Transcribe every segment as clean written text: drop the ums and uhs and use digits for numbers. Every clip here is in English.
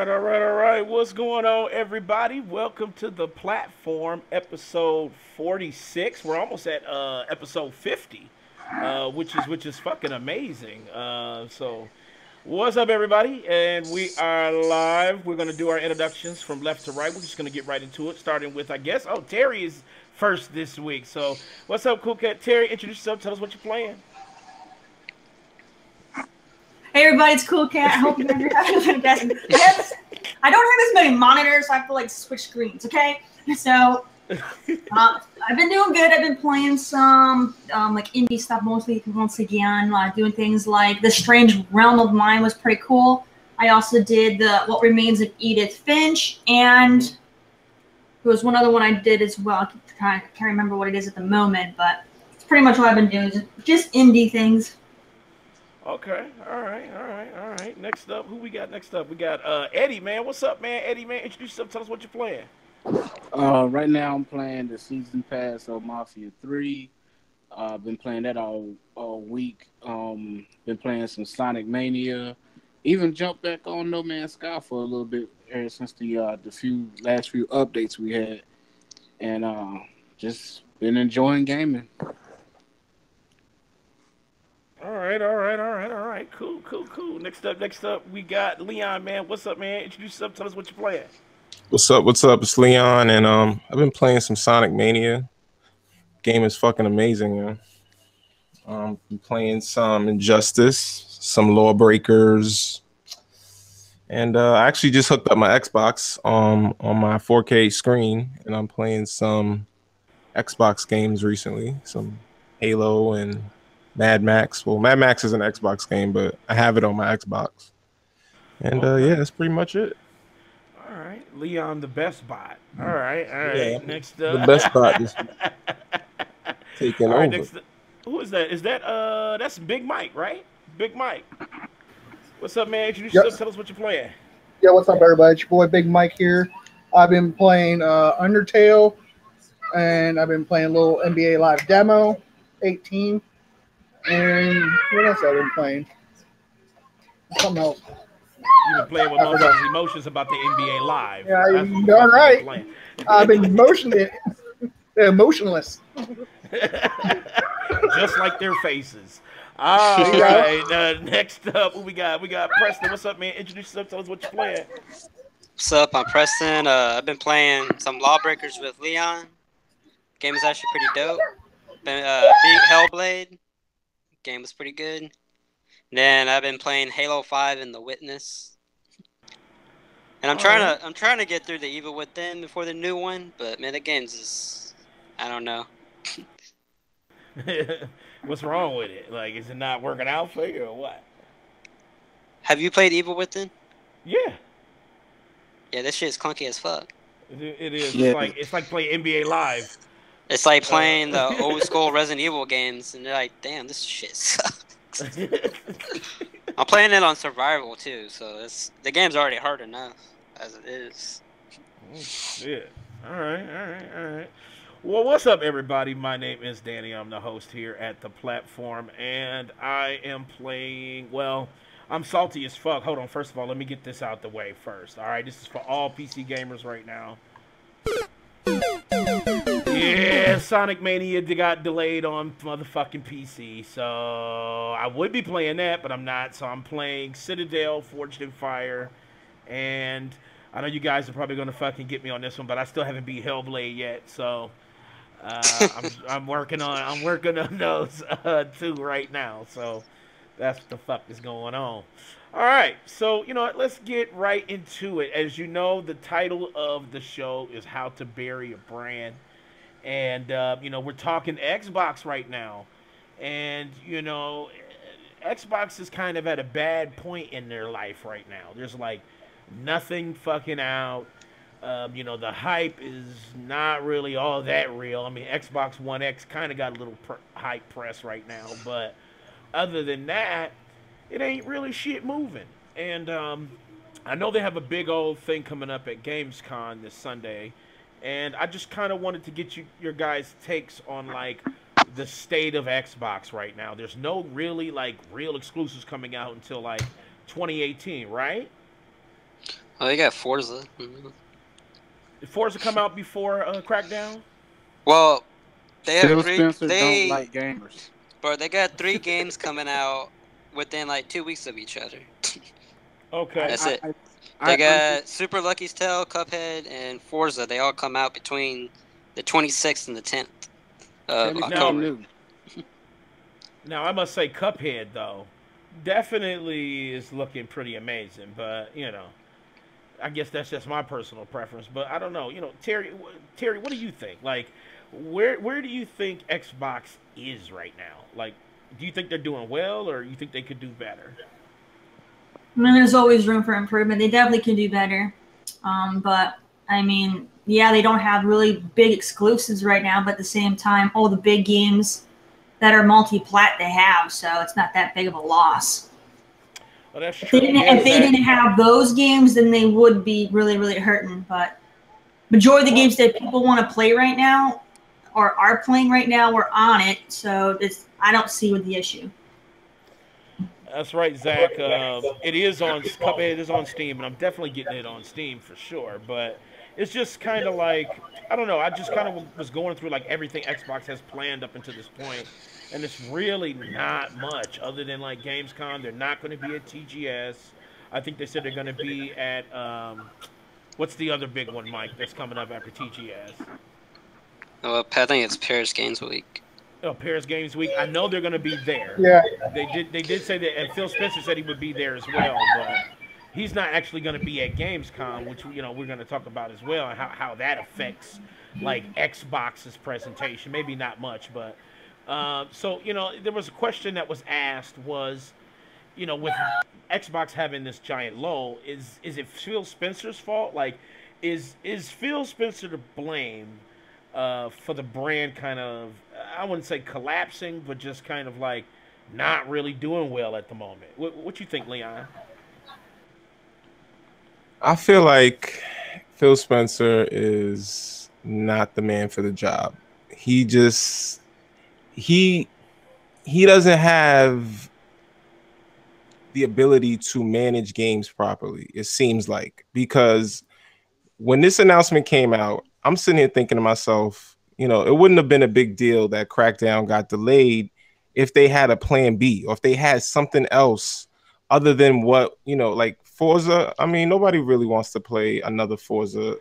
all right. What's going on, everybody? Welcome to the platform, episode 46. We're almost at episode 50, which is fucking amazing. What's up, everybody? And we are live. We're gonna do our introductions from left to right. We're just gonna get right into it, starting with, I guess, Terry is first this week. So, what's up, cool cat Terry? Introduce yourself. Tell us what you're playing. Hey everybody, it's Cool Cat. I hope you guys are having a fantastic. I don't have as many monitors, so I have to like switch screens. Okay, so I've been doing good. I've been playing some like indie stuff mostly. Once again, doing things like The Strange Realm of Mine was pretty cool. I also did the What Remains of Edith Finch, and there was one other one I did as well. I can't remember what it is at the moment, but it's pretty much what I've been doing. Just indie things. Okay, all right. Next up, who we got next up? We got Eddie, man. What's up, man? Eddie, man, introduce yourself. Tell us what you're playing. Right now I'm playing the season pass of Mafia 3. I've been playing that all week. Been playing some Sonic Mania. Even jumped back on No Man's Sky for a little bit ever since the last few updates we had. And just been enjoying gaming. All right. Cool. Next up, we got Leon, man. What's up, man? Introduce yourself. Tell us what you're playing. What's up? It's Leon, and I've been playing some Sonic Mania. Game is fucking amazing, man. Been playing some Injustice, some Lawbreakers, and I actually just hooked up my Xbox on my 4K screen, and I'm playing some Xbox games recently, some Halo and Mad Max. Well, Mad Max is an Xbox game, but I have it on my Xbox. And yeah, that's pretty much it. All right, Leon, the best bot. All right. Yeah, Next up, the best bot is taking over. Next, who is that? Is that that's Big Mike, right? Big Mike. What's up, man? Introduce yourself. Tell us what you're playing. Yeah, what's up, everybody? It's your boy Big Mike here. I've been playing Undertale, and I've been playing a little NBA Live Demo 18. And what else have I been playing? Something else. You've been playing with most of his emotions about the NBA Live. Yeah, you're darn right. I've been emotionless. Just like their faces. All right. Next up, who we got? We got Preston. What's up, man? Introduce yourself. Tell us what you're playing. What's up? I'm Preston. I've been playing some Lawbreakers with Leon. Game is actually pretty dope. Beat Hellblade. Game was pretty good. Then I've been playing Halo 5 and The Witness. And I'm trying to get through the Evil Within before the new one, but man, the game's just, I don't know. What's wrong with it? Like, is it not working out for you or what? Have you played Evil Within? Yeah. Yeah, this shit's clunky as fuck. It is. Yeah. It's like playing NBA Live. It's like playing the old school Resident Evil games, and you're like, damn, this shit sucks. I'm playing it on survival too, so the game's already hard enough as it is. Oh, shit. All right. Well, what's up, everybody? My name is Danny. I'm the host here at the platform, and I am playing. Well, I'm salty as fuck. Hold on. First of all, let me get this out the way first. All right, this is for all PC gamers right now. Yeah, Sonic Mania got delayed on motherfucking PC, so I would be playing that, but I'm not. So I'm playing Citadel, Forged in Fire, and I know you guys are probably gonna fucking get me on this one, but I still haven't beat Hellblade yet. So I'm working on those two right now. So that's what the fuck is going on. All right, so you know what? Let's get right into it. As you know, the title of the show is "How to Bury a Brand." And, you know, we're talking Xbox right now. And, you know, Xbox is kind of at a bad point in their life right now. There's, like, nothing fucking out. You know, the hype is not really all that real. I mean, Xbox One X kind of got a little hype press right now. But other than that, it ain't really shit moving. And I know they have a big old thing coming up at Gamescom this Sunday. And I just kind of wanted to get your guys' takes on, like, the state of Xbox right now. There's no really, like, real exclusives coming out until, like, 2018, right? Oh, you got Forza. Mm-hmm. Did Forza come out before Crackdown? Well, they have Phil three. Spencer don't like gamers. Bro, they got 3 games coming out within like 2 weeks of each other. Okay. That's it. I They got Super Lucky's Tale, Cuphead, and Forza. They all come out between the 26th and the 10th of October. Now, I must say, Cuphead, though, definitely is looking pretty amazing. But, you know, I guess that's just my personal preference. But I don't know. You know, Terry, what do you think? Like, where do you think Xbox is right now? Like, do you think they're doing well, or you think they could do better? I mean, there's always room for improvement. They definitely can do better. But, I mean, yeah, they don't have really big exclusives right now. But at the same time, all the big games that are multi-plat they have, so it's not that big of a loss. Well, that's true. If they didn't have those games, then they would be really, really hurting. But majority of the games that people want to play right now or are playing right now are on it, so I don't see what the issue. That's right, Zach. It is on Cuphead. It is on Steam, and I'm definitely getting it on Steam for sure. But it's just kind of like, I don't know. I just kind of was going through like everything Xbox has planned up until this point, and it's really not much other than like Gamescom. They're not going to be at TGS. I think they said they're going to be at what's the other big one, Mike? That's coming up after TGS. Oh, I think it's Paris Games Week. Oh, Paris Games Week. I know they're going to be there. Yeah. They did say that, and Phil Spencer said he would be there as well, but he's not actually going to be at Gamescom, which, you know, we're going to talk about as well, and how that affects like Xbox's presentation. Maybe not much, but so, you know, there was a question that was asked was, you know, with Xbox having this giant lull, is it Phil Spencer's fault? Like, is Phil Spencer to blame for the brand kind of, I wouldn't say collapsing, but just kind of like not really doing well at the moment? What you think, Leon? I feel like Phil Spencer is not the man for the job. He just he doesn't have the ability to manage games properly, it seems like, because when this announcement came out, I'm sitting here thinking to myself, you know, it wouldn't have been a big deal that Crackdown got delayed if they had a plan B, or if they had something else other than what, you know, like Forza. I mean, nobody really wants to play another Forza.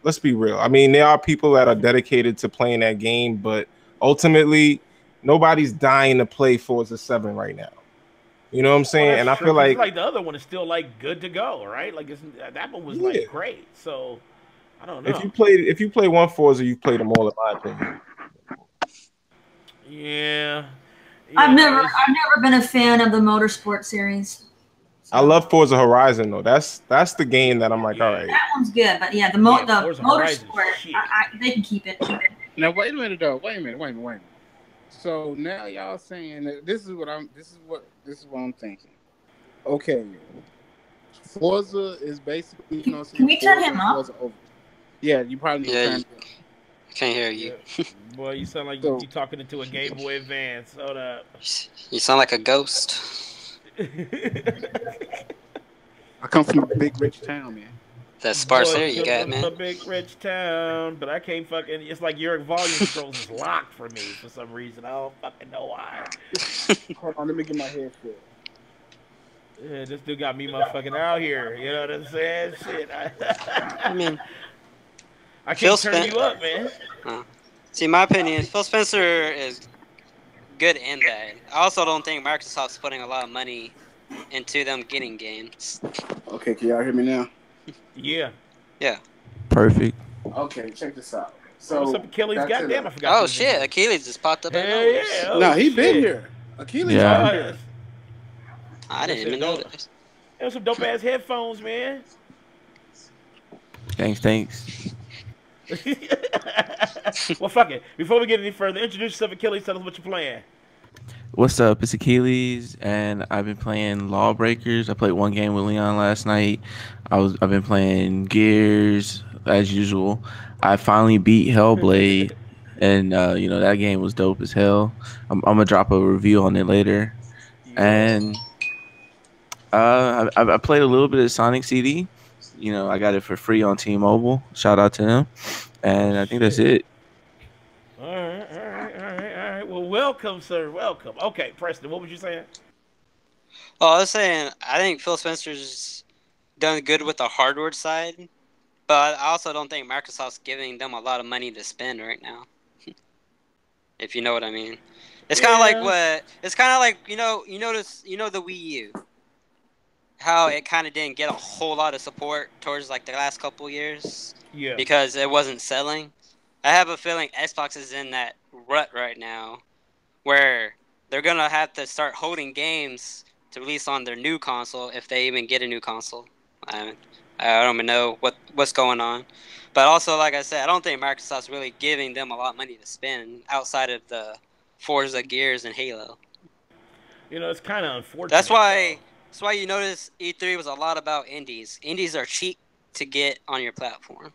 Let's be real. I mean, there are people that are dedicated to playing that game, but ultimately, nobody's dying to play Forza 7 right now. You know what I'm saying? Well, and I true. feel like the other one is still like good to go, right? Like that one was like great. So I don't know. If you play one Forza, you've played them all, in my opinion. Yeah. I've never been a fan of the Motorsport series. I love Forza Horizon though. That's the game that I'm like, all right. That one's good, but yeah, the Motorsport, they can keep it. Now wait a minute though. Wait a minute. So now y'all saying that this is what I'm thinking. Okay, Forza is basically, you know. Can we turn him up? Yeah, you probably need to turn him up. Can't hear you. Yeah. Boy, you sound like you're talking into a Game Boy Advance. Hold up. You sound like a ghost. I come from a big rich town, man. That sparse air you got, man. A big rich town, but I can't fucking. It's like your volume controls is locked for me for some reason. I don't fucking know why. Hold on, let me get my headset. Yeah, this dude got me motherfucking out here. You know what I'm saying? Shit. I mean, I can't turn you up, man. See, my opinion, Phil Spencer is good and bad. I also don't think Microsoft's putting a lot of money into them getting games. Okay, can y'all hear me now? Yeah. Yeah. Perfect. Okay, check this out. So what's up, Achilles? Goddamn, I forgot. Oh shit, Achilles just popped up. Yeah. No, he been here. Achilles been here. I didn't even know that. There's some dope ass headphones, man. Thanks. Well, fuck it. Before we get any further, introduce yourself, Achilles. Tell us what you're playing. What's up? It's Achilles, and I've been playing Lawbreakers. I played one game with Leon last night. I've been playing Gears as usual. I finally beat Hellblade, and you know, that game was dope as hell. I'm gonna drop a review on it later. And I played a little bit of Sonic CD. I got it for free on T-Mobile. Shout out to him. And I think that's it. All right. Well, welcome, sir. Welcome. Okay, Preston, what was you saying? Oh, I was saying I think Phil Spencer's done good with the hardware side, but I also don't think Microsoft's giving them a lot of money to spend right now. If you know what I mean. It's kind of like what it's kind of like you notice the Wii U, how it kind of didn't get a whole lot of support towards like the last couple years, because it wasn't selling. I have a feeling Xbox is in that rut right now, where they're gonna have to start holding games to release on their new console if they even get a new console. I don't even know what's going on, but also like I said, I don't think Microsoft's really giving them a lot of money to spend outside of the Forza, Gears, and Halo. It's kind of unfortunate. That's why you notice E3 was a lot about indies. Indies are cheap to get on your platform.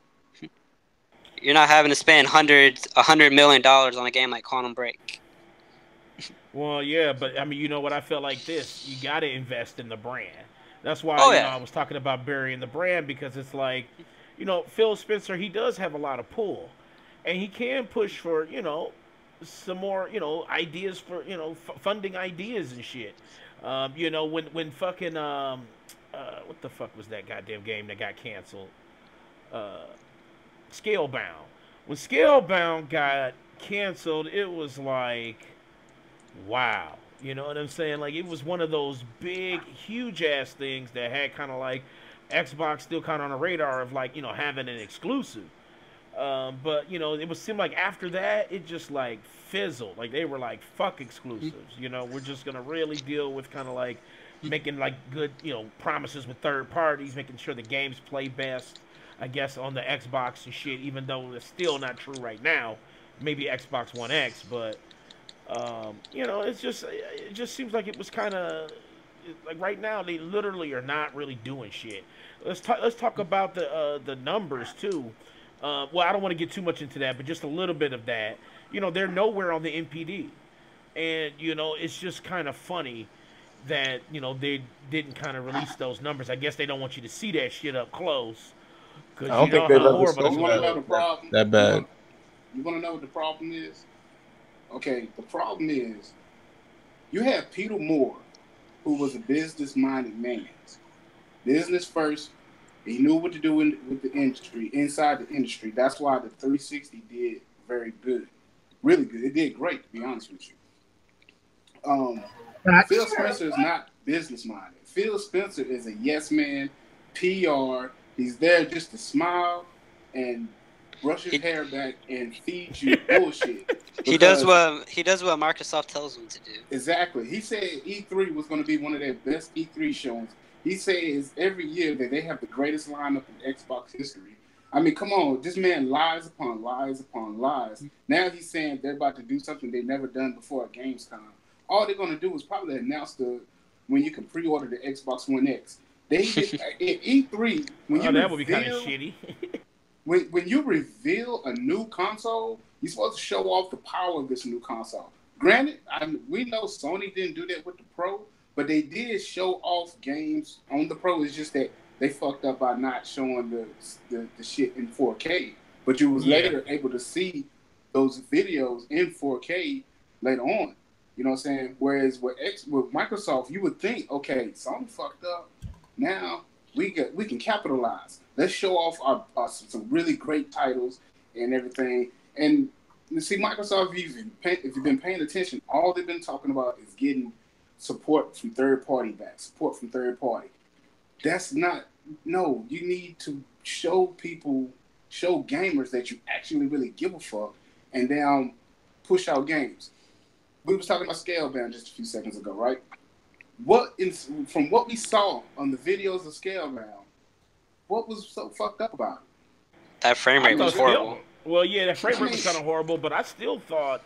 You're not having to spend $100 million on a game like Quantum Break. Well, yeah, but I mean, you know what? I feel like this. You got to invest in the brand. That's why I was talking about burying the brand, because it's like, Phil Spencer, he does have a lot of pull, and he can push for some more ideas for funding ideas and shit. When fucking what the fuck was that goddamn game that got canceled? Scalebound. When Scalebound got canceled, it was like, wow. You know what I'm saying? Like, it was one of those big, huge ass things that had kind of like Xbox still kind of on the radar of like, having an exclusive. But it seemed like after that, it just like fizzled. Like, they were like, fuck exclusives. We're just gonna really deal with kind of like making like good, promises with third parties, making sure the games play best, I guess, on the Xbox and shit, even though it's still not true right now. Maybe Xbox One X, but it just seems like it was kind of like right now they literally are not really doing shit. Let's talk about the numbers too. Well, I don't want to get too much into that, but just a little bit of that. They're nowhere on the NPD, and it's just kind of funny that they didn't kind of release those numbers. I guess they don't want you to see that shit up close. I don't think they've ever sold that bad. You want to know what the problem is? Okay, the problem is you have Peter Moore, who was a business-minded man. Business first. He knew what to do with the industry, inside the industry. That's why the 360 did very good. Really good. It did great, to be honest with you. Phil Spencer is not business-minded. Phil Spencer is a yes man, PR. He's there just to smile and brush his hair back and feed you bullshit. He does what Microsoft tells him to do. Exactly. He said E3 was going to be one of their best E3 shows. He says every year that they have the greatest lineup in Xbox history. I mean, come on. This man lies upon lies upon lies. Now he's saying they're about to do something they've never done before at Gamescom. All they're going to do is probably announce when you can pre-order the Xbox One X. They did, at E3, that would be kind of shitty. when you reveal a new console, you're supposed to show off the power of this new console. Granted, we know Sony didn't do that with the Pro, but they did show off games on the Pro. It's just that they fucked up by not showing the shit in 4K. But you was later able to see those videos in 4K later on. You know what I'm saying? Whereas with Microsoft, you would think, okay, Sony fucked up. Now we can capitalize. Let's show off our some really great titles and everything. And you see, Microsoft, if you've been paying attention, all they've been talking about is getting support from third party back. Support from third party. That's not. No, you need to show gamers that you actually really give a fuck, and then push out games. We was talking about Scalebound just a few seconds ago, right? From what we saw on the videos of Scalebound, what was so fucked up about it? That frame rate was horrible. Well, yeah, that frame rate was kind of horrible, but I still thought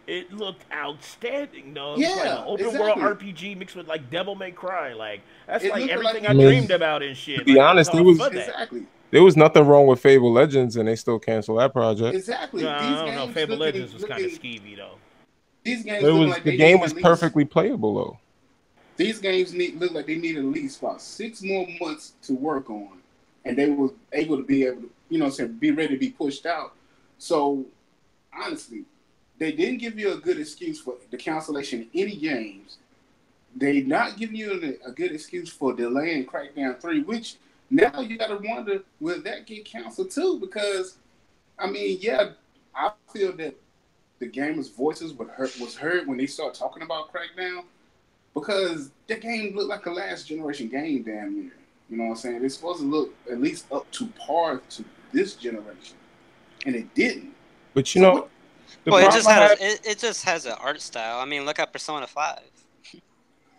it looked outstanding, though. It was like an open world RPG mixed with like Devil May Cry. Like that's like everything I dreamed about and shit. To be honest, there was nothing wrong with Fable Legends, and they still canceled that project. Exactly. No, I don't know. Fable Legends was kind of skeevy, though. These games the game was perfectly playable, though. These games look like they need at least about 6 more months to work on, and they was able to be able to, you know what I'm saying, be ready to be pushed out. So honestly, they didn't give you a good excuse for the cancellation of any games. They not giving you a good excuse for delaying Crackdown 3, which now you got to wonder, will that get canceled too? Because, I mean, yeah, I feel that the gamers' voices was heard when they start talking about Crackdown, because that game looked like a last generation game damn near. You know what I'm saying? It's supposed to look at least up to par to this generation, and it didn't. But you know, well, it just has an art style. I mean, look at Persona 5.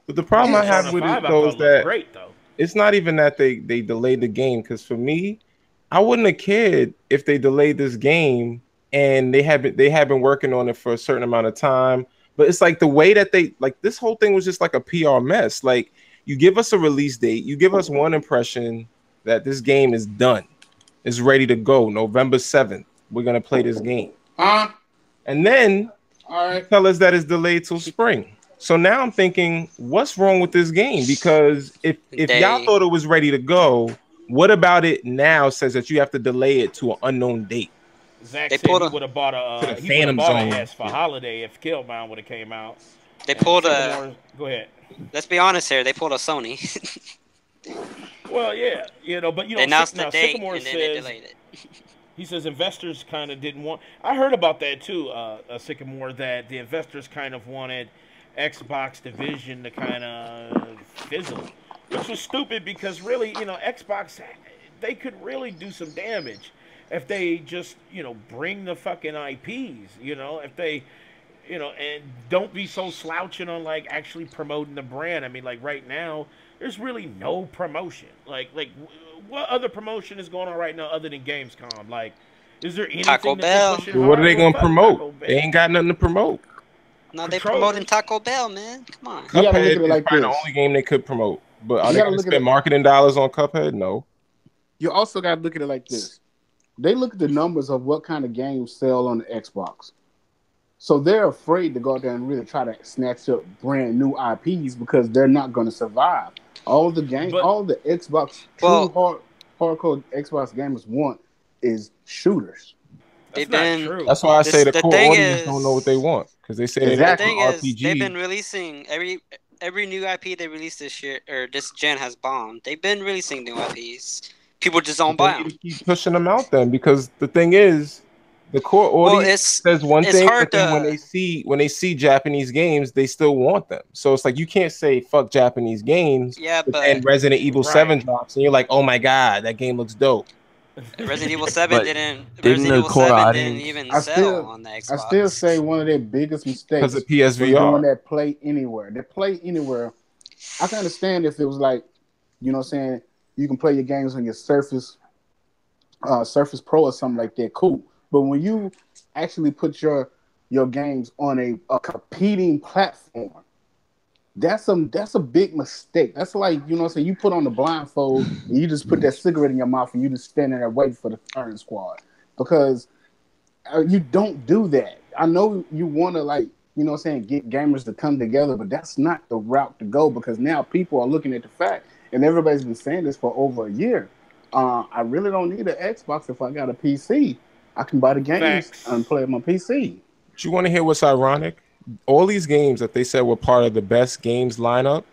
But the problem I have with it though is that great, though. It's not even that they delayed the game, because for me, I wouldn't have cared if they delayed this game and they have been working on it for a certain amount of time. But it's like the way that this whole thing was just like a PR mess. Like, you give us a release date, you give us one impression that this game is done, it's ready to go. November 7th, we're gonna play this game. And then tell us that it's delayed till spring. So now I'm thinking, what's wrong with this game? Because if y'all thought it was ready to go, what about it now says that you have to delay it to an unknown date? Zach said he would have bought a Phantom Zone S for holiday if Killbound would have came out. They pulled a. Go ahead. Let's be honest here. They pulled a Sony. Well, yeah, but they announced the date and then they delayed it. He says investors kind of didn't want. I heard about that too, Sycamore. That the investors kind of wanted Xbox division to kind of fizzle, which was stupid because really, Xbox, they could really do some damage if they just, bring the fucking IPs, if they, and don't be so slouching on like actually promoting the brand. I mean, like right now, there's really no promotion. Like what other promotion is going on right now other than Gamescom? Like, is there anything Taco Bell? What are they gonna promote? They ain't got nothing to promote. No, they promoting Taco Bell, man. Come on. Cuphead is probably the only game they could promote. But are they going to spend marketing dollars on Cuphead? No. You also got to look at it like this. They look at the numbers of what kind of games sell on the Xbox. So they're afraid to go out there and really try to snatch up brand new IPs because they're not going to survive. All the games, all the Xbox, hardcore Xbox gamers want is shooters. That's not true. That's why I say the core audience don't know what they want, because they say they want RPG. They've been releasing every new IP they released this year or this gen has bombed. They've been releasing new IPs. People just don't buy them. Keep pushing them out then, because the thing is, the core audience says one thing, but then when they see Japanese games, they still want them. So it's like you can't say fuck Japanese games. Yeah, and Resident Evil 7 drops, and you're like, oh my god, that game looks dope. Resident Evil 7 didn't even sell on the Xbox. I still say one of their biggest mistakes because of PSVR. Doing that Play Anywhere. That Play Anywhere, I can understand if it was like, you know what I'm saying, you can play your games on your Surface Pro or something like that, cool. But when you actually put your games on a competing platform, that's a big mistake. That's like, you know what I'm saying, you put on the blindfold and you just put that cigarette in your mouth and you just standing there waiting for the firing squad. Because you don't do that. I know you want to, like, you know what I'm saying, get gamers to come together, but that's not the route to go, because now people are looking at the fact, and everybody's been saying this for over a year. I really don't need an Xbox if I got a PC. I can buy the games and play on my PC. But you want to hear what's ironic? All these games that they said were part of the best games lineup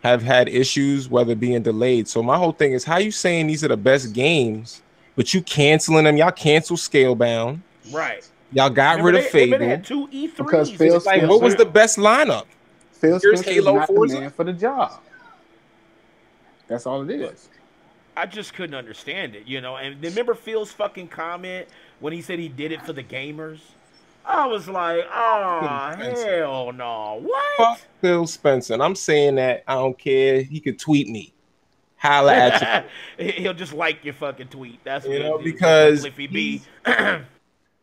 have had issues, whether being delayed. So my whole thing is, how you saying these are the best games, but you canceling them? Y'all cancel Scalebound. Right. Y'all got rid of Fable. They had 2 E3s. Because what was the best lineup? Phil Spencer is not the man for the job. That's all it is. I just couldn't understand it, And remember Phil's fucking comment when he said he did it for the gamers? I was like, oh, hell no. What? Fuck Phil Spencer. And I'm saying that I don't care. He could tweet me. Holla at you. He'll just like your fucking tweet. That's what because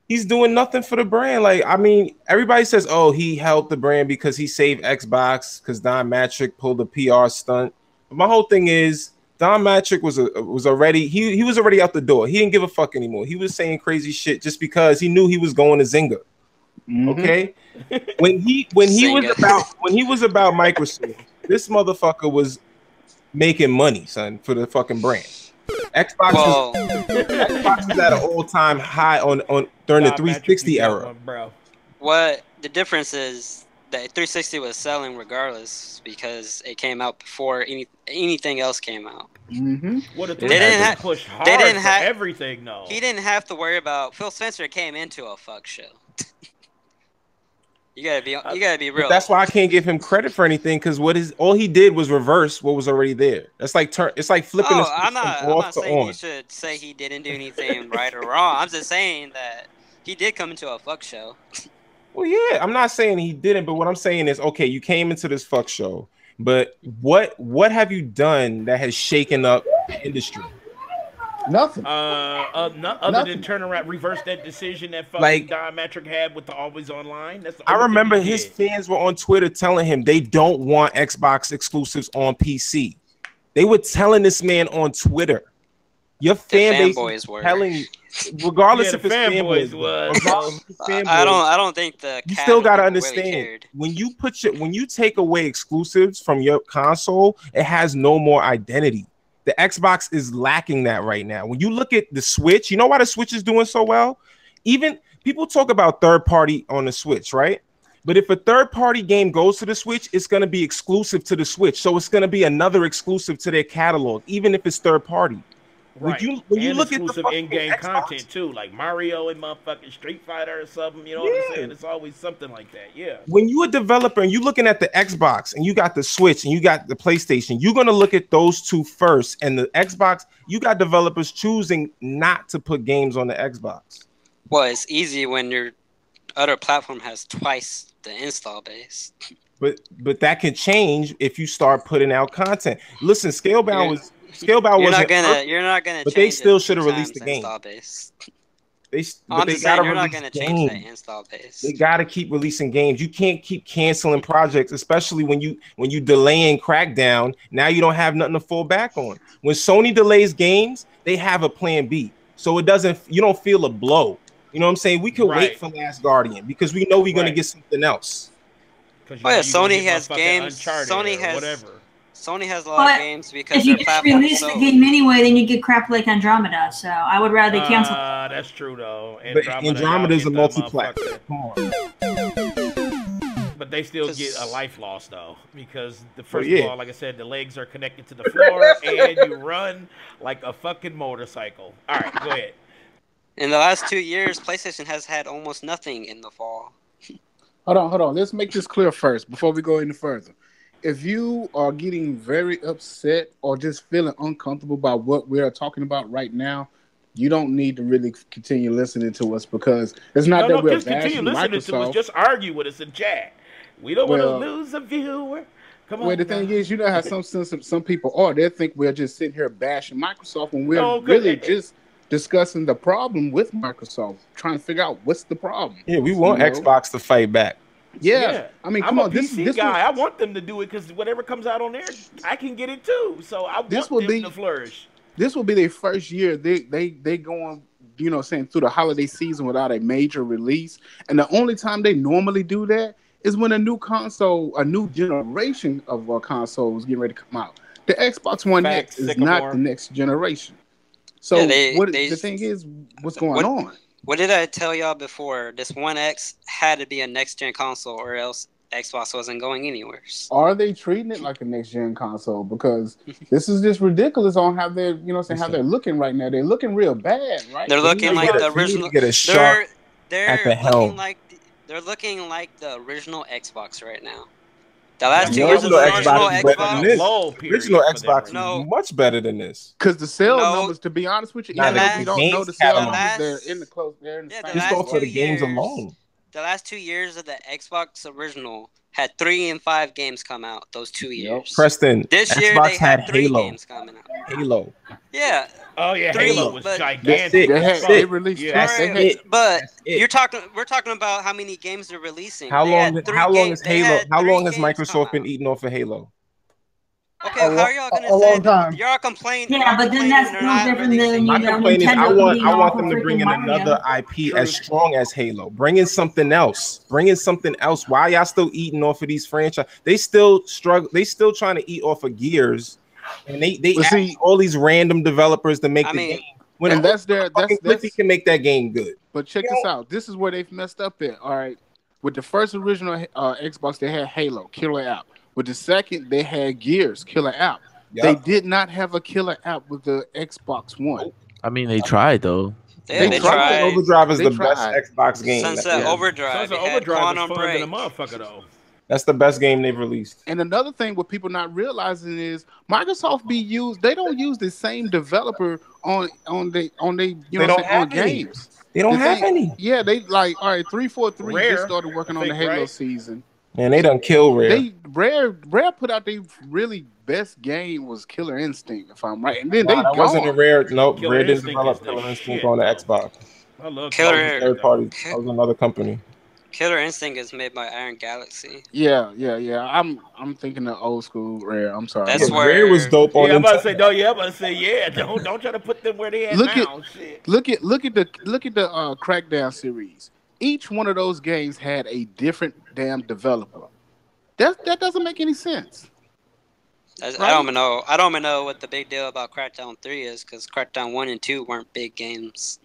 he's doing nothing for the brand. Like, I mean, everybody says, oh, he helped the brand because he saved Xbox because Don Matrick pulled a PR stunt. But my whole thing is, Don Matrick was already out the door. He didn't give a fuck anymore. He was saying crazy shit just because he knew he was going to Zynga. Okay, when he was about Microsoft, this motherfucker was making money, son, for the fucking brand. Xbox is at an all-time high on during the 360 era. Bro. What the difference is that 360 was selling regardless because it came out before anything else came out. Mm-hmm. What a They didn't push hard they didn't for have everything, though. He didn't have to worry about Phil Spencer came into a fuck show. You gotta be real. But that's why I can't give him credit for anything because all he did was reverse what was already there. That's like it's like flipping. I'm not saying you should say he didn't do anything right or wrong. I'm just saying that he did come into a fuck show. Well, yeah, I'm not saying he didn't, but what I'm saying is, okay, you came into this fuck show, but what have you done that has shaken up the industry? Nothing. Other than turn around, reverse that decision that fucking Don Metric had with the always online. That's the I remember his fans were on Twitter telling him they don't want Xbox exclusives on PC. They were telling this man on Twitter. Your fan base were telling, regardless if it's fanboys, I don't think you still gotta understand when you take away exclusives from your console, it has no more identity. The Xbox is lacking that right now. When you look at the Switch, you know why the Switch is doing so well? Even people talk about third party on the Switch, right? But if a third party game goes to the Switch, it's going to be exclusive to the Switch. So it's going to be another exclusive to their catalog, even if it's third party. Right. When you look exclusive at the in-game Xbox content too, like Mario and motherfucking Street Fighter or something. You know what I'm saying? It's always something like that. Yeah. When you're a developer and you're looking at the Xbox and you got the Switch and you got the PlayStation, you're gonna look at those two first. And the Xbox, you got developers choosing not to put games on the Xbox. Well, it's easy when your other platform has twice the install base. But that can change if you start putting out content. Listen, Scalebound was. You're not gonna. But they still should have released the game. They you're not gonna change that install base. They gotta keep releasing games. You can't keep canceling projects, especially when you delaying Crackdown. Now you don't have nothing to fall back on. When Sony delays games, they have a plan B, so you don't feel a blow. You know what I'm saying? We could wait for Last Guardian because we know we're gonna get something else. Sony has games. Sony has a lot of games because if you just release the game anyway, then you get crap like Andromeda. So I would rather they cancel. That's true though. Andromeda is a multi-platform. But they still get a life loss though, because first of all, like I said, the legs are connected to the floor, and you run like a fucking motorcycle. All right, go ahead. In the last 2 years, PlayStation has had almost nothing in the fall. Hold on. Let's make this clear first before we go any further. If you are getting very upset or just feeling uncomfortable about what we are talking about right now, you don't need to really continue listening to us because it's not that we're bashing Microsoft. Listening to us, just argue with us in chat. We don't want to lose a viewer. Come on. Well, the thing is, you know how some people are. They think we're just sitting here bashing Microsoft when we're really just discussing the problem with Microsoft, trying to figure out what's the problem. Yeah, we want Xbox to fight back. Yeah. I mean, come on. This guy. I want them to do it because whatever comes out on there, I can get it too. So I want them to flourish. This will be their first year. They going, saying through the holiday season without a major release. And the only time they normally do that is when a new generation of consoles getting ready to come out. The Xbox One X is not the next generation. So the thing is, what's going on? What did I tell y'all before? This One X had to be a next-gen console or else Xbox wasn't going anywhere. Are they treating it like a next-gen console? Because this is just ridiculous on how they're, how they're looking right now. They're looking real bad, right? They're looking like the original. They're looking like the original Xbox right now. The last 2 years of the original Xbox is much better than this. Because the sales numbers, to be honest with you, even though we don't know the sales numbers, they're in the close. They're in the same. Just go for the games alone. The last 2 years of the Xbox original had 3 and 5 games come out. Those 2 years. Preston, this year Xbox they had 3 Halo. games coming out. Halo. Yeah. Oh yeah, Halo was gigantic. They released. But we're talking about how many games they're releasing. How long has Microsoft been eating off of Halo? Okay, how are y'all gonna say that? Y'all complain? Yeah, but then that's no different than my complaint is I want them to bring in another IP as strong as Halo. Bring in something else. Why y'all still eating off of these franchises? They still struggle. They still trying to eat off of Gears And they Well, ask see, all these random developers to make I the mean, game. When and that's their fucking Cliffy can make that game good. But check this out. This is where they've messed up at. All right, with the first original Xbox, they had Halo, killer app. With the second, they had Gears, killer app. Yep. They did not have a killer app with the Xbox One. I mean, they tried though. Yeah, they tried. Sunset Overdrive is They the tried. best Xbox game. Sunset Overdrive. Sunset It had Overdrive was Quantum fun than a Break. motherfucker though. That's the best game they've released. And another thing, what people not realizing is Microsoft they don't use the same developer on they on games. They don't have any. Yeah, they like all right. 343 Rare, just started working on the think, Halo right? season. Man, they done kill Rare. Rare put out their really best game was Killer Instinct, if I'm right. And then they that wasn't a Rare. Nope, Killer Rare didn't Instinct develop is the Killer Instinct shit, on the bro. Xbox. I love Killer- Third party. That was another company. Killer Instinct is made by Iron Galaxy. Yeah. I'm thinking of old school Rare. I'm sorry. That's Yeah, where- Rare was dope on Yeah, I'm about to Nintendo. say no. Yeah, I'm about to say yeah. Don't try to put them where they at Look now. Shit. Look at the Crackdown series. Each one of those games had a different damn developer. That doesn't make any sense. I don't even know what the big deal about Crackdown 3 is, because Crackdown 1 and 2 weren't big games.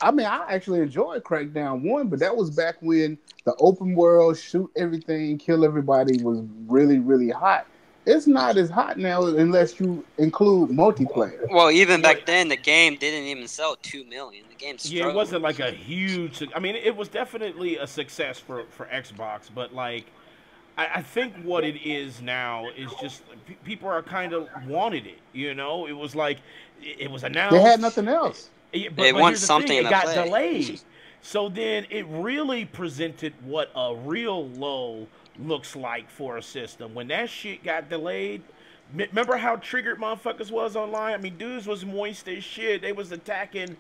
I mean, I actually enjoyed Crackdown 1, but that was back when the open world, shoot everything, kill everybody was really, really hot. It's not as hot now unless you include multiplayer. Well, even back then, the game didn't even sell 2 million. The game struggled. Yeah, it wasn't like a huge. I mean, it was definitely a success for Xbox, but like, I think what it is now is just people are kind of wanted it. You know, it was like it was announced. They had nothing else. Yeah, They but want here's the something thing, to it got play. delayed. So then it really presented what a real low looks like for a system. When that shit got delayed, remember how triggered motherfuckers was online? I mean, dudes was moist as shit. They was attacking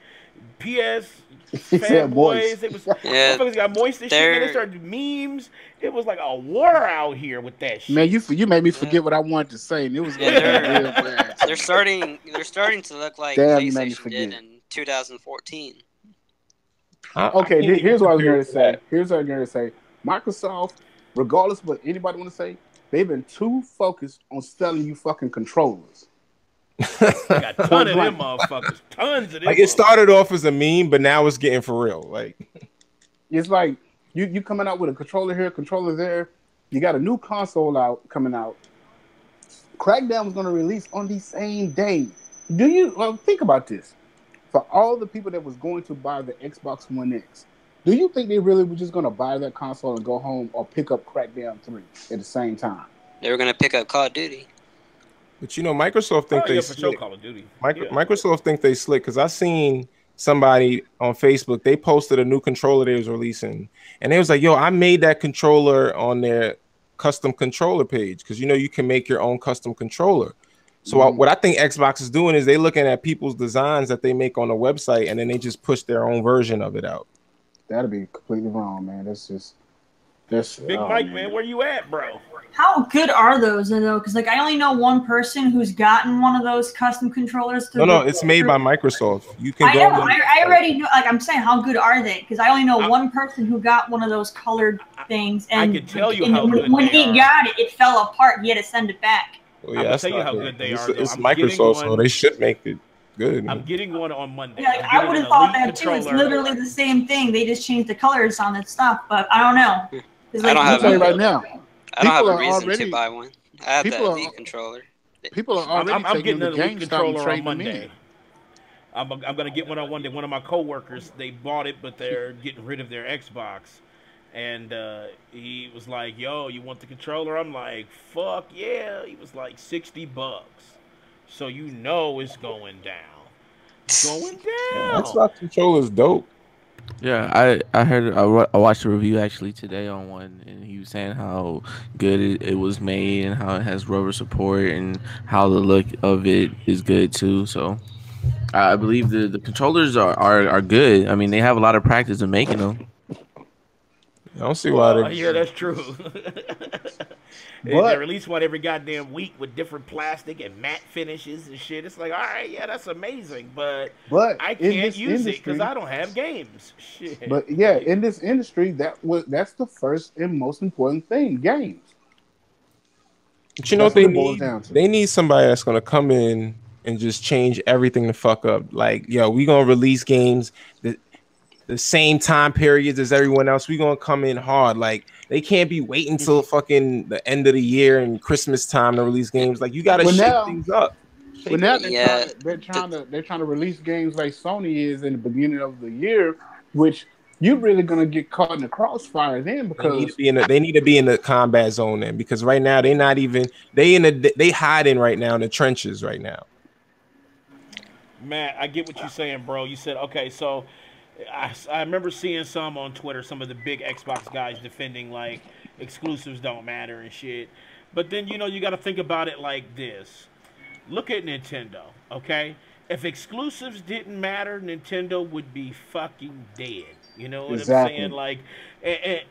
PS fanboys. They was Yeah, motherfuckers got moist as shit. Then they started memes. It was like a war out here with that shit. Man, you made me forget what I wanted to say, and it was going to be real bad. they're starting to look like Damn, you made me PlayStation did forget. in 2014. Okay, here's what I was going to say. Here's what I'm going to say. Microsoft, regardless of what anybody want to say, they've been too focused on selling you fucking controllers. They got tons of them motherfuckers. Tons of them. Like it started off as a meme, but now it's getting for real. Like It's like you coming out with a controller here, controller there. You got a new console coming out. Crackdown was going to release on the same day. Do you think about this? For all the people that was going to buy the Xbox One X, do you think they really were just going to buy that console and go home or pick up Crackdown 3 at the same time? They were gonna pick up Call of Duty. But you know, Microsoft think they for sure slick. Call of Duty. Microsoft think they slick because I seen somebody on Facebook. They posted a new controller they was releasing, and they was like, "Yo, I made that controller on their custom controller page because you know you can make your own custom controller." So what I think Xbox is doing is they looking at people's designs that they make on the website, and then they just push their own version of it out. That'd be completely wrong, man. That's Big Mike, man, where you at, bro? How good are those though? Because like I only know one person who's gotten one of those custom controllers. No, it's made by Microsoft. You can I go. know. I already know. Like I'm saying, how good are they? Because I only know one person who got one of those colored things, and I can tell you and how good when they he are. got it, it fell apart. He had to send it back. Well, I can that's tell you not how good. good they It's, are, though. It's I'm getting Microsoft, so one- they should make it good. I'm getting one on Monday. Yeah, like, I'm I getting would an have thought Elite that too. It's controller. literally the same thing. They just changed the colors on that stuff, but I don't know. 'Cause, I don't I'll have tell you a- right now. I don't have People a are reason already- to buy one. I have people that are- Elite controller. People are already I'm taking getting the an Elite GameStop and controller on trading them Monday. in. I'm going to get one on Monday. One of my coworkers, they bought it, but they're getting rid of their Xbox. And he was like, yo, you want the controller? I'm like, fuck yeah. He was like, $60. So you know it's going down. It's going down. Xbox controller's dope. Yeah, I heard I watched a review actually today on one, and he was saying how good it was made and how it has rubber support and how the look of it is good too. So I believe the controllers are good. I mean, they have a lot of practice in making them. I don't see why they. Yeah, that's true. They release one every goddamn week with different plastic and matte finishes and shit. It's like, all right, yeah, that's amazing, but I in can't this use it because industry- I don't have games. Shit. But yeah, in this industry, that's the first and most important thing: games. But you know That's what they what it boils need? down to. They need somebody that's gonna come in and just change everything the fuck up. Like, yo, we gonna release games the same time periods as everyone else. We gonna come in hard. Like, they can't be waiting till fucking the end of the year and Christmas time to release games. Like, you gotta Well, shake now, things up. But now they're Yeah, trying to release games like Sony is in the beginning of the year, which you're really gonna get caught in the crossfire then They need to because be in the combat zone then, because right now they not even they hiding right now in the trenches right now. Matt, I get what you're saying, bro. You said, okay, so I remember seeing some on Twitter, some of the big Xbox guys defending, like, exclusives don't matter and shit. But then, you got to think about it like this. Look at Nintendo, okay? If exclusives didn't matter, Nintendo would be fucking dead. You know what Exactly. I'm saying? Like,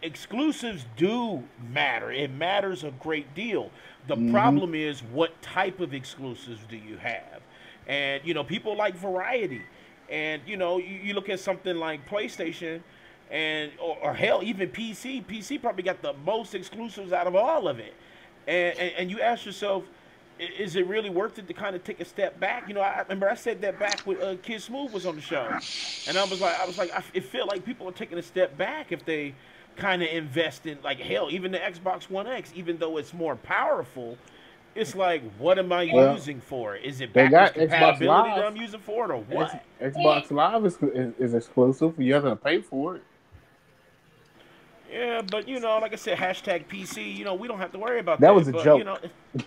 exclusives do matter. It matters a great deal. The problem is, what type of exclusives do you have? And, people like variety. And, you look at something like PlayStation and or hell, even PC. PC probably got the most exclusives out of all of it. And you ask yourself, is it really worth it to kind of take a step back? I remember I said that back when Kid Smooth was on the show, and I was like, it felt like people are taking a step back if they kind of invest in, like, hell, even the Xbox One X, even though it's more powerful, it's like, what am I using for it? Is it backwards compatibility that I'm using for it, or what? Xbox Live is exclusive. You have to pay for it. Yeah, but like I said, hashtag PC. We don't have to worry about that. That was a joke.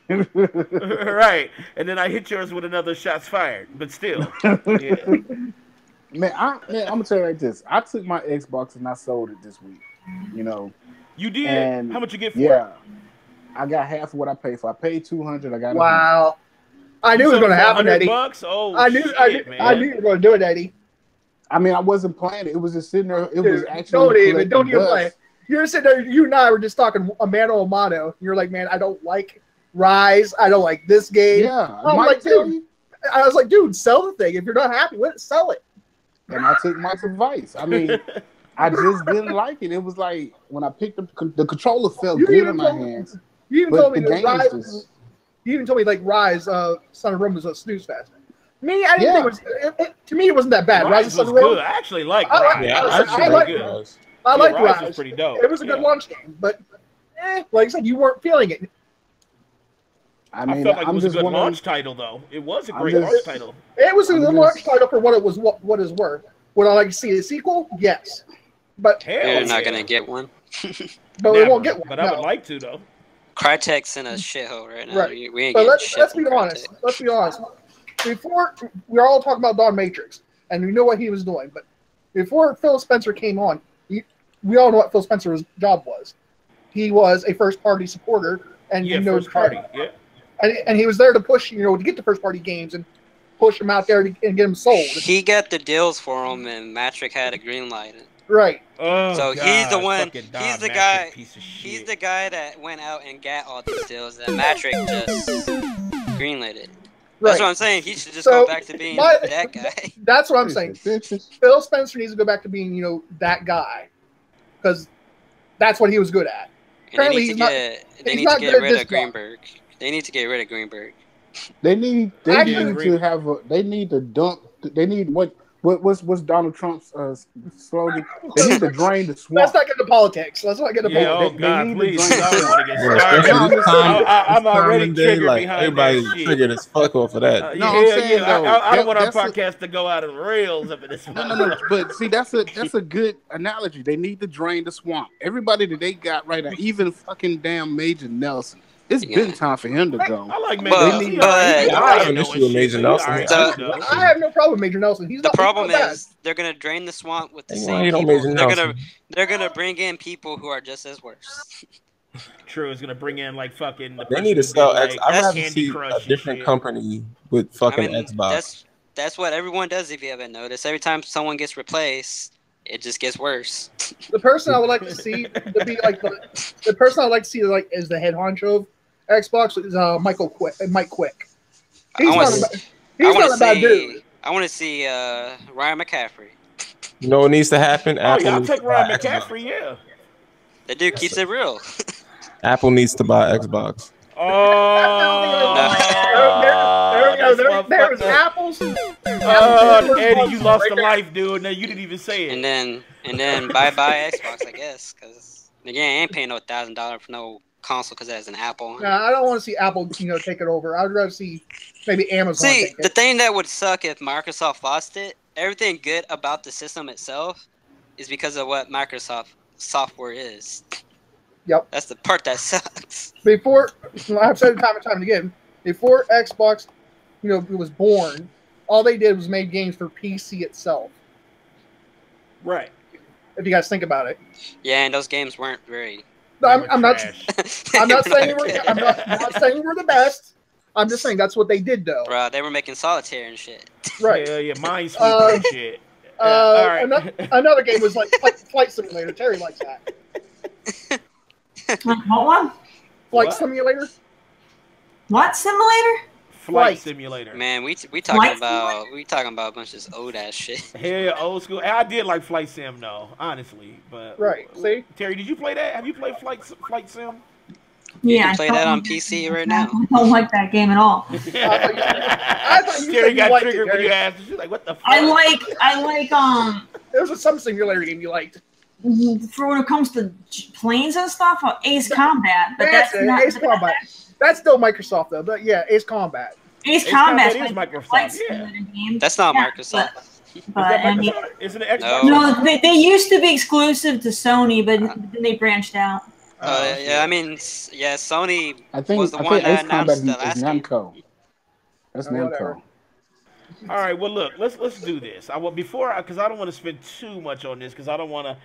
Right. And then I hit yours with another shots fired. But still, yeah. Man, I'm gonna tell you like this. I took my Xbox and I sold it this week. You did? And how much you get for it? Yeah, I got half of what I paid for. I paid $200. I got wow. I knew it was going to happen, Eddie. $100? Oh, I knew you were going to do it, Eddie. I mean, I wasn't playing it. It was just sitting there. It was Don't actually even play. You're sitting there. You and I were just talking a mano a mano. You're like, man, I don't like Rise. I don't like this game. Yeah, I was like, dude, sell the thing. If you're not happy with it, sell it. And I took Mike's advice. I mean, I just didn't like it. It was like when I picked up the controller felt good in my hands. You even told me that Rise. You even told me like Rise, Son of Rome was a snooze fest. Me, I didn't think it was. To me, it wasn't that bad. Rise was good. I actually like Rise. I like Rise. I like Rise. Was pretty dope. It was a good launch game, but like I said, you weren't feeling it. I felt like it was a good launch title, though. It was a great launch title. It was a good launch title for what it was. What is worth. Would I like to see a sequel? Yes, but you're not gonna get one. But we won't get one. But I would like to, though. Crytek's in a shithole right now. Right. We ain't but getting shit. Let's be honest. Let's be honest. Before we were all talking about Don Matrix, and we know what he was doing, but before Phil Spencer came on, we all know what Phil Spencer's job was. He was a first-party supporter, and first party, and he was there to push, to get the first-party games and push them out there and get them sold. He got the deals for them, and Matrix had a green light. Right. Oh, so God, he's the one. He's the guy. He's the guy that went out and got all these deals, and Matrix just greenlit it. Right. That's what I'm saying. He should just go back to being that guy. That's what I'm saying. Phil Spencer needs to go back to being, that guy, because that's what he was good at. And they need to get rid of Greenberg. They need to get rid of Greenberg. They need to dump. They need what's Donald Trump's slogan? They need to drain the swamp. Let's not get into politics. Let's not get into politics. Oh God, please! I'm already triggered behind everybody triggered as fuck off of that. I don't want our podcast to go out of rails up in this. No. But see, that's a good analogy. They need to drain the swamp. Everybody that they got right now, even fucking damn Major Nelson. It's been time for him to go. I like Major Nelson. I have an issue with Major Nelson. I have no problem with Major Nelson. The problem is they're gonna drain the swamp with the same people. They're gonna bring in people who are just as worse. True, it's gonna bring in like fucking. They need to sell X. I'd rather see a different company with fucking Xbox. That's what everyone does. If you haven't noticed, every time someone gets replaced, it just gets worse. The person I would like to see to be like the person I would like to see like is the head honcho of Xbox is Mike Quick. He's not a bad dude. I want to see Ryan McCaffrey. You know what needs to happen? I'll take Ryan McCaffrey. Yeah, the dude keeps it real. Apple needs to buy Xbox. There we go. That's There's motherfucker. apples. Eddie, you lost a life, dude. No, you didn't even say it. And then bye Xbox, I guess, because again, I ain't paying no $1,000 for no console because it has an Apple on it. Nah, I don't want to see Apple, take it over. I'd rather see maybe Amazon. See, take the it. thing that would suck if Microsoft lost it, everything good about the system itself is because of what Microsoft software is. Yep. That's the part that sucks. Before, I've said it time and time again, before Xbox, it was born, all they did was make games for PC itself. Right. If you guys think about it. Yeah, and those games weren't very. No, I'm not trash. I'm not saying I'm not saying we're the best. I'm just saying that's what they did, though. Bro, they were making solitaire and shit. Right. Yeah, Minesweeper and shit. All right. Another game was like Flight Simulator. Terry likes that. What one? Flight Simulator. What simulator? Flight Simulator. Man, we talking about a bunch of old ass shit. Yeah, old school. I did like Flight Sim though, honestly. But right. See, Terry, did you play that? Have you played Flight Sim? You can play that on PC right now. I don't like that game at all. I thought you Terry said got you liked triggered it, when you asked. She's like, "What the fuck?" I like There was some simulator game you liked. For when it comes to planes and stuff, Ace Combat, but that's not Ace Combat. That's still Microsoft though. But yeah, Ace Combat. Ace Combat is like Microsoft. Yeah. game. That's not Microsoft. But I mean, isn't it Xbox? no, they used to be exclusive to Sony, but then they branched out. Yeah, I mean, yeah, Sony I think was the one that Ace Combat announced the last is game. Namco. That's Namco. All right, well, look, let's do this. Because I don't want to spend too much on this, because I don't want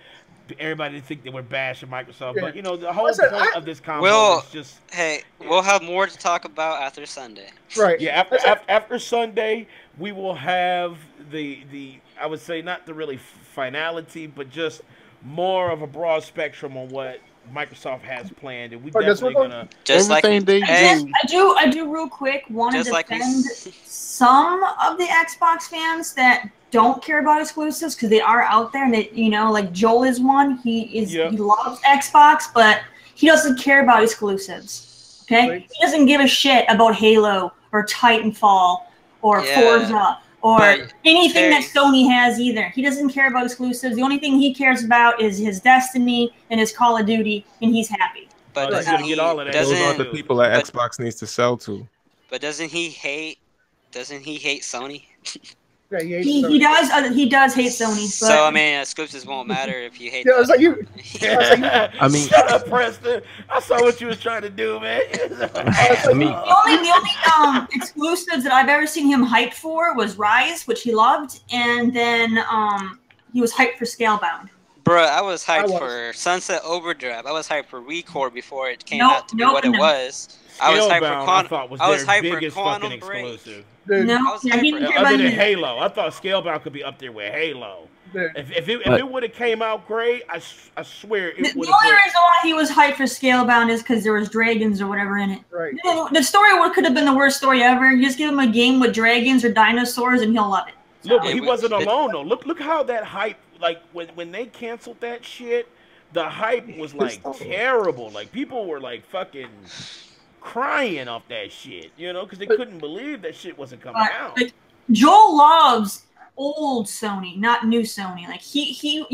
everybody to think that we're bashing Microsoft. Yeah. But the whole point of this console is just. Hey, we'll have more to talk about after Sunday. Right. Yeah. After Sunday, we will have the I would say not the really finality, but just more of a broad spectrum on what Microsoft has planned, and we definitely gonna just everything they do. I do real quick want to Just defend some of the Xbox fans that don't care about exclusives because they are out there, and they, like Joel is one. He loves Xbox, but he doesn't care about exclusives. Okay, Right. He doesn't give a shit about Halo or Titanfall or Forza or anything that Sony has either. He doesn't care about exclusives. The only thing he cares about is his Destiny and his Call of Duty, and he's happy. But he's gonna get all of that. Those are the people that Xbox needs to sell to. But doesn't he hate Sony? Yeah, he does. He does hate Sony. But So I mean, exclusives won't matter if you hate. Yeah, it's like you. I mean, shut up, Preston. I saw what you was trying to do, man. I mean, the only exclusives that I've ever seen him hyped for was Rise, which he loved, and then he was hyped for Scalebound. Bruh, I was hyped for Sunset Overdrive. I was hyped for Recore before it came out to be what it was. I was hyped for Quantum Break. Dude, Other than Halo, I thought Scalebound could be up there with Halo. If it would have came out great, I swear it would have. The only reason why he was hyped for Scalebound is because there was dragons or whatever in it. Right. The story could have been the worst story ever. You just give him a game with dragons or dinosaurs, and he'll love it. Look, but he wasn't alone though. Look how that hype, like when they canceled that shit, the hype was like terrible. Like people were like fucking crying off that shit, because they couldn't believe that shit wasn't coming out. Like, Joel loves old Sony, not new Sony. Like he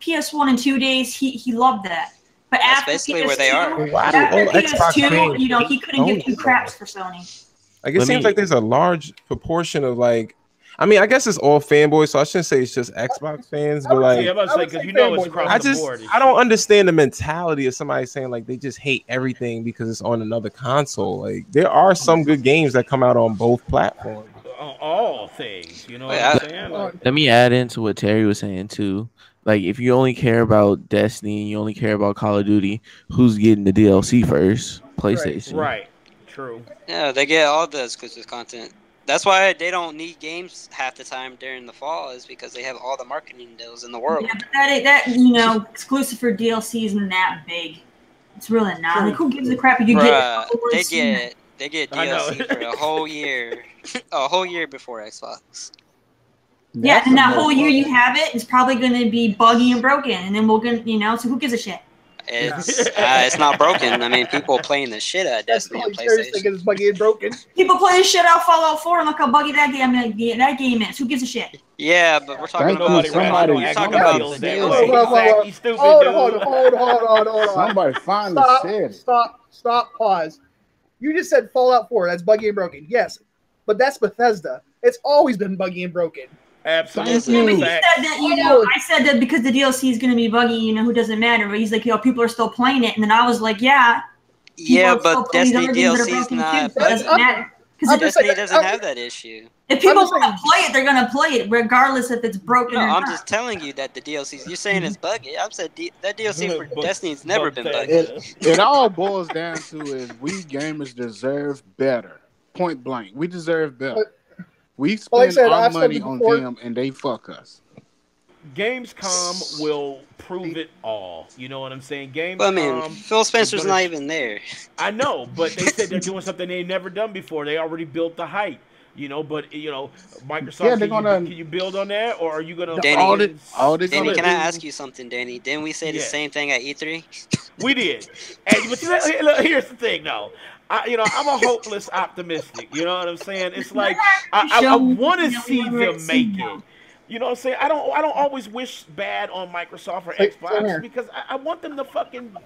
PS1 and 2 days, he loved that. But That's after basically PS2, where they are. After Xbox PS2, fans he couldn't give two craps for Sony. Like it seems like there's a large proportion of like. I mean, I guess it's all fanboys, so I shouldn't say it's just Xbox fans, but like, I'm about to say because it's across the board. I don't understand the mentality of somebody saying like they just hate everything because it's on another console. Like there are some good games that come out on both platforms. All things, what I'm saying? Like, let me add into what Terry was saying too. Like if you only care about Destiny and you only care about Call of Duty, who's getting the DLC first? PlayStation. Right. True. Yeah, they get all the exclusive content. That's why they don't need games half the time during the fall, is because they have all the marketing deals in the world. Yeah, but that exclusive for DLC isn't that big. It's really not. Like, who gives a crap if you get? They get DLC for a whole year, before Xbox. Yeah, and that whole year you have it, it's probably going to be buggy and broken, and then so who gives a shit? It's not broken. I mean, people playing the shit out of That's Destiny on probably Terry's PlayStation. thinking it's buggy and broken. People play the shit out of Fallout 4 and look how buggy that game is. Who gives a shit? Yeah, but we're talking Thank you, about somebody- you're talking somebody about the said DLC. that. Exactly, stupid Hold dude. on. Somebody finally said it. Stop, pause. You just said Fallout 4, that's buggy and broken. Yes, but that's Bethesda. It's always been buggy and broken. Absolutely. Thank you. He said that, I said that because the DLC is going to be buggy, who doesn't matter. But he's like, people are still playing it. And then I was like, yeah. Yeah, but Destiny DLC is not It doesn't matter. Destiny doesn't have that issue. If people want to play it, they're going to play it, regardless if it's broken or not. I'm just telling you that the DLCs, you're saying it's buggy. I've said that DLC for Destiny's never been buggy. It all boils down to is we gamers deserve better. Point blank. We deserve better. We spend our money on them and they fuck us. Gamescom will prove it all. You know what I'm saying? Gamescom. Well, I mean, Phil Spencer's not even there. I know, but they said they're doing something they've never done before. They already built the hype. Microsoft, can you build on that, or are you gonna? Danny, can I ask you something, Danny? Didn't we say the same thing at E3? We did. But here's the thing, though. I'm a hopeless optimistic. You know what I'm saying? It's like I want to see them make it. You know what I'm saying? I don't always wish bad on Microsoft or Xbox because I want them to fucking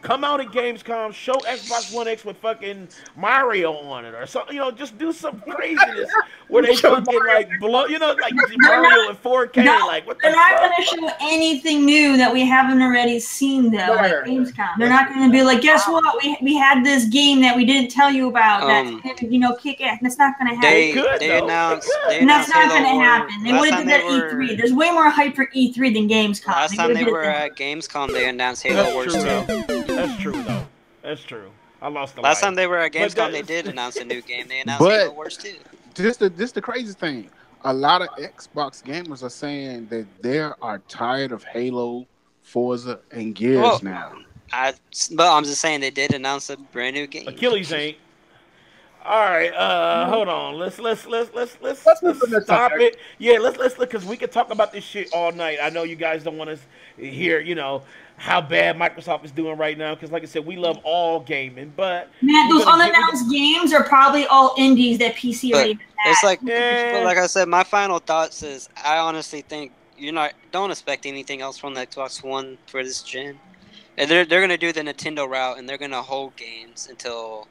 come out at Gamescom, show Xbox One X with fucking Mario on it or something. Just do some craziness where they fucking like blow, like Mario in 4K. Like what the They're not going to show anything new that we haven't already seen though at Gamescom. They're not going to be like, guess what? We had this game that we didn't tell you about. That's kick ass. That's not going to happen. They announced. That's not going to happen. They would have done that at E3. There's way more hype for E3 than Gamescom. Last time they were at Gamescom, they announced Halo Wars 2. That's true, though. That's true. I lost the Last time they were at Gamescom, they did announce a new game. They announced Halo Wars 2. This the crazy thing. A lot of Xbox gamers are saying that they are tired of Halo, Forza, and Gears now. But I'm just saying they did announce a brand new game. Achilles ain't. All right, hold on. Let's stop it. Yeah, let's because we could talk about this shit all night. I know you guys don't want to hear, how bad Microsoft is doing right now. Because, like I said, we love all gaming, but man, those unannounced games are probably all indies that PC already has. It's like, but like I said, my final thoughts is I honestly think don't expect anything else from the Xbox One for this gen. And they're gonna do the Nintendo route, and they're gonna hold games until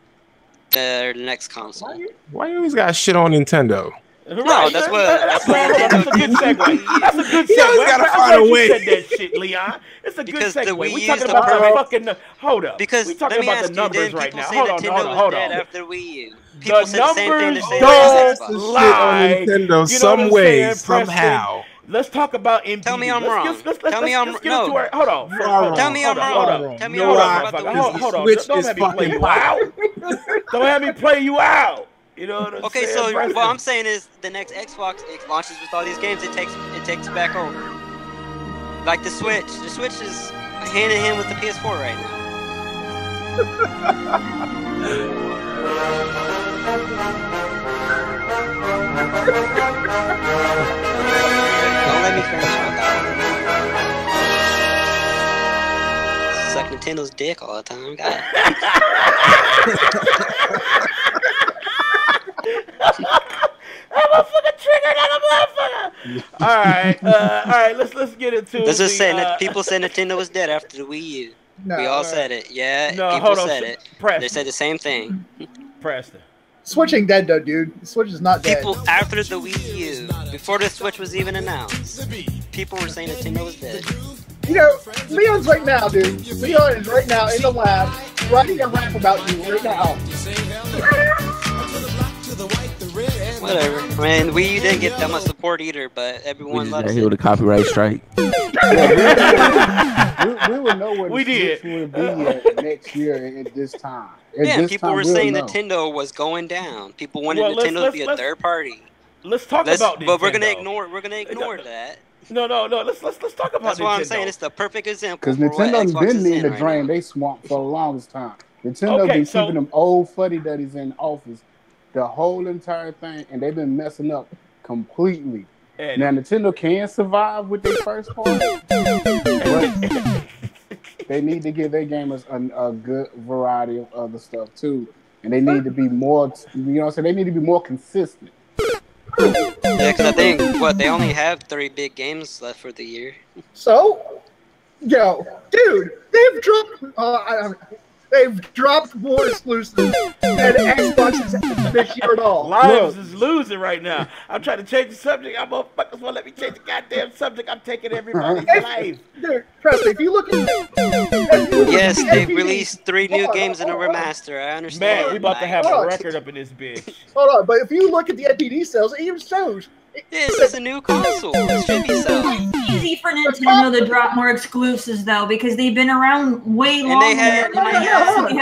their next console. Why you always got shit on Nintendo? No, that's a good segue. That's a good segue. You always gotta find a way. You said that shit, Leon. It's a good segue. We talking about the fucking. Hold up. Because we talking about the numbers right now. Hold on. After Wii U, people said the same thing. Don't lie. Nintendo some way, somehow. Let's talk about MPD. Tell me I'm wrong. Tell me I'm wrong. Hold on. Tell me I'm wrong. Tell me I'm wrong about the Wii U. Hold on. Don't have me play you out. Don't have me play you out. You know what I'm saying? Okay, so what I'm saying is the next Xbox launches with all these games, it takes back over. Like the Switch. The Switch is hand in hand with the PS4 right now. Don't let me finish my thought. Suck Nintendo's dick all the time. God. I'm a fucking triggered like a motherfucker. All right. Let's get into. Let's just say that people said Nintendo was dead after the Wii U. No, we all said it. Yeah, no, people said it. Preston. They said the same thing. Preston. Switch ain't dead though, dude. The Switch is not dead. People after the Wii U, before the Switch was even announced, people were saying Nintendo was dead. Leon's right now, dude. Leon is right now in the lab writing a rap about you right now. Whatever. I mean, Wii U didn't get that much support either, but everyone loves it. With a copyright strike. We will know what we did. Will be next year at this time. People were saying Nintendo was going down. People wanted Nintendo to be a third party. Let's talk about Nintendo. But we're gonna ignore that. No. Let's talk about Nintendo. That's why I'm saying it's the perfect example. Because Nintendo's been in the drain. They swamped for the longest time. Nintendo been keeping them old fuddy-duddies in office the whole entire thing, and they've been messing up completely. Now Nintendo can survive with their first party. they need to give their gamers a good variety of other stuff too, and they need to be more. You know what I'm saying? They need to be more consistent. Yeah, because I think they only have 3 big games left for the year. So, yo, dude, they've dropped more exclusives than Xbox this year at all. Lives is losing right now. I'm trying to change the subject. I'm motherfuckers won't let me change the goddamn subject. I'm taking everybody's life. Dude, trust me, if you look at Yes, they released 3 new games in a remaster. I understand. Man, we about to have a record up in this bitch. Hold on, but if you look at the NPD sales, it even shows. This is a new console. It should be selling. It's easy for Nintendo to drop more exclusives though, because they've been around way longer. And they have a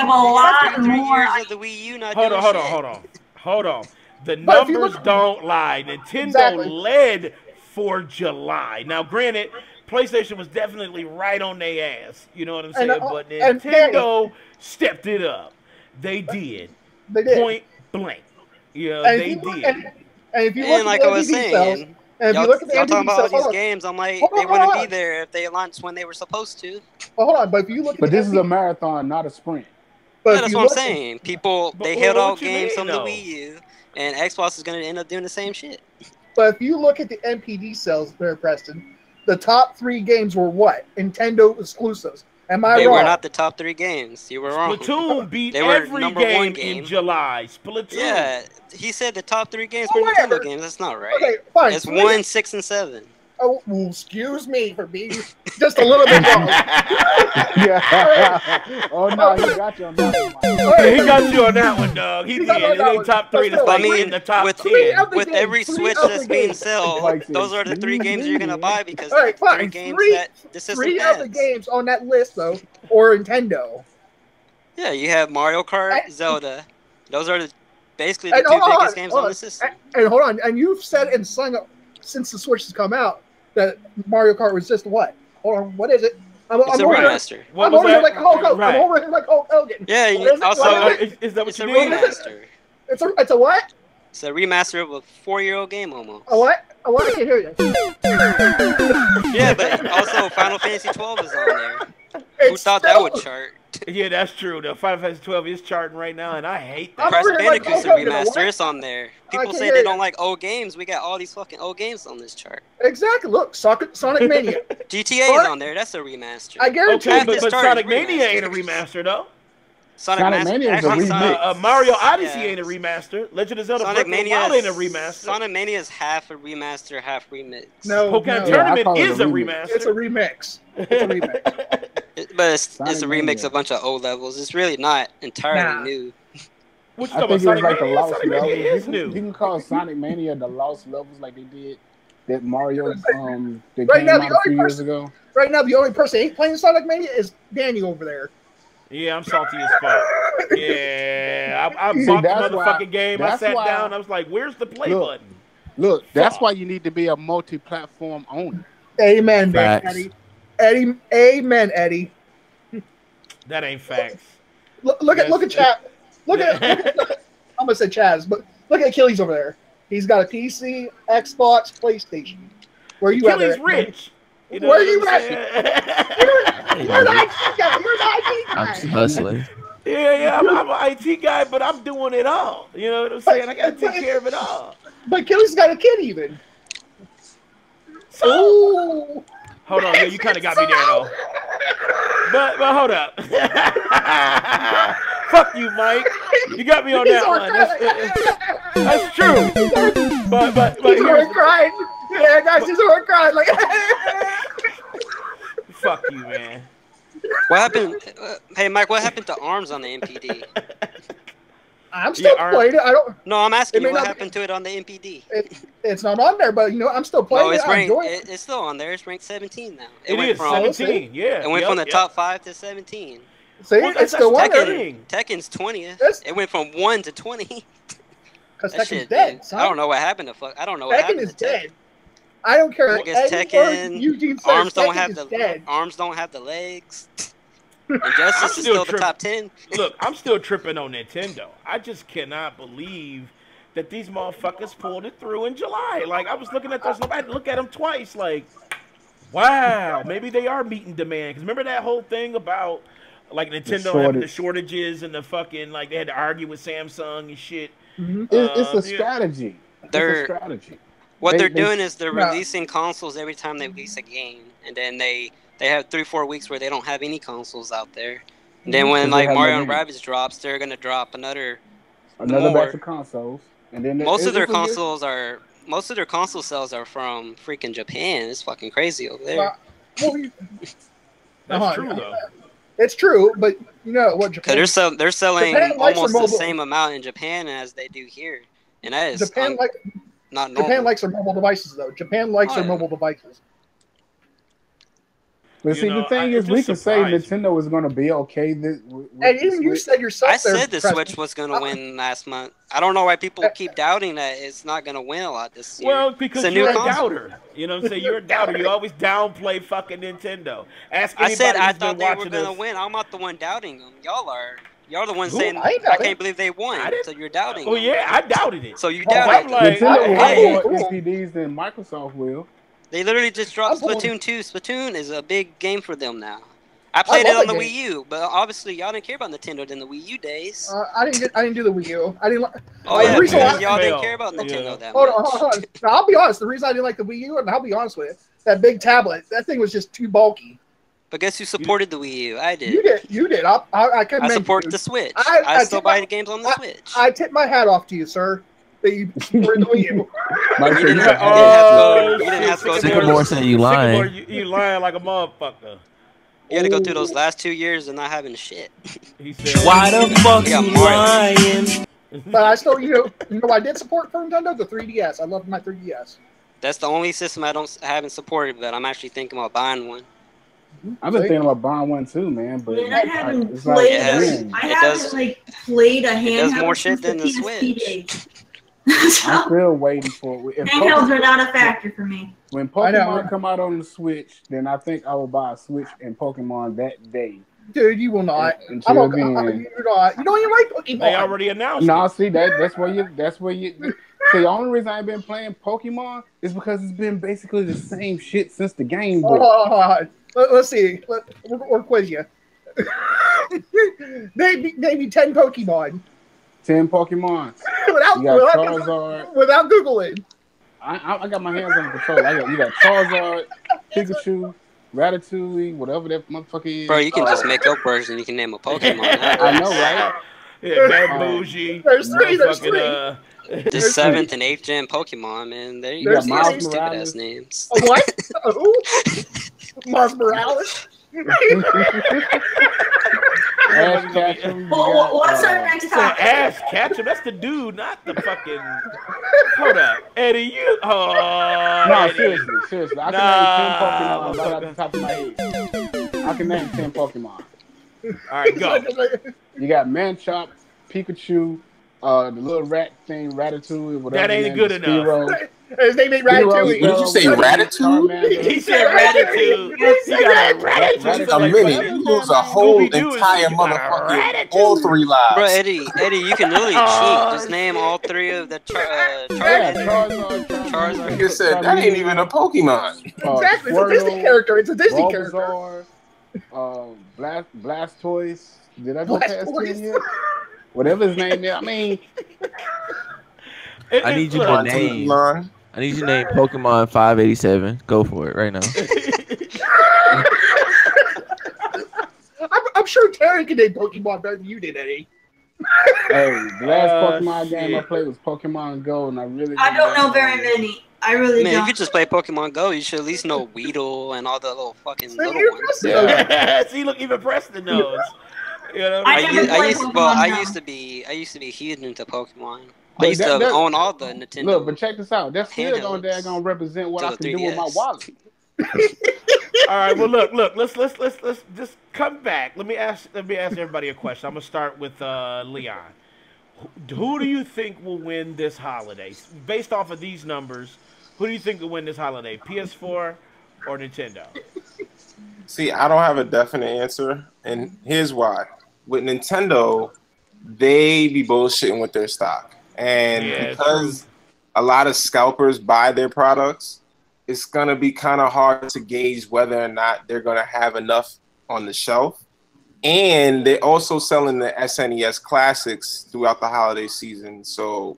lot more. Of the Wii U not Hold on. The numbers don't lie. Nintendo led for July. Now, granted, PlayStation was definitely right on their ass. You know what I'm saying? But Nintendo stepped it up. They did. Point blank. Yeah, they did. And if you look like at I was saying, y'all talking about all these games, I'm like, they wouldn't be there if they launched when they were supposed to. Well, hold on, but if you look at this is a marathon, not a sprint. But that's what I'm saying. People, they held out games from the Wii U, and Xbox is going to end up doing the same shit. But if you look at the NPD sales there, Preston, the top 3 games were what? Nintendo exclusives. Am I wrong? They were not the top 3 games. You were wrong. Splatoon beat every game in July. Splatoon. Yeah, he said the top 3 games were Nintendo games. That's not right. Okay, fine. It's 1, 6, and 7. Oh, well, excuse me for being just a little bit wrong. Yeah. Oh no, he got you on that one. He got you on that one, dog. He did. It ain't top 3. It's like in the top 10. With every Switch that's being sold, those are the 3 games you're gonna buy because right, fine. 3 games that the system 3 has. of the games on that list though, or Nintendo. Yeah, you have Mario Kart, Zelda. Those are basically the 2 biggest games on the system. And hold on, and you've said and sung up since the Switch has come out that Mario Kart was just what? Hold on, what is it? It's a remaster. I'm over here like Hulk Hogan. I'm over here like Hulk Hogan. Yeah, is that what you mean? Remaster. It's a what? It's a remaster of a 4-year-old game almost. A what? A what? I can't hear you. Yeah, but also Final Fantasy 12 is on there. Who thought that would chart? Yeah, that's true. The Final Fantasy 12 is charting right now, and I hate that. Crash Bandicoot's a remaster. It's on there. People say they don't like old games. We got all these fucking old games on this chart. Exactly. Look, Sonic Mania. GTA is on there. That's a remaster. I guarantee. Okay, but Sonic Mania ain't a remaster though. Sonic Mania is a remix. Mario Odyssey ain't a remaster. Legend of Zelda Breath of the Wild ain't a remaster. Sonic Mania is half a remaster, half remix. No, Pokemon Tournament is a remix. It's a remix. It's a remix. But it's a remix of a bunch of old levels. It's really not entirely new. Which I think it was like the lost Sonic levels. Mania is new. You can call Sonic Mania the lost levels like they did that Mario that right came now, out a few years ago. Right now, the only person ain't playing Sonic Mania is Danny over there. Yeah, I'm salty as fuck. Yeah, I bought the motherfucking game. I sat down. I was like, "Where's the play button?" Look, that's why you need to be a multi-platform owner. Amen, Eddie. Eddie. Amen, Eddie. That ain't facts. Look at chat. Look at I'm gonna say Chaz, but look at Achilles over there. He's got a PC, Xbox, PlayStation. Where you Achilles at? rich. You know where you at? You're the IT guy. You're the IT guy. I'm just hustling. Yeah, I'm an IT guy, but I'm doing it all. You know what I'm saying? I gotta take care of it all. But Achilles got a kid even. So, hold on, you kind of got me there though. But hold up. Fuck you, Mike. You got me on that one. That's true. But he's over crying. Yeah, guys, he's over crying. Like, fuck you, man. What happened? Hey, Mike, what happened to ARMS on the MPD? I'm still playing it. I don't. No, I'm asking you what happened to it on the MPD. It's not on there, but I'm still playing it. It's still on there. It's ranked 17 now. It is 17. Yeah. It went from the top 5 to 17. See, it's still on there. Tekken's 20th. It went from 1 to 20. Because Tekken's dead. I don't know what happened to I don't know what happened to Tekken. Dead. I don't care. I guess Tekken. Eugene says Arms don't dead. Arms don't have the legs. Injustice is still the top 10. Look, I'm still tripping on Nintendo. I just cannot believe that these motherfuckers pulled it through in July. Like, I was looking at those. I had to look at them twice. Like, Wow, maybe they are meeting demand. Because remember that whole thing about like Nintendo having the shortages and the fucking like they had to argue with Samsung and shit. It's a Yeah. strategy. They're It's a strategy. what they're They doing is they're No. releasing consoles every time they release a game, and then they have 3-4 weeks where they don't have any consoles out there. And then when 'cause they like have no Mario and games. Rabbids drops, they're gonna drop another Another batch more. of consoles, and then Most of their it's a good- consoles are most of their console sales are from freaking Japan. It's fucking crazy over there. Well, That's true though. it's true, but you know what Cause Japan? they're selling Japan likes almost their the mobile. same amount in Japan as they do here, and that is not normal. Japan likes their mobile devices though. Japan likes their yeah. mobile devices. But You see, know, the thing it is, we just can say surprised me. Nintendo is going to be okay. With And the even you Switch. said yourself, I said the Preston, Switch was gonna win last month. I don't know why people keep doubting that it's not gonna win a lot this year. Well, because it's a you're new a console. doubter. You know what I'm saying? You're a doubter. You always downplay fucking Nintendo. Ask I anybody said I who's been thought they were watching gonna this. win. I'm not the one doubting them. Y'all are. Y'all the ones Who? saying I ain't I doubting. can't believe they won. I didn't- So you're doubting. Oh them. yeah, I doubted it. So you Oh, doubted. I'm them. like, Nintendo will hey, have more cool. NPDs than Microsoft will. They literally just dropped I'm Splatoon 2. Splatoon is a big game for them now. I played love it on that the game. Wii U, but obviously y'all didn't care about Nintendo in the Wii U days. I didn't do the Wii U. I didn't. Oh the yeah, reason because why- y'all didn't Fail. care about Yeah. Nintendo that Hold much. on, hold on. Now, I'll be honest. The reason I didn't like the Wii U, and I'll be honest with you, that big tablet, that thing was just too bulky. But guess who supported the Wii U? I did. You did. I commend I support you. the Switch. I I still tip buy my- the games on the Switch. I tip my hat off to you, sir. That you supported the Wii U. Like, You so didn't you have- can you didn't have to go- oh, you didn't have to go shit, through Sycamore those- said you Sycamore, lying. you lying like a motherfucker. You had to go through those last 2 years of not having shit. He said, Why the fuck We got you Mario. lying? But I still, you know, I did support for Nintendo the 3DS. I loved my 3DS. That's the only system I haven't supported, but I'm actually thinking about buying one. I've been See? thinking about buying one too, man. But Man, I haven't it's played. It has- again, I it haven't does- like played a it does handheld more since shit than the PSP Switch. days. I'm So, still waiting for it. If handhelds are not a factor for me. When I know. Pokemon come out on the Switch, then I think I will buy a Switch and Pokemon that day. Dude, you will not. Until I'm then, you're not. You don't even like Pokemon. they already announced no, it. see that's where you. See, the only reason I've been playing Pokemon is because it's been basically the same shit since the Game Boy. Let's see. We'll quiz you. Maybe 10 Pokemon 10 Pokemon. without You got Charizard. without Googling. I got my hands on the controller. You got Charizard, Pikachu, Ratatouille, whatever that motherfucker is. Bro, you can just make up words and you can name a Pokemon. I know, right? Yeah, Bambuji. There's three. There's Motherfucking, three. The 7th and 8th gen Pokemon, man. They There's use Miles some stupid Morales. ass names. What? Who? Miles Morales. Ash Ketchum. you Well, got, what's our next It's an topic? ass catcher. That's the dude, not the fucking. Hold up, Eddie. You. Oh, No, Eddie. seriously. I can Nah, name 10 Pokemon right off the top of my head. I can name 10 Pokemon. All right, go. You got Manchop, Pikachu, the little rat thing, Ratatouille, whatever. That ain't his name good is, enough. Spearow. His name ain't Spearow, Ratatouille. What did you say, Ratatouille? He said Ratatouille. He got a Ratatouille. A Like, minute, you lose a whole Scooby-Doo is- entire you got a motherfucking Ratatouille. all 3 lives. Bro, Eddie, you can literally Oh, cheat. Just name all 3 of the Yeah, Charizard. Charizard. Nigga said that ain't even a Pokemon. Exactly. It's a Disney character. It's a Disney character. Bulbasaur, Blastoise. Did I go past Blastoise. 10 yet? Whatever his name is. I mean, I need you to look, name. Pokemon. I need you to name Pokemon 587. Go for it right now. I'm sure Terry can name Pokemon better than you did, Eddie. hey, the last Oh, Pokemon game I shit. played was Pokemon Go, and I really I don't know very many. I really Man, if don't. you just play Pokemon Go, you should at least know Weedle and all the little fucking See, little you're ones. missing Yeah. those. See, look, even Preston knows. You know, I I never used, played Pokemon Go. I used to be huge into Pokemon. I But used to that- own all the Nintendo. Look, but check this out. That's still handhelds gonna represent what to I the can do with my 3DS. wallet. all right. Well, look. Let's just come back. Let me ask everybody a question. I'm gonna start with Leon. Who do you think will win this holiday? Based off of these numbers, who do you think will win this holiday? PS4 or Nintendo? See, I don't have a definite answer, and here's why. With Nintendo, they be bullshitting with their stock, and Yeah, because a lot of scalpers buy their products, it's gonna be kind of hard to gauge whether or not they're gonna have enough on the shelf. And they're also selling the SNES classics throughout the holiday season, so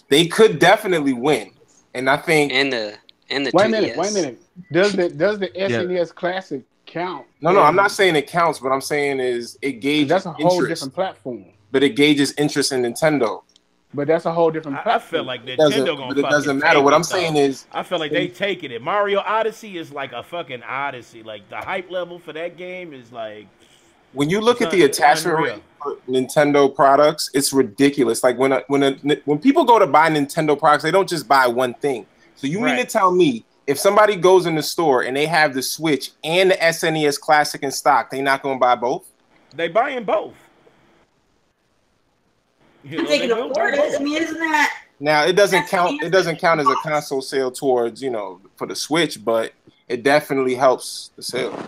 they could definitely win. And I think and the Wait a 2DS. minute. Does the SNES Classic count? no, I'm not saying it counts. What I'm saying is it gauges That's a whole interest, different platform. but it gauges interest in Nintendo. But that's a whole different I platform. feel like Nintendo gonna But it fucking doesn't matter. take What it, I'm saying though. is, I feel like they taking it. Mario Odyssey is like a fucking odyssey. Like the hype level for that game is like when you look it's at the attachment unreal. rate for Nintendo products, it's ridiculous. Like when people go to buy Nintendo products, they don't just buy one thing. So you mean to tell me if somebody goes in the store and they have the Switch and the SNES Classic in stock, they're not going to buy both? They buying both. You know, If they can will afford buy it, both. I mean, isn't that? Now it doesn't count. It doesn't count as a console sale towards for the Switch, but it definitely helps the sale.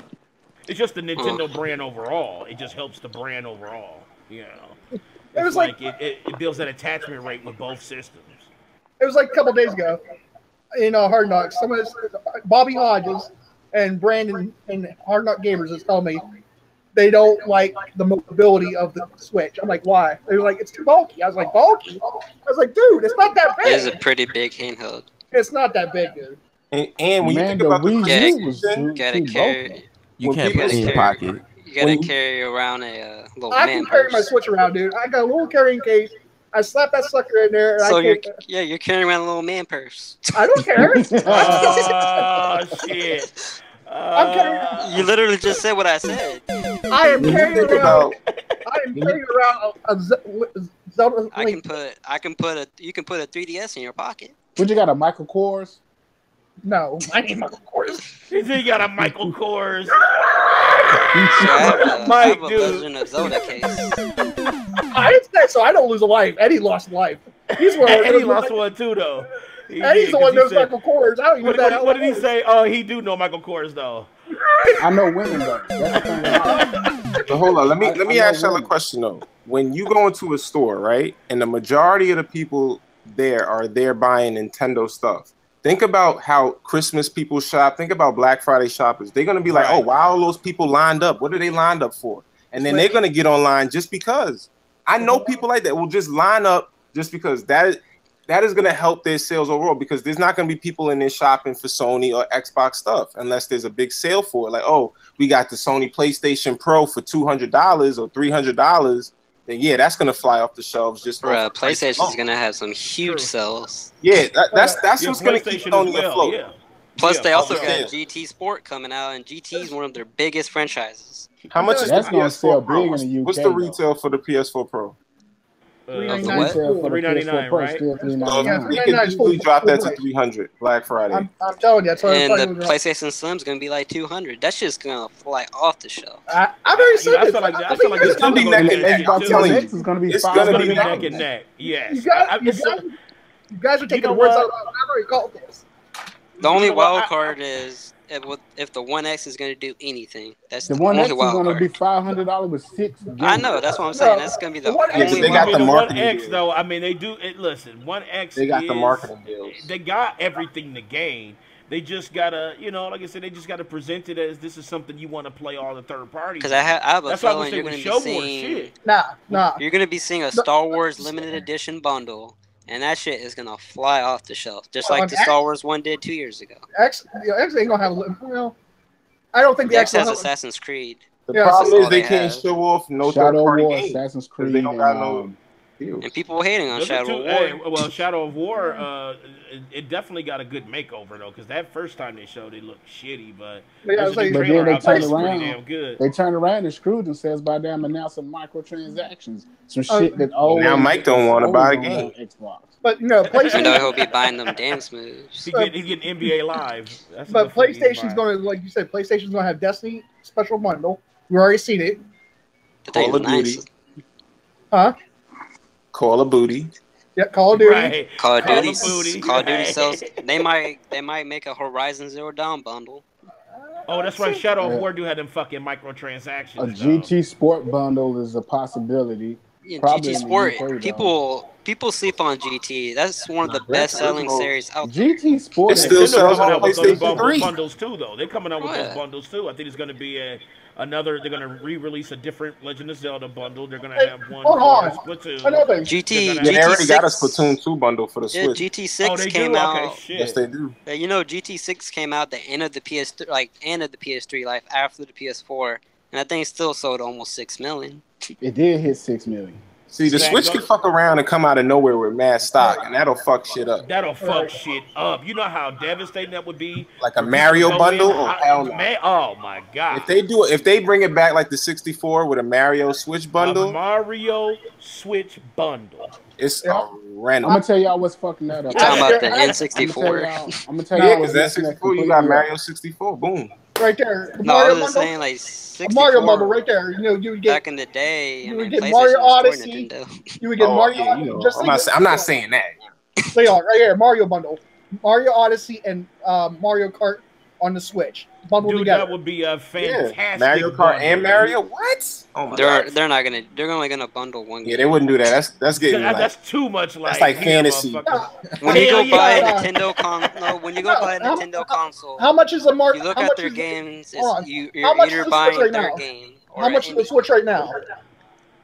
It's just the Nintendo brand overall. It just helps the brand overall. You know, It was it's like it builds that attachment rate with both systems. It was like a couple days ago in Hard Knocks. Bobby Hodges and Brandon and Hard Knock Gamers is telling me they don't like the mobility of the Switch. I'm like, why? They were like, it's too bulky. I was like, bulky? I was like, dude, it's not that It is big. a pretty big handheld. It's not that big, dude. And when you think about the Wii U was You gotta carry. You When can't people put it in your carry- pocket. You gotta carry around a little I man can carry my purse. Switch around, dude. I got a little carrying case. I slap that sucker in there. And So I you're carrying around a little man purse. don't care. Oh shit! I'm carrying. You literally just said what I said. I am carrying around. I am carrying around a Zelda You Link. can put a 3DS in your pocket. What you got, a Michael Kors? No, I need Michael Kors. He got a Michael Kors. So I have Mike, a dude. Legend of Zelda case. It's that so I don't lose a life. Eddie lost a life. He's one. Eddie lost one too, though. Eddie's the one who knows Michael Kors. I don't even know that. What did he say? Oh, he do know Michael Kors though. I know women though. That's the thing about it. But hold on, let me I ask know y'all a women. question though. When you go into a store, right, and the majority of the people there are there buying Nintendo stuff, think about how Christmas people shop. Think about Black Friday shoppers. They're gonna be like, "Oh, why all those people lined up? What are they lined up for?" And then they're gonna get online just because. I know people like that will just line up just because that is gonna help their sales overall. Because there's not gonna be people in there shopping for Sony or Xbox stuff unless there's a big sale for it. Like, oh, we got the Sony PlayStation Pro for $200 or $300. Then yeah, that's gonna fly off the shelves. Just Bruh, PlayStation's gonna have some huge sales. Yeah, that's Yeah, what's gonna keep PlayStation Sony as well, afloat. yeah. Plus, Yeah, they also yeah. got GT Sport coming out, and GT is one of their biggest franchises. How much is That's the gonna sell PS4 Pro? big in the What's UK, the though. retail for the PS4 Pro? $399. what? Retail for the $399, PS4 Pro is right? still So $399. we could easily drop that to $300 Black Friday. I'm telling you, that's what And I'm the talking PlayStation Slim's gonna be like 200. That's just gonna fly off the shelf. I've already said I this. feel like I I feel like think it's gonna be Nintendo neck gonna and get neck. shit, I'm too. telling you. X is gonna be It's It's gonna gonna be be neck neck and and neck. Yes. you guys are taking know the words what? out. I've already called this. The only know what, wild I- card is if the One X is gonna do anything. That's The the One only X is wild gonna be card. $500 with 6 games. I know. That's what I'm saying. No, That's gonna be the the One X only they got wild the The card. One marketing X deals. though, I mean, they do. Listen, One X. They got the is- marketing deals. They got everything to gain. They just gotta, like I said, they just gotta present it as this is something you want to play all the third parties. Because I have a That's why I feeling wish they you're would gonna show be more seeing shit. Nah. you're gonna be seeing a Star Wars limited edition bundle, and that shit is gonna fly off the shelf, just like On the X? Star Wars one did 2 years ago. X ain't gonna have. I don't think The the X X will has have. Assassin's Creed. The Yeah, problem that's is all they they can't have. show off no Shadow third-party War, games Assassin's 'cause Creed, they don't got and no deals. And people hating on Those are Shadow two- War. hey, well, Shadow of War, it definitely got a good makeover though, because that first time they showed it looked shitty, but Yeah, there's a like- new But trailer then they out there turn that's pretty around. damn good. They turn around and screwed themselves by them announcing microtransactions. Some shit that Well, always now Mike don't wanna buy the always game. on Xbox. But Even though PlayStation. he'll be buying them dance moves. He getting NBA Live. That's But the fuck he's PlayStation's buying. gonna, like you said, PlayStation's gonna have Destiny special bundle. We already seen it. The thing Call is of Duty. nice. Huh? Call of Booty. Yeah, Call of Duty. Right. Call of Call of Duty. Booty. Call of Duty Right. sells. They might make a Horizon Zero Dawn bundle. Oh, that's right. Shadow of Yeah. War do have them fucking microtransactions. A though. GT Sport bundle is a possibility. Yeah, Probably GT in the Sport. UK, though. People sleep on GT. That's one of the best selling series out there. GT Sport It still is sells coming on out with those PlayStation 3. bundles too, though. They're coming out with Oh, those yeah. bundles too. I think it's going to be another. They're going to re-release a different Legend of Zelda bundle. They're going to have one Hold for on. Splatoon. Another thing. GT Yeah, they already got a GT6 Splatoon 2 bundle for the Yeah, Switch. GT6 Oh, they came do. out. Okay, shit. Yes, they do. You know, GT6 came out the end of the PS3, end of the PS3 life after the PS4, and I think it still sold almost 6 million. It did hit 6 million. See, the Switch can fuck around and come out of nowhere with mad stock, and that'll fuck shit up. That'll fuck shit up. You know how devastating that would be. Like a Mario bundle? Oh, hell no. Man, oh my god. If they bring it back like the 64 with a Mario Switch bundle, A Mario Switch bundle. it's random. I'm gonna tell y'all what's fucking that up. Talking about the N64. I'm gonna tell y'all Yeah, what's because that messing that 64, you completely got up. Mario 64. Boom. Right there. The No, I Mario was just bundle. saying like A 64. Mario bundle right there. You know, you would get Back in the day, you would PlayStation get Mario was toy Odyssey. Nintendo. You would get Mario. Yeah, you know, Just I'm not saying that. Leon, right here, Mario bundle, Mario Odyssey and Mario Kart on the Switch bundled Dude, together. that would be a fantastic. Yeah. Mario Kart bundle. and Mario? What? Oh my God. They're only gonna bundle one game. Yeah, they wouldn't do that. That's getting That's too much. that's like fantasy. When you go buy a yeah. Nintendo when you go buy a Nintendo console, How much is a Mario? you look how at much their is, games. hold on. You're How much either is the buying Switch right their now? game. How much is the Switch right now?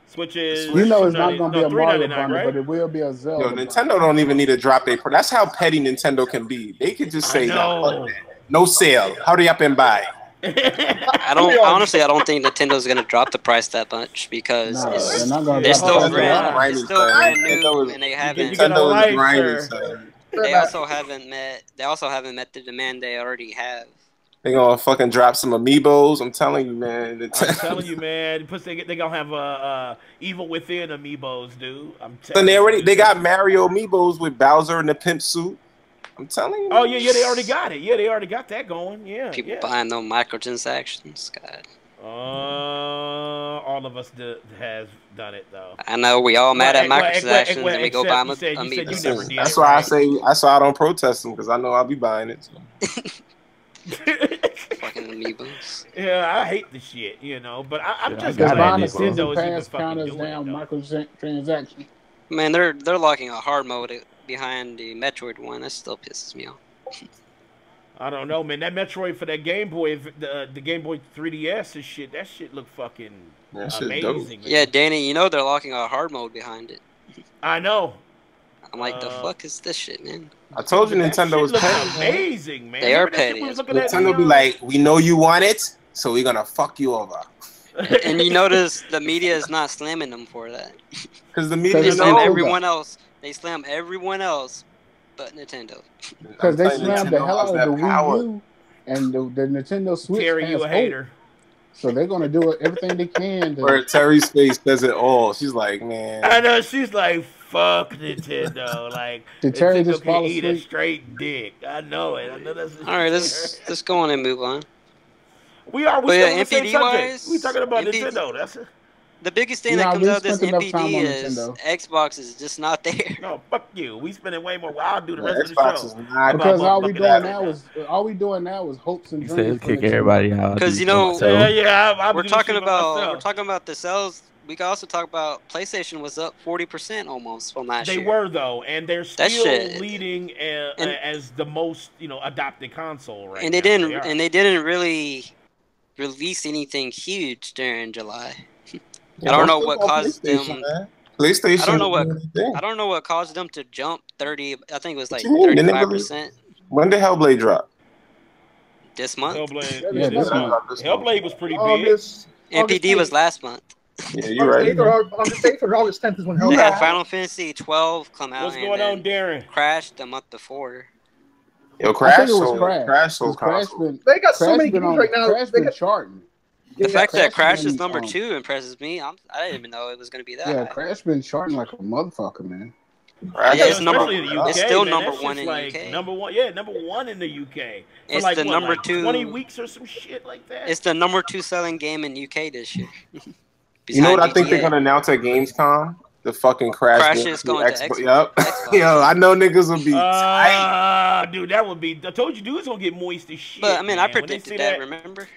Switch is. You know it's not gonna be a Mario $3.99, bundle, right? but it will be a Zelda. Yo, Nintendo don't even need to drop their. That's how petty Nintendo can be. They could just say, No. no sale. Hurry up and buy. I don't think Nintendo's gonna drop the price that much because they're not gonna they're drop still the brand, price. it's still brand new, and they haven't. Nintendo is grinding, son. They also haven't met the demand they already have. They gonna fucking drop some amiibos. I'm telling you, man. I'm telling you, man. Plus, they gonna have Evil Within amiibos, dude. I'm telling And they got Mario amiibos with Bowser in the pimp suit. I'm telling you. Oh yeah, they already got it. Yeah, they already got that going. Yeah, People buying no microtransactions. God. All of us has done it though. I know we all mad at microtransactions, and we go buy them amiibos. That's why I say I don't protest them because I know I'll be buying it. So. Fucking amiibos. Yeah, I hate the shit, you know. But I'm just Because glad buying the Nintendo season is pass even count fucking as doing damn it. microtransaction. Man, they're locking a hard mode behind the Metroid one. That still pisses me off. I don't know, man. That Metroid for that Game Boy, the Game Boy 3DS and shit, that shit look fucking amazing. Man. Yeah, Danny, you know they're locking a hard mode behind it. I know. I'm like, the fuck is this shit, man? I told you Nintendo was petty. Amazing, man. They are petty. Nintendo be like, we know you want it, so we're gonna fuck you over. And you notice the media is not slamming them for that. Because the media they slam knows. everyone else. They slam everyone else, but Nintendo. Because they slammed the hell out of the Wii power. U, and the Nintendo Switch Terry, has you a hope. hater. So they're gonna do everything they can. Where Terry's face says it all. She's like, man. I know. She's like, fuck Nintendo. Like, Did Terry Nintendo just can fall eat a asleep? straight dick. I know it. I know that's. All right, let's go on and move on. We are. We But still yeah, on the same NPD subject. wise, We talking about NPD Nintendo. That's it. The biggest thing Yeah, that comes we out of this spent enough time NPD on is Nintendo. Xbox is just not there. No, fuck you. We spending way more. Well, I'll do the rest of the Xbox show. is not Because all we Fucking doing that. now is hopes and He dreams. said for kick Nintendo. everybody out. Because you know, I'm we're doing talking shit by about myself. the sales. We can also talk about PlayStation was up 40% almost from last They year. were though, and they're That still shit- leading as the most adopted console right and now. they didn't really release anything huge during July. I don't know what caused them. PlayStation. I don't know what. Anything. I don't know what caused them to jump 30. I think it was like What you mean? 35% When did Hellblade drop? this month. Hellblade, Yeah, this month. Hellblade was pretty big. August NPD was last month. Yeah, you're right. August 8th or August 10th is when They Hellblade. had Final Fantasy 12 come out. What's and going on, then Darren? Crashed the month before. Yo, I Crash think it was sold. Crash. Crash sold 'Cause Crash console. been, They got so Crash many been games on, right now. Crash They been got, charting. The fact that Crash Crash is been, number 2 impresses me. I didn't even know it was going to be that Yeah, high. Crash been charting like a motherfucker, man. Crash Yeah, is it's number- Especially in the UK, it's still man. number That one shit's in like UK. Number one in the UK. For It's like, the what, number like 2. 20 weeks or some shit like that. It's the number 2 selling game in UK this year. You know what I Behind think they're GTA. gonna announce at Gamescom? The fucking Crash game is to going to Xbox. Xbox. Yup. Xbox. Yo, I know niggas will be tight. Dude, that would be. I told you, dude's gonna get moist as shit. But I mean, I man. When they predicted see that. Remember?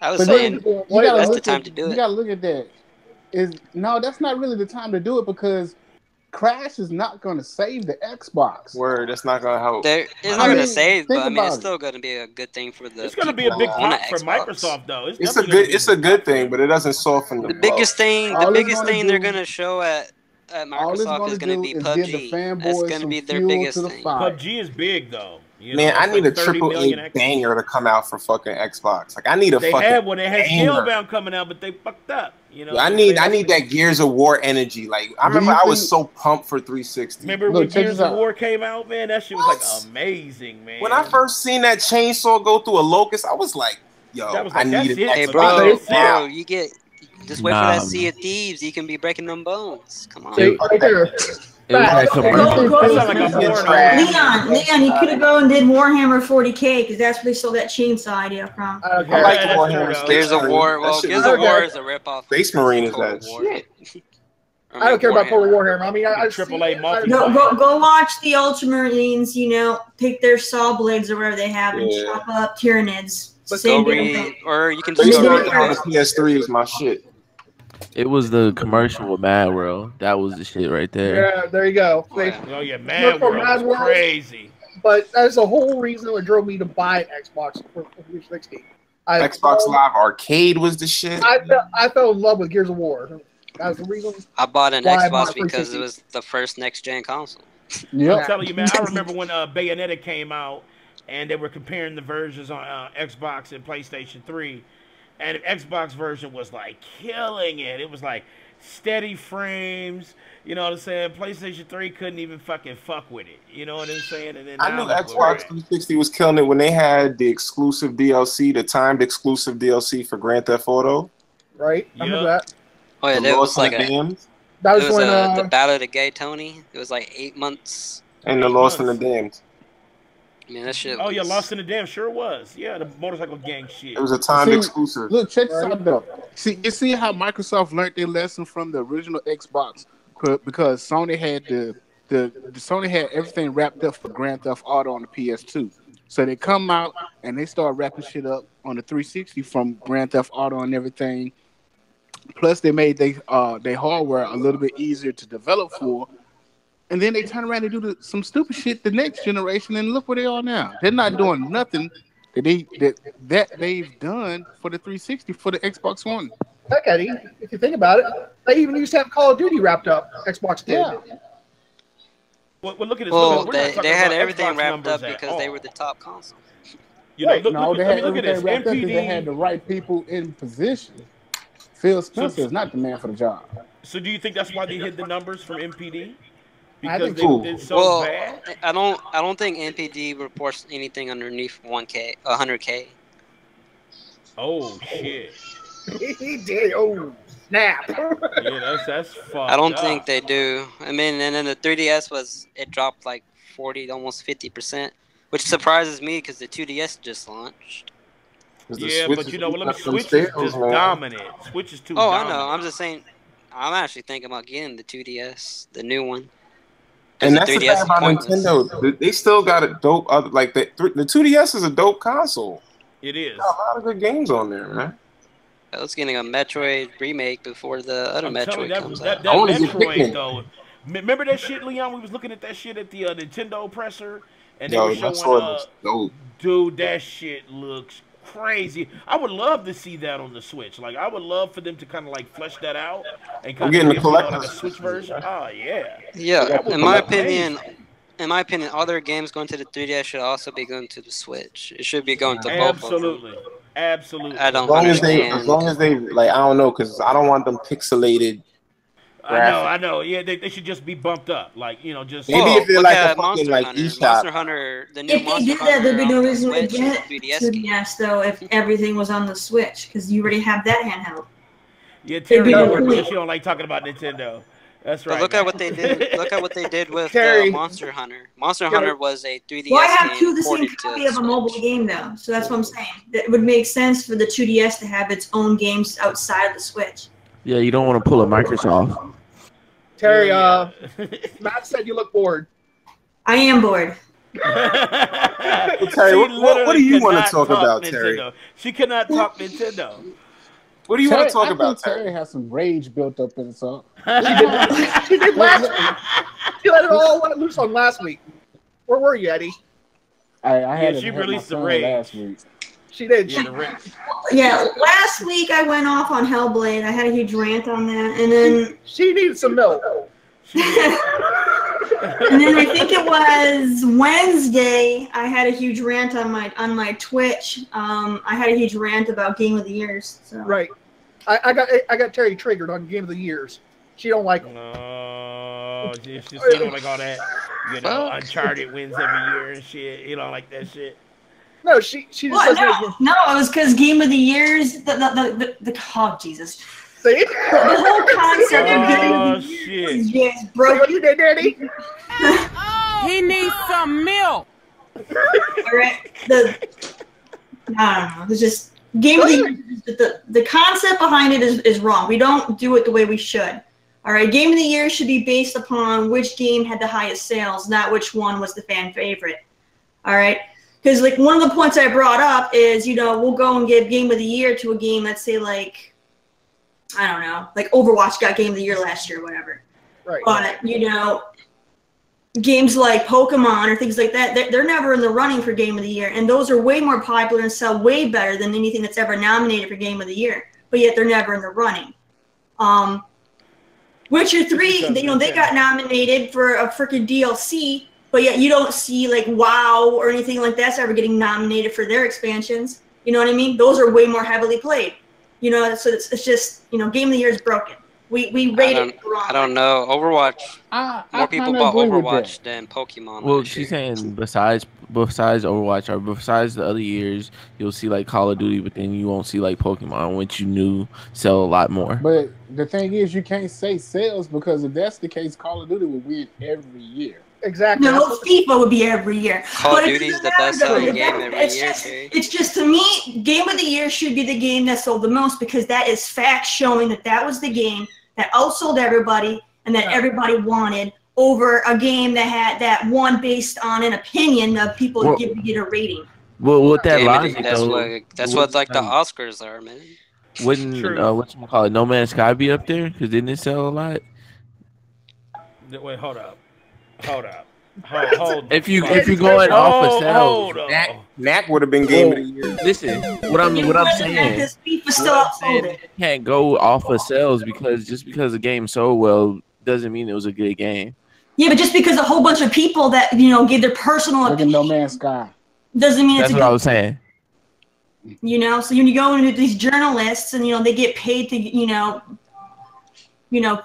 I was But saying then you gotta that's look the time at, to do you it. gotta look at that. no, that's not really the time to do it because Crash is not going to save the Xbox. Word, that's not gonna help. It's not I going to mean, save, think but I mean, it's about still going to be a good thing for the It's going to be people a big on the pop for Xbox. Microsoft, though. It's a good thing, but it doesn't soften the The blow. biggest thing, All it's they're gonna going to show at All it's Microsoft going is to going to do be is give the PUBG. That's fanboys going to some be their fuel biggest to the thing. fire. PUBG is big, though. You Man, know, I it's need like a 30 triple million A active. banger to come out for fucking Xbox. Like I need a They fucking had one. They had banger. Scalebound coming out, but they fucked up. You know, I need that Gears of War energy. Like I remember I was so pumped for 360. Remember when Gears of War came out, man? That shit was like amazing, man. When I first seen that chainsaw go through a locust, I was like, yo, that was like, I needed that's it. Hey, Xbox bro, you get just wait for Nah, that Sea of Thieves. You can be breaking them bones. Come on. See, right there. It was that commercial. That sounds like a porn. Leon, you could have gone and did Warhammer 40K because that's where they stole that chainsaw idea from. I don't I care. like Yeah, Warhammer. that's true, Gears of War. Well, Gears of War is a ripoff. Space Marine is Total that War. shit. I don't care about Total Warhammer. I mean, I AAA multiplayer. Go watch the Ultramarines, take their saw blades or whatever they have and chop up Tyranids. Go read, or you can Space just Marine on the PS3 is my shit. It was the commercial with Mad World. That was the shit right there. Yeah, there you go. Oh yeah, Mad World was crazy. But that's the whole reason that drove me to buy an Xbox for 360. Xbox Live Arcade was the shit. I fell in love with Gears of War. That's the reason. I bought an why I Xbox bought because 360. it was the first next gen console. I'm telling you, man. I remember when Bayonetta came out, and they were comparing the versions on Xbox and PlayStation 3, and the Xbox version was like killing it. It was like steady frames. You know what I'm saying? PlayStation 3 couldn't even fucking fuck with it. You know what I'm saying? And then I knew Xbox 360 was killing it when they had the exclusive DLC, the timed exclusive DLC for Grand Theft Auto. Right? I remember that. Oh yeah, that was like that was when when the Battle of the Gay Tony. It was like 8 months. And the Lost in the Damned. I mean, that shit. Oh yeah, Lost in the Damned sure was. Yeah, the motorcycle gang shit. It was a timed exclusive. Look, check this out though. You see how Microsoft learned their lesson from the original Xbox because Sony had Sony had everything wrapped up for Grand Theft Auto on the PS2. So they come out and they start wrapping shit up on the 360 from Grand Theft Auto and everything. Plus, they made their hardware a little bit easier to develop for. And then they turn around and do some stupid shit the next generation, and look where they are now. They're not doing nothing that they've done for the 360 for the Xbox One. Heck, Eddie, if you think about it, they even used to have Call of Duty wrapped up. Xbox did. Yeah. Well, look at this. Well, We're not they talking had about everything Xbox wrapped up numbers at because they all. were the top console. You know, Wait, look they had at this. everything wrapped up because they had MPD. the right people in position. Phil Spencer is not the man for the job. So do you think that's why they hid the numbers from MPD? I Because think they did so bad? I don't think NPD reports anything underneath 100K. Oh shit. He did. Oh, snap. Yeah, that's fucked I don't up. think they do. I mean, and then the 3DS it dropped like 40, almost 50%, which surprises me because the 2DS just launched. Yeah, but you know what? Switch is just dominant. Switch is too dominant. I know. I'm just saying. I'm actually thinking about getting the 2DS, the new one. And that's the thing about Nintendo. They still got a dope. Like the 2DS is a dope console. It is. Got a lot of good games on there, man. I was getting a Metroid remake before the other Metroid comes out. That Metroid though. Remember that shit, Leon? We was looking at that shit at the Nintendo presser, and they were showing. Dude, that shit looks crazy. I would love to see that on the Switch. Like, I would love for them to kind of like flesh that out and kind of give like a Switch version. Oh yeah. Yeah, in my opinion, all their games going to the 3DS should also be going to the Switch. It should be going to both of them. Absolutely. I don't understand. As long as they like, I don't know, because I don't want them pixelated. I know. Yeah, they should just be bumped up, like just. Maybe if they're like a fucking Monster like Hunter, eShop. Monster Hunter, the new If they Monster did Hunter that, there'd be no reason to Switch get 3DS though. If everything was on the Switch, because you already have that handheld. Yeah, Terri, she don't like talking about Nintendo. That's right. But look at what they did. Look at what they did with Monster Hunter. Monster Hunter was a 3DS Well, I have game the same copy of a mobile Switch. game though, so that's what I'm saying. It would make sense for the 2DS to have its own games outside of the Switch. Yeah, you don't want to pull a Microsoft. Terry, Matt said you look bored. I am bored. Terry, what do you want to talk about, Nintendo. Terry? She cannot talk Nintendo. What do you want to talk I about, think Terry Terry? has some rage built up in himself. She did last week. She let it all let loose on last week. Where were you, Eddie? I had she it hurt released my the son rage. last week. She did. Yeah, last week I went off on Hellblade. I had a huge rant on that, and then She needed some milk. and then I think it was Wednesday. I had a huge rant on my Twitch. I had a huge rant about Game of the Years. So. Right. I got Terry triggered on Game of the Years. She don't like them. No, she don't like all that. You know, Fuck. Uncharted wins every year and shit. You don't like that shit. No, she just What? doesn't. No, it was because Game of the Years. The oh Jesus. See? The whole concept of Game of the shit. Years is just See broken. what you did, Daddy? He needs some milk. All right. I don't know. It's just Game of the Year. The concept behind it is wrong. We don't do it the way we should. All right. Game of the Year should be based upon which game had the highest sales, not which one was the fan favorite. All right. Because like one of the points I brought up is, we'll go and give Game of the Year to a game, let's say like, I don't know, like Overwatch got Game of the Year last year or whatever. Right. But, games like Pokemon or things like that, they're never in the running for Game of the Year. And those are way more popular and sell way better than anything that's ever nominated for Game of the Year. But yet they're never in the running. Witcher 3, they got nominated for a freaking DLC, but yet you don't see like WoW or anything like that's ever getting nominated for their expansions. You know what I mean? Those are way more heavily played. So it's just, Game of the Year is broken. We rate it wrong. I don't know. Overwatch. More people bought Overwatch than Pokemon. Well, she's saying besides Overwatch or besides the other years, you'll see like Call of Duty, but then you won't see like Pokemon, which you knew sell a lot more. But the thing is, you can't say sales because if that's the case, Call of Duty will win every year. Exactly. No, FIFA would be every year. Call of Duty is the best-selling game every year. It's just, to me, Game of the Year should be the game that sold the most because that is fact showing that was the game that outsold everybody and that everybody wanted over a game that had that one based on an opinion of people giving it a rating. Well, with that logic, that's what like the Oscars are, man. Wouldn't whatchamacallit, No Man's Sky be up there? Because didn't it sell a lot? Wait, hold up. Hold if you're going off of sales, Knack would have been Game of the Year. Listen, what I'm saying, you can't go off of sales because just because a game sold well doesn't mean it was a good game. Yeah, but just because a whole bunch of people that gave their personal opinion, No Man's Sky doesn't mean that's it's what I was saying. So when you go into these journalists and they get paid to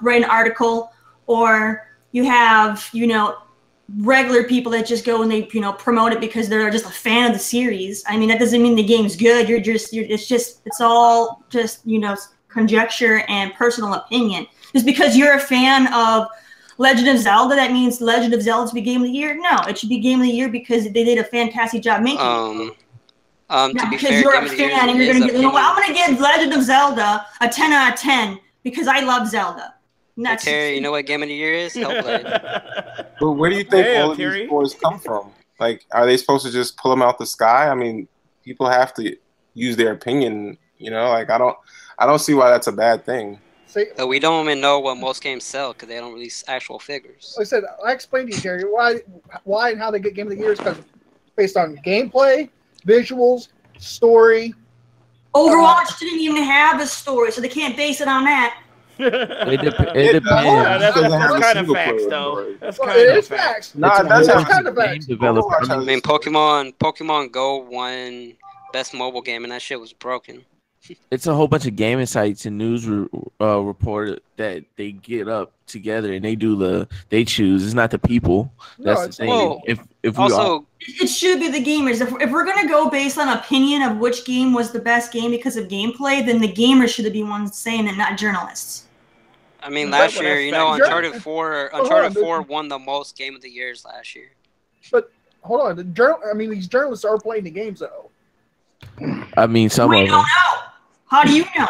write an article, or you have regular people that just go and they promote it because they're just a fan of the series. I mean, that doesn't mean the game's good. It's all just conjecture and personal opinion. Just because you're a fan of Legend of Zelda, that means Legend of Zelda to be Game of the Year? No, it should be Game of the Year because they did a fantastic job making it. To be because fair, you're Game a of the Year fan and you're is going to opinion. I'm going to give Legend of Zelda a 10 out of 10 because I love Zelda. Hey, Terry, you know what Game of the Year is? Hellblade. But where do you think all of these scores come from? Like, are they supposed to just pull them out the sky? I mean, people have to use their opinion. Like I don't see why that's a bad thing. But we don't even know what most games sell because they don't release actual figures. Like I said, I explained to you, Terry, why and how they get Game of the Year is because based on gameplay, visuals, story. Overwatch didn't even have a story, so they can't base it on that. It depends. That's kind of facts, though. That's kind of facts. No, that's kind of facts. Developer. I mean, Pokemon Go won best mobile game, and that shit was broken. It's a whole bunch of gaming sites and news report that they get up together and they choose. It's not the people. That's the thing. Well, if it should be the gamers. If we're gonna go based on opinion of which game was the best game because of gameplay, then the gamers should be ones saying it, not journalists. I mean, last year, Uncharted 4 won the most Game of the Years last year. But hold on, these journalists are playing the games though. I mean, some of them. We don't know. How do you know?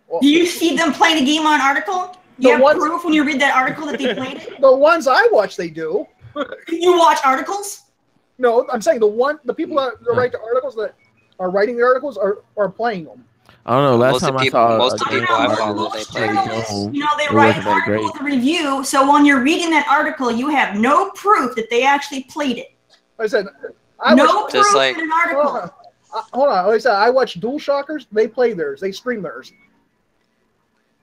Well, do you see them play the game on article? You have proof when you read that article that they played it? The ones I watch, they do. You watch articles? No, I'm saying the people that write the articles that are writing the articles are playing them. I don't know. Last Most of time I people, saw most a of game people I like follow, this they play play this. Dome, You know, they it write wasn't that great. articles to review, so when you're reading that article, you have no proof that they actually played it. I said, No proof Just like- in an article. hold on. Like I said, I watch DualShockers. They play theirs. They stream theirs.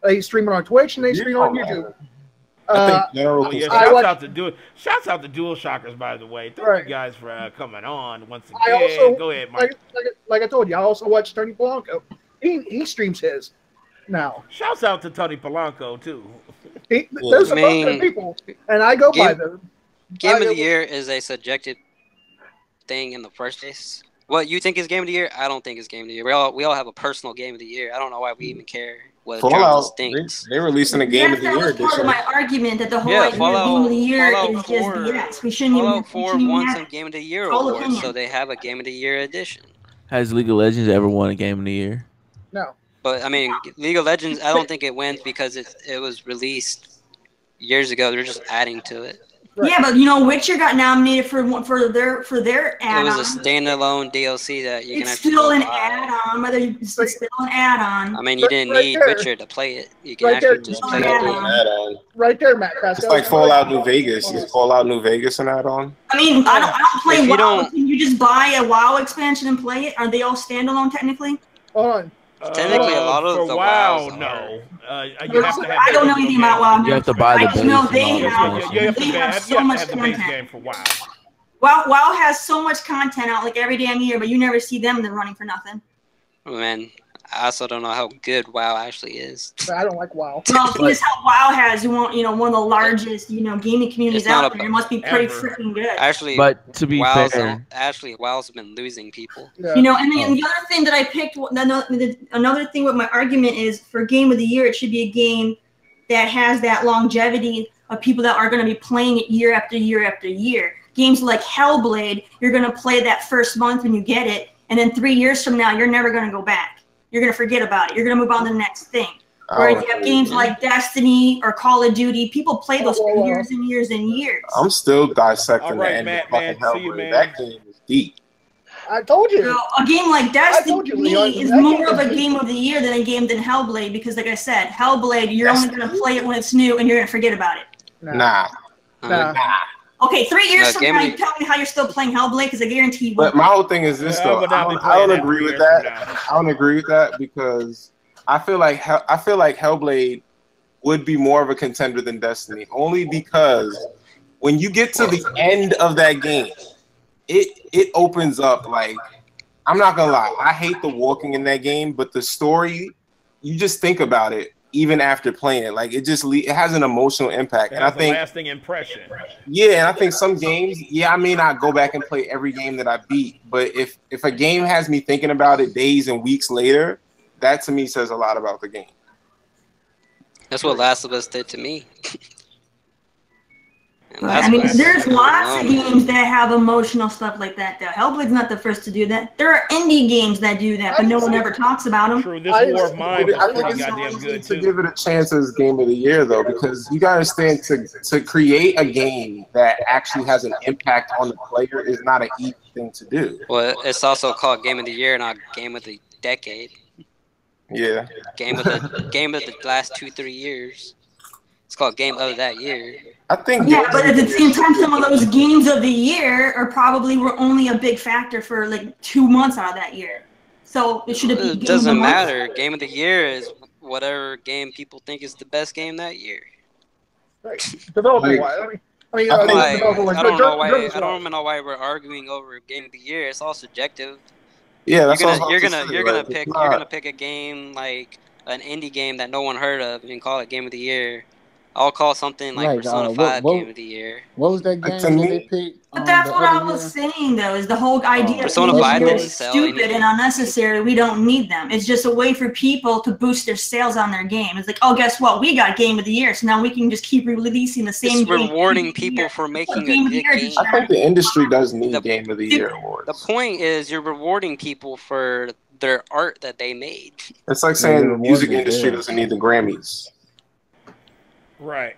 They stream it on Twitch and they stream it on YouTube. I think general Well, yeah, consensus- shouts out to DualShockers, by the way. Thank Right. you guys for coming on once I again. also Go ahead, Mike. like I told you, I also watch Tony Polanco. He streams his now. Shouts out to Tony Polanco too. There's some other people, and I go by them. Game of the year is a subjective thing in the first place. What you think is game of the year, I don't think is game of the year. We all have a personal game of the year. I don't know why we even care what Fallout, journalist thinks. they're releasing a game of the That year was part of edition. my argument that the whole Yeah, idea of game of the year Fallout is just 4 BS. We shouldn't even. Fallout 4 won some Game of the Year All awards, opinion. so they have a Game of the Year edition. Has League of Legends ever won a game of the year? No. But I mean, League of Legends, I don't think it wins because it was released years ago. They're just adding to it. Right. Yeah, but you know, Witcher got nominated for their add-on. It was a standalone DLC that you can It's actually still an buy. add-on. Whether it's still an add-on. I mean, you didn't need there. Witcher to play it. You can Right actually there. just Oh, play yeah. it. Right there, Matt. It's like Fallout New Vegas. Is Fallout New Vegas an add-on? I mean, I don't play If you WoW. don't- Can you just buy a WoW expansion and play it? Are they all standalone technically? Hold on. Technically, a lot of for the WoW, WoWs no. are. You have to have I don't know anything about WoW. You have to buy the I just know base they and all have, that You have they to have have, so much the base content. game for WoW. WoW has so much content out like every damn year, but you never see them in the running for nothing. Oh, man, I also don't know how good WoW actually is. I don't like WoW. Well, seeing as how WoW has one of the largest gaming communities It's not out there, it must be pretty ever. freaking good. Actually, But to be WoW's fair, WoW's been losing people. Yeah. And then the other thing that I picked, another thing with my argument is for Game of the Year, it should be a game that has that longevity of people that are going to be playing it year after year after year. Games like Hellblade, you're going to play that first month when you get it, and then 3 years from now, you're never going to go back. You're going to forget about it. You're going to move on to the next thing. Whereas you have games like Destiny or Call of Duty, people play those for years and years and years. I'm still dissecting All right, the end Matt, of fucking man. See you, Hellblade. man. That game is deep. I told you. So a game like Destiny told you, to me Leon, is that more game of a is- game of the year than a game than Hellblade because, like I said, Hellblade, you're only going to play it when it's new and you're going to forget about it. Nah. Nah. Okay, 3 years No, from Game now, of you the- tell me how you're still playing Hellblade because I guarantee you But won't. my whole thing is this I though. would I not be don't, playing that agree 3 with years that. from now. I don't agree with that because I feel like Hellblade would be more of a contender than Destiny, only because when you get to the end of that game, it opens up like, I'm not gonna lie, I hate the walking in that game, but the story, you just think about it even after playing it, like it has an emotional impact. It And I has a think lasting impression. yeah, and I think some games, I may not go back and play every game that I beat, but if a game has me thinking about it days and weeks later, that to me says a lot about the game. That's what Last of Us did to me. And But, Last I of mean, Us there's is lots of phenomenal. games that have emotional stuff like that, though. Hellblade's not the first to do that. There are indie games that do that, but no one ever talks about them. True, this I War of Mine was I think pretty it's goddamn easy good to too. give it a chance as Game of the Year though, because you gotta understand to create a game that actually has an impact on the player is not an easy thing to do. Well, it's also called Game of the Year, not Game of the Decade. Yeah. Game of the last 2-3 years. It's called Game of that year. I think Yeah, but at the same time, some of those games of the year are probably were only a big factor for like 2 months out of that year. So it should have been. It doesn't matter. Game of the Year is whatever game people think is the best game that year. Right. Developing Like, wise. I mean, I don't know why we're arguing over Game of the Year. It's all subjective. Yeah, that's you're what I was gonna about to say, you're gonna like, pick it's you're not- gonna pick a game like an indie game that no one heard of and call it Game of the Year. I'll call something like Right, Persona 5 Game of the Year. What was that game To that me- they picked? But that's the what I other was year? saying, though, is the whole idea of Persona games 5 are didn't sell stupid anything. and unnecessary. We don't need them. It's just a way for people to boost their sales on their game. It's like, oh, guess what? We got Game of the Year, so now we can just keep releasing the same It's game. rewarding people for making Game a of the good Year game. just I think the industry does need The- Game of the Year awards. The point is you're rewarding people for their art that they made. It's like Yeah, saying the the music awards are industry good. doesn't need the Grammys. Right.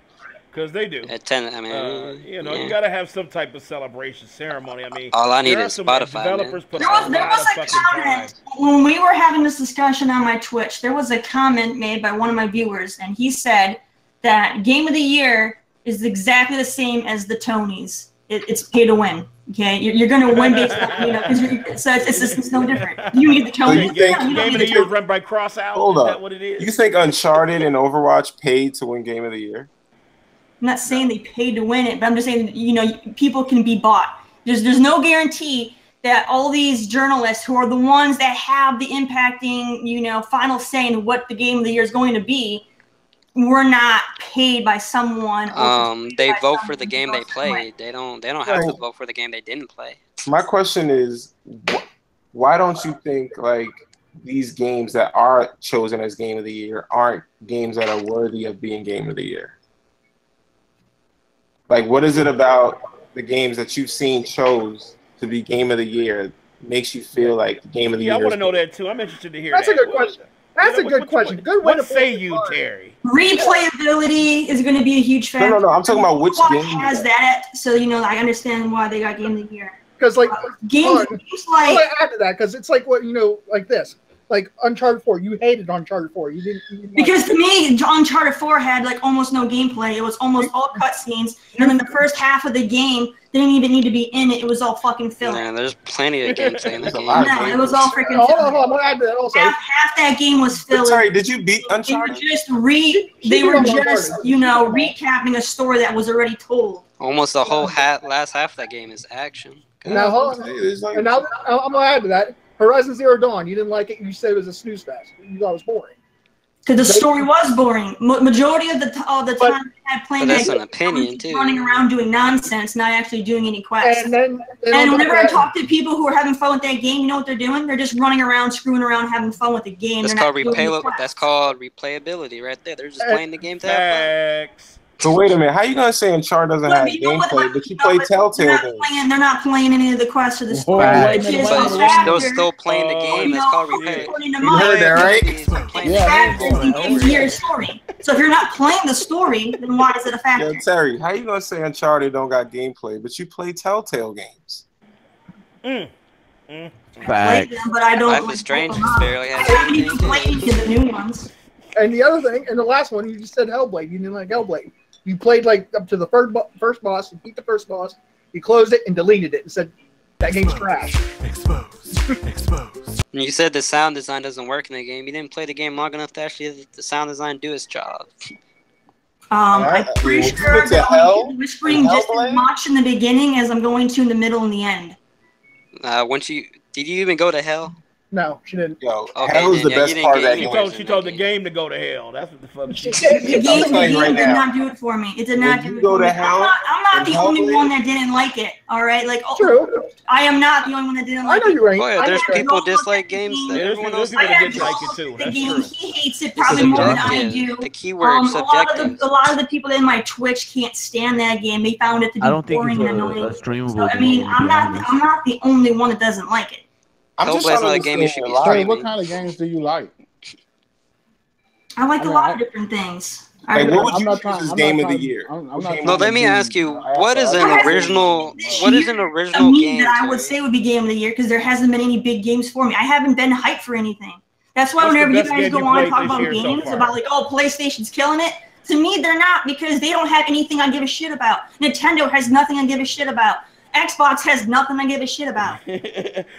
Because they do. At 10, I mean, you know, you gotta have some type of celebration ceremony. I mean, all I need there are is some Spotify. developers put There a was lot of a fucking time. comment when we were having this discussion on my Twitch. There was a comment made by one of my viewers, and he said that Game of the Year is exactly the same as the Tonys. It's pay to win. Okay, you're going to win based on, you know, so it's no different. You get the Tonys. Game of the Year is run by Cross Out. Hold is up. that what it is? You think Uncharted and Overwatch paid to win Game of the Year? I'm not saying they paid to win it, but I'm just saying, you know, people can be bought. There's no guarantee that all these journalists who are the ones that have the impacting, you know, final say in what the Game of the Year is going to be, were not paid by someone. They vote for the game they played. They don't have to vote for the game they didn't play. My question is, why don't you think like these games that are chosen as Game of the Year aren't games that are worthy of being Game of the Year? Like, what is it about the games that you've seen chose to be Game of the Year makes you feel like the Game of the Year? I want to know that too. I'm interested to hear That's that. a good question. That's a good question. Good way what to say you, Terry? Replayability is going to be a huge factor. No. I'm talking about which game has that. So, you know, I understand why they got Game of the Year. Because, like, games like... I want to add to that because it's like what, you know, like this. Like Uncharted 4, you hated Uncharted 4. You didn't because to me, Uncharted 4 had like almost no gameplay. It was almost all cutscenes, and then the first half of the game didn't even need to be in it. It was all fucking filler. Yeah, there's plenty of gameplay in the game. No, it was all freaking filler. Hold on, I'm gonna add that also. Half that game was filler. Sorry, did you beat Uncharted? They were just you know, recapping a story that was already told. Almost the whole last half of that game is action. Now hold on. And now I'm gonna add to that. Horizon Zero Dawn, you didn't like it. You said it was a snooze fest. You thought it was boring. Because the story was boring. Majority of the time, I had playing that's an opinion too. Running around doing nonsense, not actually doing any quests. And whenever I talk to people who are having fun with that game, you know what they're doing? They're just running around, screwing around, having fun with the game. That's called replayability right there. They're just playing the game to have fun. So wait a minute, how you gonna say Uncharted doesn't have gameplay, but you play Telltale games? They're not playing any of the quests or the story. They're still playing the game. That's called replay. You heard that, right? Story. So if you're not playing the story, then why is it a factor? Yo, Terry, how you gonna say Uncharted don't got gameplay, but you play Telltale games? But I don't. Life is Strange barely has anything. Played the new ones. And the other thing, and the last one, you just said Hellblade. You didn't like Hellblade. You played like up to the first boss, you beat the first boss, you closed it and deleted it and said that game's trash. Exposed. You said the sound design doesn't work in the game. You didn't play the game long enough to actually let the sound design do its job. I'm pretty sure I'm whispering just as much in the beginning as I'm going to in the middle and the end. Did you even go to hell? No, she didn't. Yo, hell is the best part of that game. She told the game to go to hell. That's what the fuck she said. The game did not do it for me. It did not do it for me. I'm not the only one that didn't like it. All right, like true. I am not the only one that didn't like it. I know you ain't. Oh, yeah, there's people dislike games that everyone else didn't like it too. The game, he hates it probably more than I do. The keyword subjective. A lot of the people in my Twitch can't stand that game. They found it to be boring and annoying. So I mean, I'm not the only one that doesn't like it. I'm just trying to game you should be streaming. What kind of games do you like? I like a lot of different things. Like, what would you choose as game of the year? No, let me ask you, what is an original game that I would say would be game of the year? Because there hasn't been any big games for me. I haven't been hyped for anything. That's why whenever you guys go on and talk about games, about like, oh, PlayStation's killing it, to me, they're not, because they don't have anything I give a shit about. Nintendo has nothing I give a shit about. Xbox has nothing I give a shit about.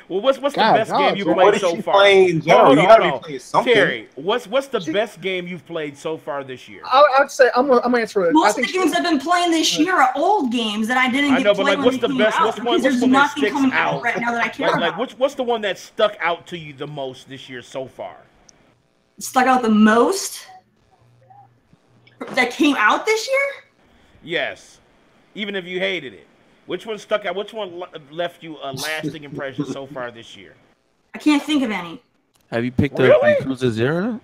Well, what's the best game you've played so far? Hold on. Terry, what's the best game you've played so far this year? I'd say I'm gonna answer it. Most of the games I've been playing this year are old games that I didn't get to play. But like, what's the best? What's one that sticks out right now that I care about? Like, what's the one that stuck out to you the most this year so far? Stuck out the most? That came out this year? Yes. Even if you hated it. Which one stuck out? Which one left you a lasting impression so far this year? I can't think of any. Have you picked up Yakuza 0?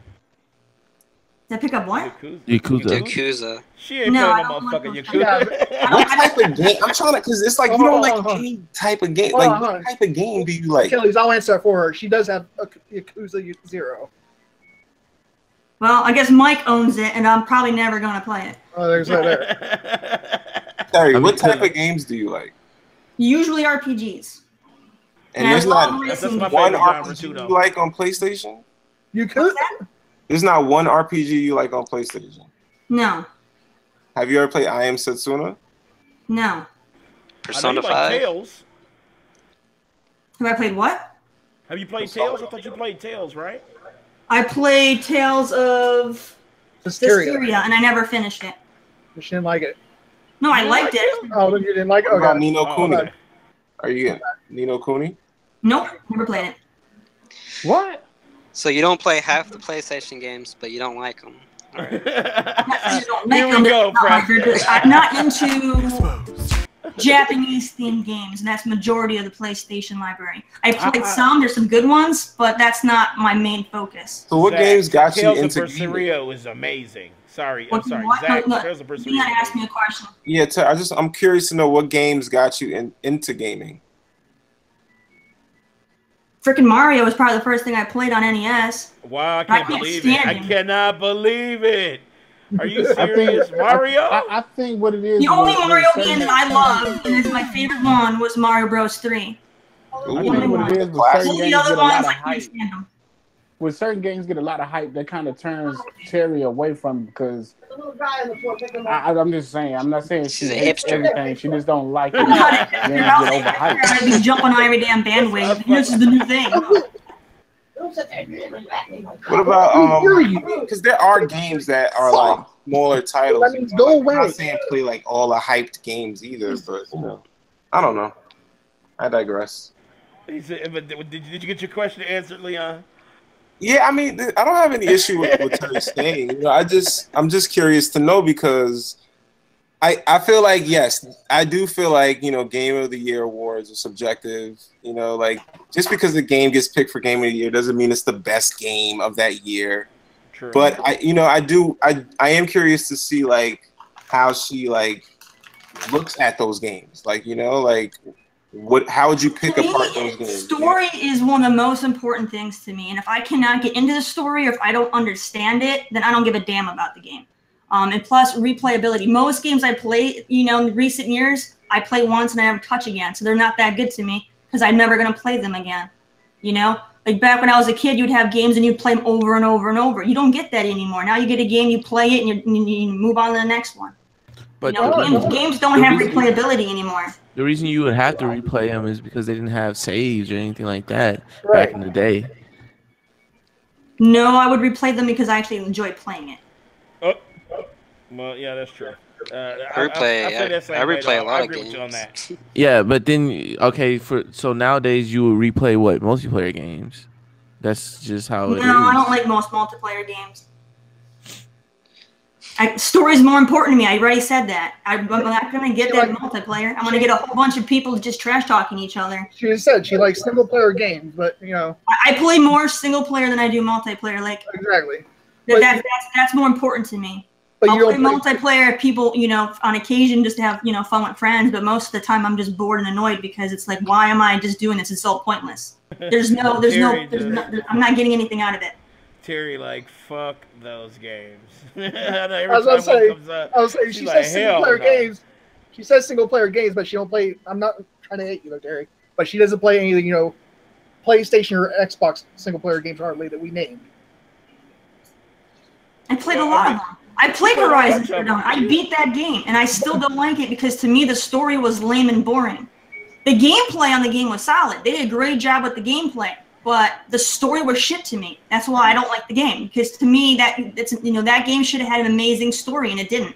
Did I pick up what? Yakuza. She ain't playing no motherfucking Yakuza. What type of game? I'm trying to, because it's like you don't like any type of game. Like, what type of game do you like? Kelly's, I'll answer that for her. She does have a Yakuza 0. Well, I guess Mike owns it, and I'm probably never going to play it. Oh, there's that there. Terry, what type of games do you like? Usually RPGs. And there's not That's my one favorite genre RPG too, you though. like on PlayStation? You could. There's not one RPG you like on PlayStation. No. Have you ever played I Am Setsuna? No. Persona I know you 5. like Tales. Have I played what? Have you played Tales? I thought you played Tales, right? I played Tales of Hysteria, and I never finished it. You didn't like it. No, I liked it. Oh, then you didn't like it? What about Okay. Nino Kuni? okay. Are you getting Nino Kuni? Nope, never played it. What? So you don't play half the PlayStation games, but you don't like them. I just don't Here like we them. go, Not my Fred. favorite. I'm not into Japanese themed games, and that's majority of the PlayStation library. I played some. There's some good ones, but that's not my main focus. So what Zach, games got you Tales into of gaming? Berseria is amazing. Sorry, What- I'm sorry. what? Zach, No, Tales of You Berseria. gotta ask me a question. Yeah, I'm curious to know what games got you into gaming. Freaking Mario was probably the first thing I played on NES. Wow, I I can't can't believe it. stand I him. cannot believe it. Are you I serious, think Mario? I think what it is. The only with Mario certain- game that I love, and it's my favorite one, was Mario Bros. 3. I Ooh. think what it is with Classic. certain All the games other get a lot ones, of I can't hype. stand them. When certain games get a lot of hype, that kind of turns Terry away from because I'm just saying. I'm not saying she She's a hates hipster. everything. She just don't like it. I'm when not games a- get overhyped. I'd be jumping on every damn bandwagon. This is the new thing. What about because there are games that are like smaller titles. That means you know, go like, I'm away. not saying play like all the hyped games either, but you know, I don't know. I digress. He said, but did you get your question answered, Leon? Yeah, I mean, I don't have any issue with what Terry's saying. You know, I'm just curious to know because I feel like, yes, I do feel like, you know, Game of the Year awards are subjective. You know, like just because the game gets picked for Game of the Year doesn't mean it's the best game of that year. True. But I am curious to see like how she like looks at those games. Like, you know, like how would you pick apart those games? Story is one of the most important things to me, and if I cannot get into the story or if I don't understand it, then I don't give a damn about the game. And plus replayability. Most games I play, you know, in recent years, I play once and I never touch again, so they're not that good to me because I'm never gonna play them again. You know, like back when I was a kid, you'd have games and you'd play them over and over and over. You don't get that anymore. Now you get a game, you play it, and you move on to the next one. But You know, games don't have replayability anymore. the reason you would have to replay them is because they didn't have saves or anything like that Right. back in the day. No, I would replay them because I actually enjoy playing it. Oh, well, yeah, that's true. Replay, feel that same I way, replay though. a lot I of agree with you on games. that. Yeah, but then okay, so nowadays you would replay what multiplayer games. That's just how it is. No, I don't like most multiplayer games. Story's more important to me. I already said that. I'm not going to get that multiplayer. I'm going to get a whole bunch of people just trash talking each other. She just said she likes single player games, but you know I play more single player than I do multiplayer. Like exactly. that's more important to me. But I'll you play don't play. multiplayer, people, you know, on occasion just to have, you know, fun with friends. But most of the time, I'm just bored and annoyed because it's like, why am I just doing this? It's so pointless. I'm not getting anything out of it. Terry, like, fuck those games. I was gonna say she says single player games. She says single player games, but she don't play. I'm not trying to hate you, though, Terry, but she doesn't play any, you know, PlayStation or Xbox single player games hardly that we named. I played a lot of them. I played Horizon Zero Dawn. I beat that game, and I still don't like it because to me the story was lame and boring. The gameplay on the game was solid. They did a great job with the gameplay, but the story was shit to me. That's why I don't like the game because to me that game should have had an amazing story and it didn't.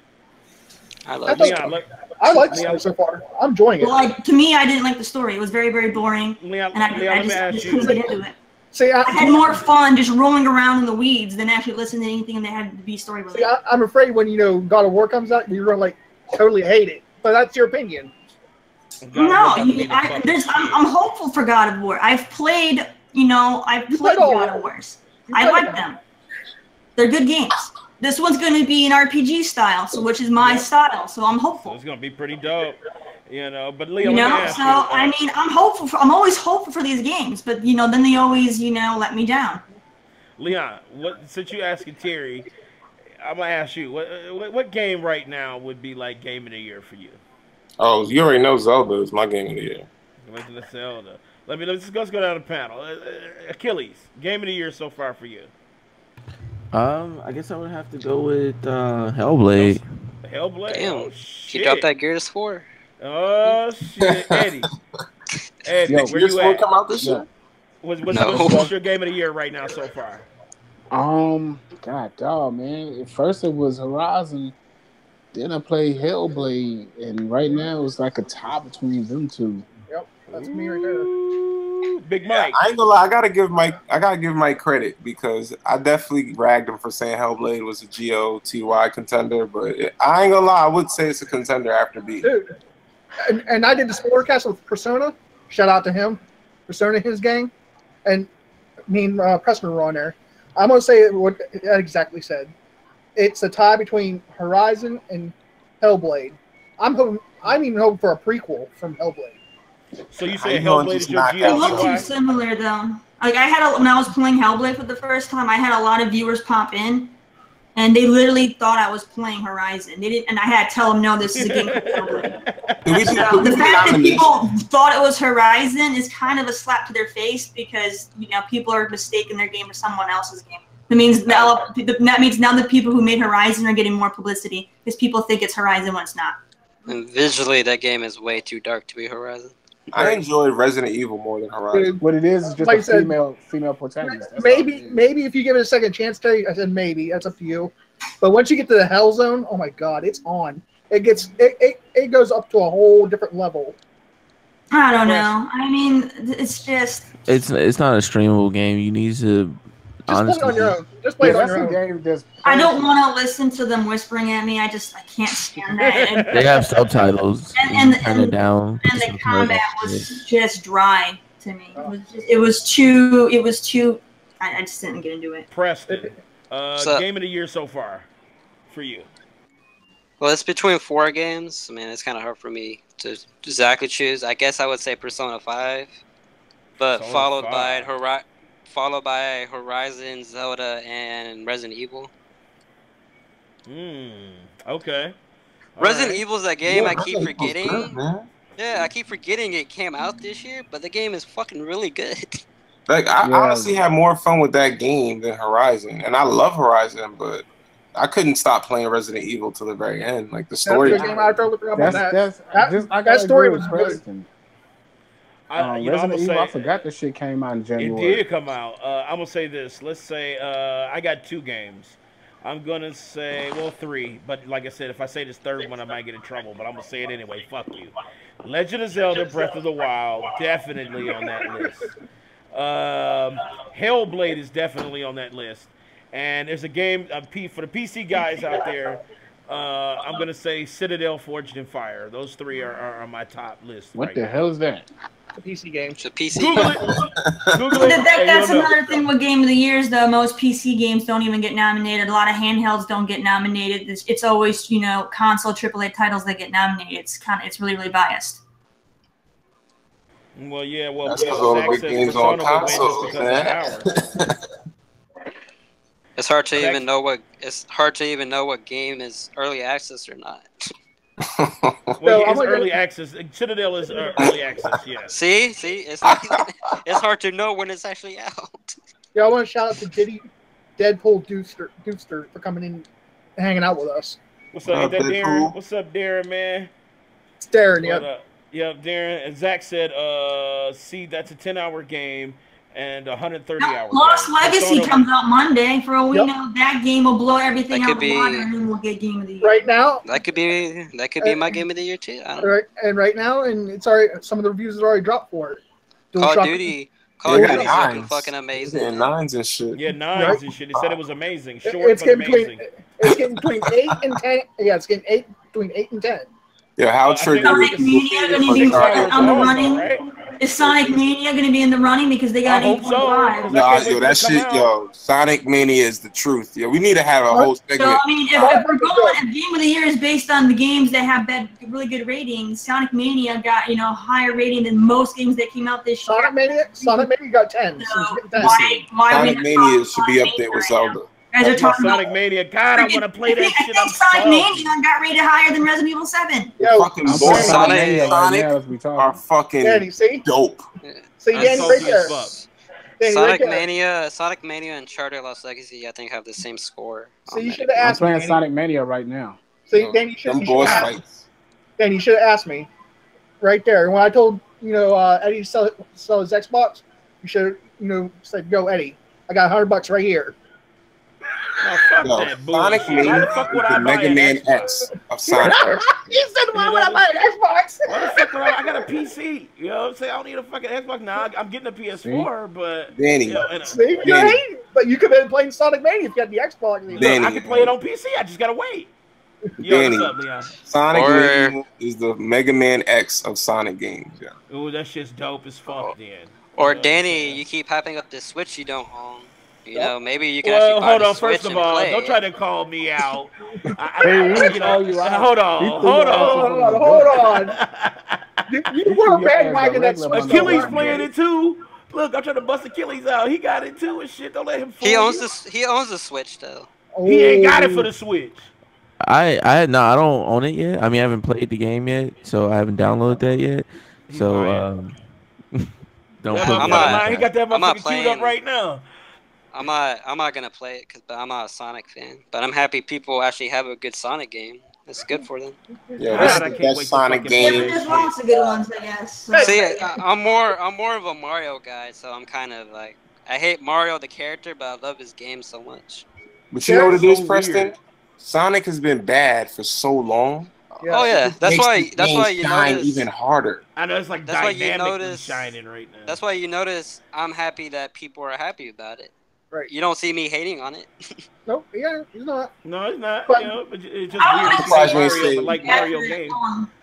I love Leon, it. I like the story so far. I'm enjoying it. Well, to me, I didn't like the story. It was very, very boring, Leon, and I just couldn't get into it. See, I had more fun just rolling around in the weeds than actually listening to anything that had to be story related. See, I'm afraid when, you know, God of War comes out, you're going to, like, totally hate it. But that's your opinion. No, I'm hopeful for God of War. I've played God of Wars. I like them. They're good games. This one's going to be an RPG style, which is my style, so I'm hopeful. It's going to be pretty dope. You know, but Leo, I mean, I'm hopeful. I'm always hopeful for these games, but then they always, let me down. Leon, since you asking Terry, I'm gonna ask you what game right now would be like game of the year for you? Oh, you already know Zelda is my game of the year. Legend of Zelda. Let's go down the panel. Achilles, game of the year so far for you. I guess I would have to go with Hellblade. Hellblade. Damn. Oh shit. He dropped that Gears 4. Oh shit, Eddie. Eddie, Yo, where you at? Come out this year? What's your game of the year right now so far? God dog, man. At first it was Horizon, then I played Hellblade, and right now it's like a tie between them two. Yep, that's me right there. Big Mike. I ain't gonna lie. I gotta give Mike credit because I definitely ragged him for saying Hellblade was a GOTY contender, but I ain't gonna lie. I would say it's a contender after B. Dude, and I did the forecast with Persona. Shout out to him, Persona, his gang, and me and Preston were on there. I'm gonna say what Ed exactly said. It's a tie between Horizon and Hellblade. I'm even hoping for a prequel from Hellblade. So you say Hellblade is your They look too GOTY? similar though. Like when I was playing Hellblade for the first time, I had a lot of viewers pop in, and they literally thought I was playing Horizon. They didn't, and I had to tell them, no, this is a game called Hellblade. So the fact that people thought it was Horizon is kind of a slap to their face because people are mistaking their game for someone else's game. That means now the people who made Horizon are getting more publicity because people think it's Horizon when it's not. And visually, that game is way too dark to be Horizon. I enjoyed Resident Evil more than Horizon. What it is just Like a I said, female protagonist. That's Maybe if you give it a second chance, Terry, I said maybe. That's up to you. But once you get to the Hell Zone, oh my God, it's on. It goes up to a whole different level. I don't know. I mean, it's just. It's not a streamable game. You need to Just play it on your own. Just play it on your own. I don't want to listen to them whispering at me. I can't stand that. They have subtitles. And turn it down. And the combat was just dry to me. It was too. I just didn't get into it. Preston, game of the year so far for you. Well, it's between 4 games. I mean, it's kind of hard for me to exactly choose. I guess I would say Persona 5, but followed by Horizon, Zelda, and Resident Evil. Okay. Resident Evil's that game I keep forgetting. Yeah, I keep forgetting it came out this year, but the game is fucking really good. Like I honestly had more fun with that game than Horizon, and I love Horizon, but I couldn't stop playing Resident Evil till the very end. Like the story. That story was good. Resident Evil, I forgot this shit came out in January. It did come out. I'm gonna say this. Let's say I got 2 games. I'm gonna say 3, but like I said, if I say this third one, I might get in trouble. But I'm gonna say it anyway. Fuck you. Legend of Zelda: Breath of the Wild, definitely on that list. Hellblade is definitely on that list. And there's a game for the PC guys out there. I'm gonna say Citadel, Forged in Fire. Those 3 are on my top list. What the hell is that? It's a PC game. It's a PC Google game. it. Google it. That's another thing with Game of the Years, though. Most PC games don't even get nominated. A lot of handhelds don't get nominated. It's always, console AAA titles that get nominated. It's really, really biased. Well, yeah. That's because all the big games on consoles, man. It's hard to even know what game is early access or not. Well, it's early access. Citadel is early access. Yeah. See, it's hard to know when it's actually out. Yeah, I want to shout out to Deadpool Dooster for coming in and hanging out with us. What's up, Darren? What's up, Darren, man? It's Darren, yeah. Yeah, Darren. And Zach said, that's a 10-hour game and 130-hour Lost game. Legacy comes out Monday. For all we know, that game will blow everything out of the water, and then we'll get Game of the Year. Right now, that could be my Game of the Year too. Right now, and it's already some of the reviews have already dropped for it. Call of Duty's looking fucking amazing. Yeah, 9s and shit. Yeah, 9s and shit. They said it was amazing. Short, but amazing. It's getting between 8 and 10. Yeah, it's getting between 8 and 10. Yeah, how triggered. Media going to be on the running. Right? Is Sonic Mania going to be in the running because they got I hope so. 8.5? Yo, that shit, yo, Sonic Mania is the truth. Yo, we need to have a whole segment. So, I mean, if we're going, if Game of the Year is based on the games that have really good ratings, Sonic Mania got, higher rating than most games that came out this year. Sonic Mania got 10. So why Sonic Mania should be up there with Zelda. Guys are talking Sonic Mania. God, I want to play that shit. I'm Sonic Mania got rated higher than Resident Evil 7. Yo, fucking both Sonic are fucking dope. See, Danny, right there. Sonic Mania, and Uncharted Lost Legacy, I think, have the same score. So you should have asked me. I'm playing Sonic Mania right now. See, Danny, you should have asked me right there. When I told Eddie to sell his Xbox, you should have said, "Go, Eddie, I got $100 right here." Oh, fuck that bullshit. Sonic Mania is the Mega Man X of Sonic. You said, "Why would I buy an Xbox?" Why the fuck would I got a PC. You know what I'm saying? I don't need a fucking Xbox now. I'm getting a PS4, but Danny, but you could have been playing Sonic Mania if you had the Xbox. Danny, I can play it on PC. I just gotta wait. Danny, Sonic Mania is the Mega Man X of Sonic games. Yeah. Ooh, that shit's dope as fuck, then. Or Danny, you keep hyping up this Switch you don't own. Maybe you can actually buy hold the on. Switch First of and all, play don't it. try to call me out. Hold on. You were bandwagon that Switch. Achilles playing it too. Look, I'm trying to bust Achilles out. He got it too and shit. Don't let him fool He owns you. He owns the Switch though. He ain't got it for the Switch. I don't own it yet. I mean, I haven't played the game yet, so I haven't downloaded that yet. So don't put me on. He got that motherfucker queued up right now. I'm not gonna play it because I'm not a Sonic fan. But I'm happy people actually have a good Sonic game. It's good for them. Yeah, this is the best Sonic game. There's lots of good ones, I guess. See, I'm more of a Mario guy, so I'm kind of like I hate Mario the character, but I love his game so much. But you know what it is, Preston? Sonic has been bad for so long. Oh yeah, that's why you notice even harder. I know it's like that's why you notice shining right now. That's why you notice I'm happy that people are happy about it. Right. You don't see me hating on it. Nope. Yeah, he's not. No, it's not. But, but it's just weird to see Mario, like Mario game.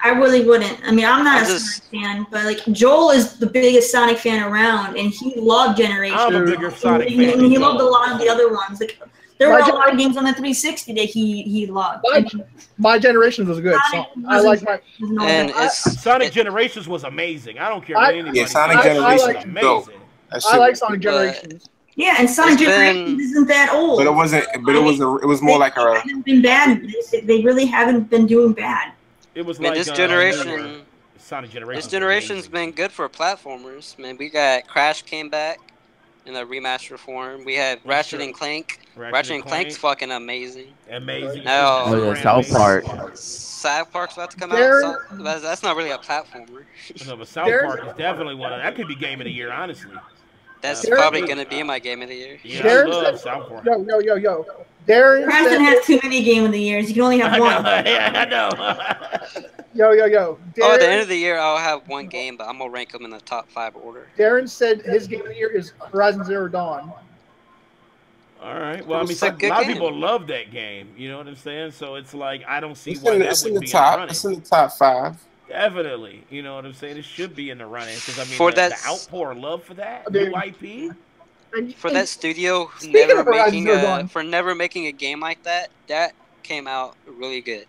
I really wouldn't. I mean, I'm not a Sonic fan, but like Joel is the biggest Sonic fan around, and he loved Generations. I'm a bigger Sonic fan. And he loved a lot of the other ones. Like there were a lot of games on the 360 that he loved. My Generations was good. So I like my. Sonic Generations was amazing. I don't care what anybody. Yeah, Sonic Generations was amazing. I like Sonic Generations. Yeah, and Sonic Generations isn't that old. But it wasn't. But it was more like a. They haven't been bad. They really haven't been doing bad. It was like this generation. Sonic Generations. This generation's been good for platformers. Man, we got Crash came back in a remaster form. We had Ratchet and Clank. Ratchet and Clank's fucking amazing. Amazing. Oh yeah, South Park. South Park's about to come out. That's not really a platformer. No, but South Park is definitely one of that could be game of the year, honestly. That's probably gonna be my game of the year. Yeah, I love South Park. Yo. Darren Preston has too many game of the years. You can only have one. Yeah, I know. Yo. Darren, at the end of the year, I'll have one game, but I'm gonna rank them in the top 5 order. Darren said his game of the year is Horizon Zero Dawn. All right. Well, I mean, a lot of people love that game. You know what I'm saying? So it's like I don't see why that wouldn't be in the running. It's in the top 5. Definitely. You know what I'm saying? It should be in the running because I mean, for the outpour of love for that new IP. For that studio never making a game like that, that came out really good.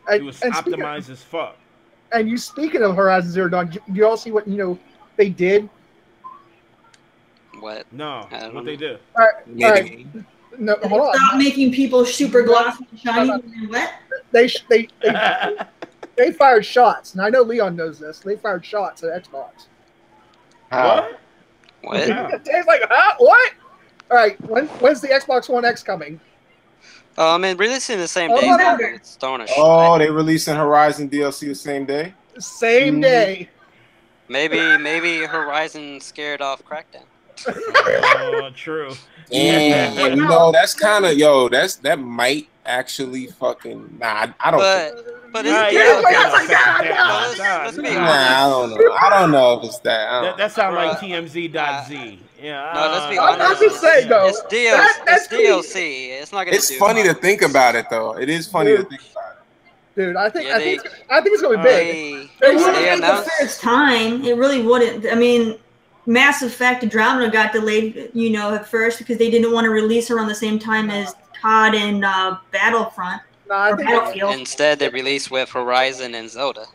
It was optimized as fuck. And you speaking of Horizon Zero Dawn, you all see what they did? What? No, what they do? All right. No, hold on. Stop making people super glossy and shiny and wet. They fired shots, and I know Leon knows this. They fired shots at Xbox. What? Dave's like, huh? What? All right, when's the Xbox One X coming? I mean, releasing the same day. It's throwing a shot. They releasing Horizon DLC the same day? Same day. Maybe Horizon scared off Crackdown. Oh, true. Yeah, that's kind of that might actually fucking I don't. But let's be honest. I don't know if it's that. That sounds like TMZ.Z. Yeah. No, let's be honest. I'm just saying though. It's DLC. It's not gonna. It's funny to think about it though. It is funny to think about it. Dude, I think Yeah, it's gonna be big. It wouldn't they take the announced- first time. It really wouldn't. I mean, Mass Effect Andromeda got delayed, you know, at first because they didn't want to release around the same time as COD and Battlefront. No, I or think Battlefield. Instead, they released with Horizon and Zelda.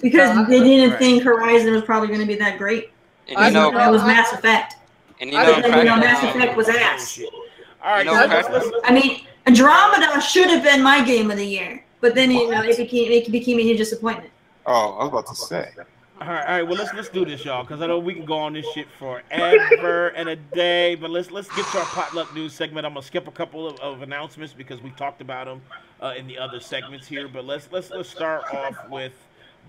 Because they didn't Right. think Horizon was probably going to be that great. And I you know, It was Mass Effect. and you I know, think- And, you know, Mass Crackdown. Effect was ass. All right, You know, so Crackdown. I mean, Andromeda should have been my game of the year, but then you know it became a huge disappointment. Oh, I was about to say. All right. Well, let's do this, y'all, because I know we can go on this shit forever and a day. But let's get to our potluck news segment. I'm gonna skip a couple of announcements because we talked about them in the other segments here. But let's start off with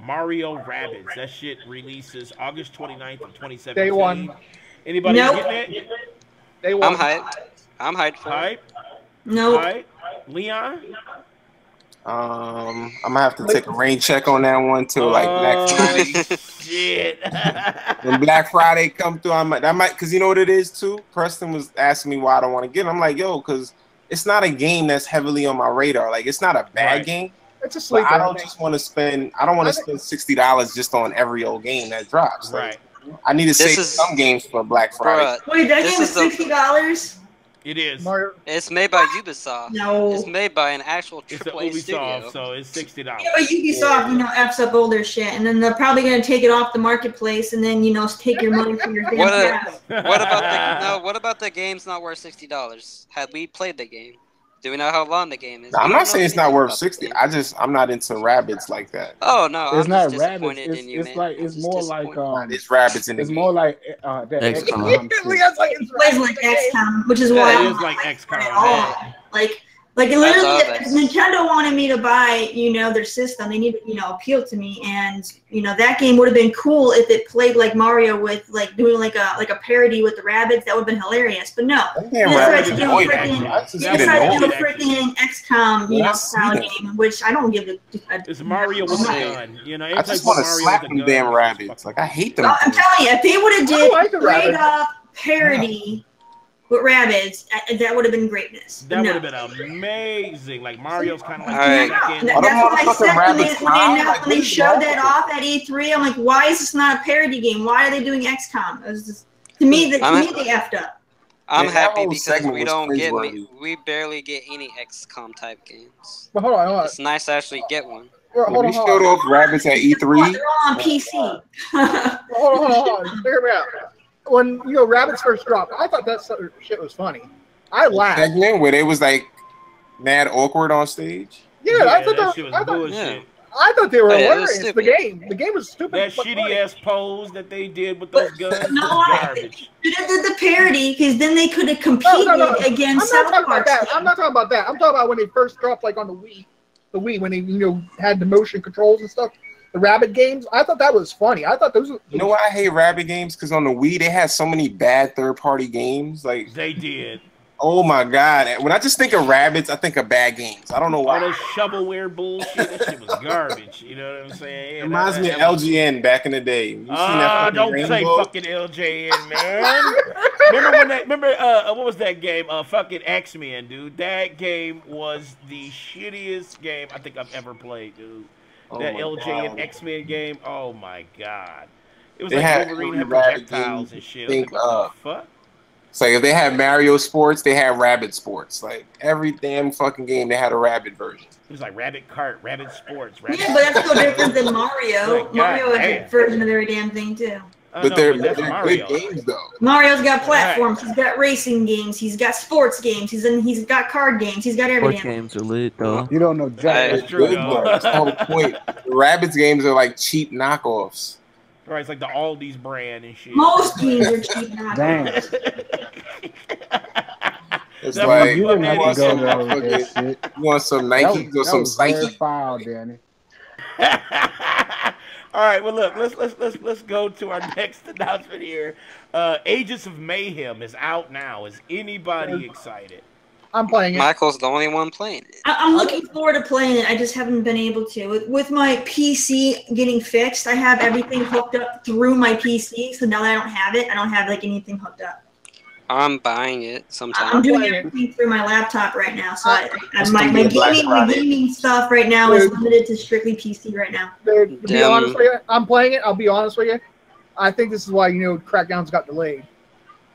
Mario Rabbids. That shit releases August 29th of 2017. Day one. Anybody Nope. getting it? they I'm won. hyped. I'm hyped for it. Hype. No, Hype. Leon. I'm gonna have to take a rain check on that one till like Black Friday. Shit. When Black Friday come through, I might, because you know what it is too. Preston was asking me why I don't want to get it. I'm like, yo, because it's not a game that's heavily on my radar. Like, it's not a bad Right. game. It's a But sleeper. I don't just want to spend. I don't want to spend $60 just on every old game that drops. Like, Right. I need to save is- some games for Black Friday. Bruh, wait, that This game was is the- $60. It is. Mario. it's made by Ubisoft. No. It's made by an actual It's the AAA Ubisoft, studio. so it's $60. Yeah, but Ubisoft, you know, f's up older shit, and then they're probably gonna take it off the marketplace, and then you know take your money for your damn What a- pass. What about the game's not worth $60? Had we played the game? Do we know how long the game is? Now, I'm We not don't know saying it's not anything worth about the 60. game. I'm not into rabbits like that. Oh no, It's I'm not just rabbits. disappointed in you, It's man. like I'm it's just more like disappointed. It's rabbits in the it's game. more like that XCOM. XCOM shit. Leon's like, it's Plays like XCOM, which is Yeah, why it I'm is like not XCOM, at all. yeah. Like literally, love if it. Nintendo wanted me to buy, you know, their system, they need to, you know, appeal to me, and you know that game would have been cool if it played like Mario with like doing like a parody with the rabbits. That would have been hilarious. But no, Them they damn decided rabbits to do a annoying, freaking, actually. I just they get decided to do a annoyed. freaking XCOM, you Yeah, know, I see style that. game, which I don't give a. It's Mario with a Right. gun. You know, I anytime just you want put to Mario slap with a them gun, damn it's rabbits. fucking- Like, I hate them. I'm telling you, if they would have did like the straight rabbits. up parody with rabbits, that would have been greatness. That No. would have been amazing. Like Mario's kind of like All right. second. All them That's what I motherfucking said when rabbits high, like, when they what is showed wrong that with off at E3. I'm like, why is this not a parody game? Why are they doing XCOM? It was just, to me, they effed up. I'm Yeah, that happy whole because segment we was don't get cringeworthy. we barely get any XCOM type games. But hold on. It's nice to actually get one. Hold We on. showed off rabbits at They're E3. all on PC. Hold on. Hear me out. When rabbits first dropped, I thought that shit was funny. I laughed. Segment where they was like mad awkward on stage. Yeah, I thought that shit was I thought, bullshit. I thought they were Oh, yeah, it was hilarious. The stupid. game was stupid. That but shitty funny. ass pose that they did with those guns No, was I garbage. did the parody because then they could have competed No. against I'm not South talking about Park. that. I'm not talking about that. I'm talking about when they first dropped, like on the Wii, when they had the motion controls and stuff. The rabbit games. I thought that was funny. I thought those. You know why I hate rabbit games? Because on the Wii they had so many bad third-party games. Like, They did. oh my god! And when I just think of rabbits, I think of bad games. I don't know All why. those shovelware bullshit. That shit was garbage. You know what I'm saying? It reminds me of LGN back in the day. You seen that fucking Don't say rainbow? fucking LJN, man. Remember what was that game? Fucking X-Men, dude. That game was the shittiest game I think I've ever played, dude. Oh That my LJN God. X-Men game. Oh my god. It was They like had Wolverine had every rabbit projectiles game and shit. think I was like, what the fuck? It's like if they had Mario Sports, they had Rabbit Sports. Like every damn fucking game, they had a Rabbit version. It was like Rabbit Kart, Rabbit Sports, Rabbit. Yeah, but that's no different than Mario. Like, Mario has goddamn. a version of every damn thing too. But they're that's good Mario. games though. Mario's got platforms. He's got racing games. He's got sports games. He's got card games. He's got Sports everything. games are lit though. You don't know Jack. That's true, Good, though. though. That's the whole point. The Rabbids games are like cheap knockoffs. Right, it's like the Aldi's brand and shit. Most games are cheap now. Damn. It's That's like what You didn't have to Some go there with that motherfucking- shit. you want some Nikes or some very Psyche? foul, Danny. All right, well look, let's go to our next announcement here. Agents of Mayhem is out now. Is anybody excited? I'm playing it. Michael's the only one playing it. I'm looking forward to playing it. I just haven't been able to. With my PC getting fixed, I have everything hooked up through my PC. So now that I don't have it, I don't have like anything hooked up. I'm buying it I'm sometime. doing everything through my laptop right now, so my gonna be a Black Friday. gaming stuff right now is limited to strictly PC right now. Dude, to be honest with you, I'm playing it. I'll be honest with you. I think this is why Crackdown's got delayed.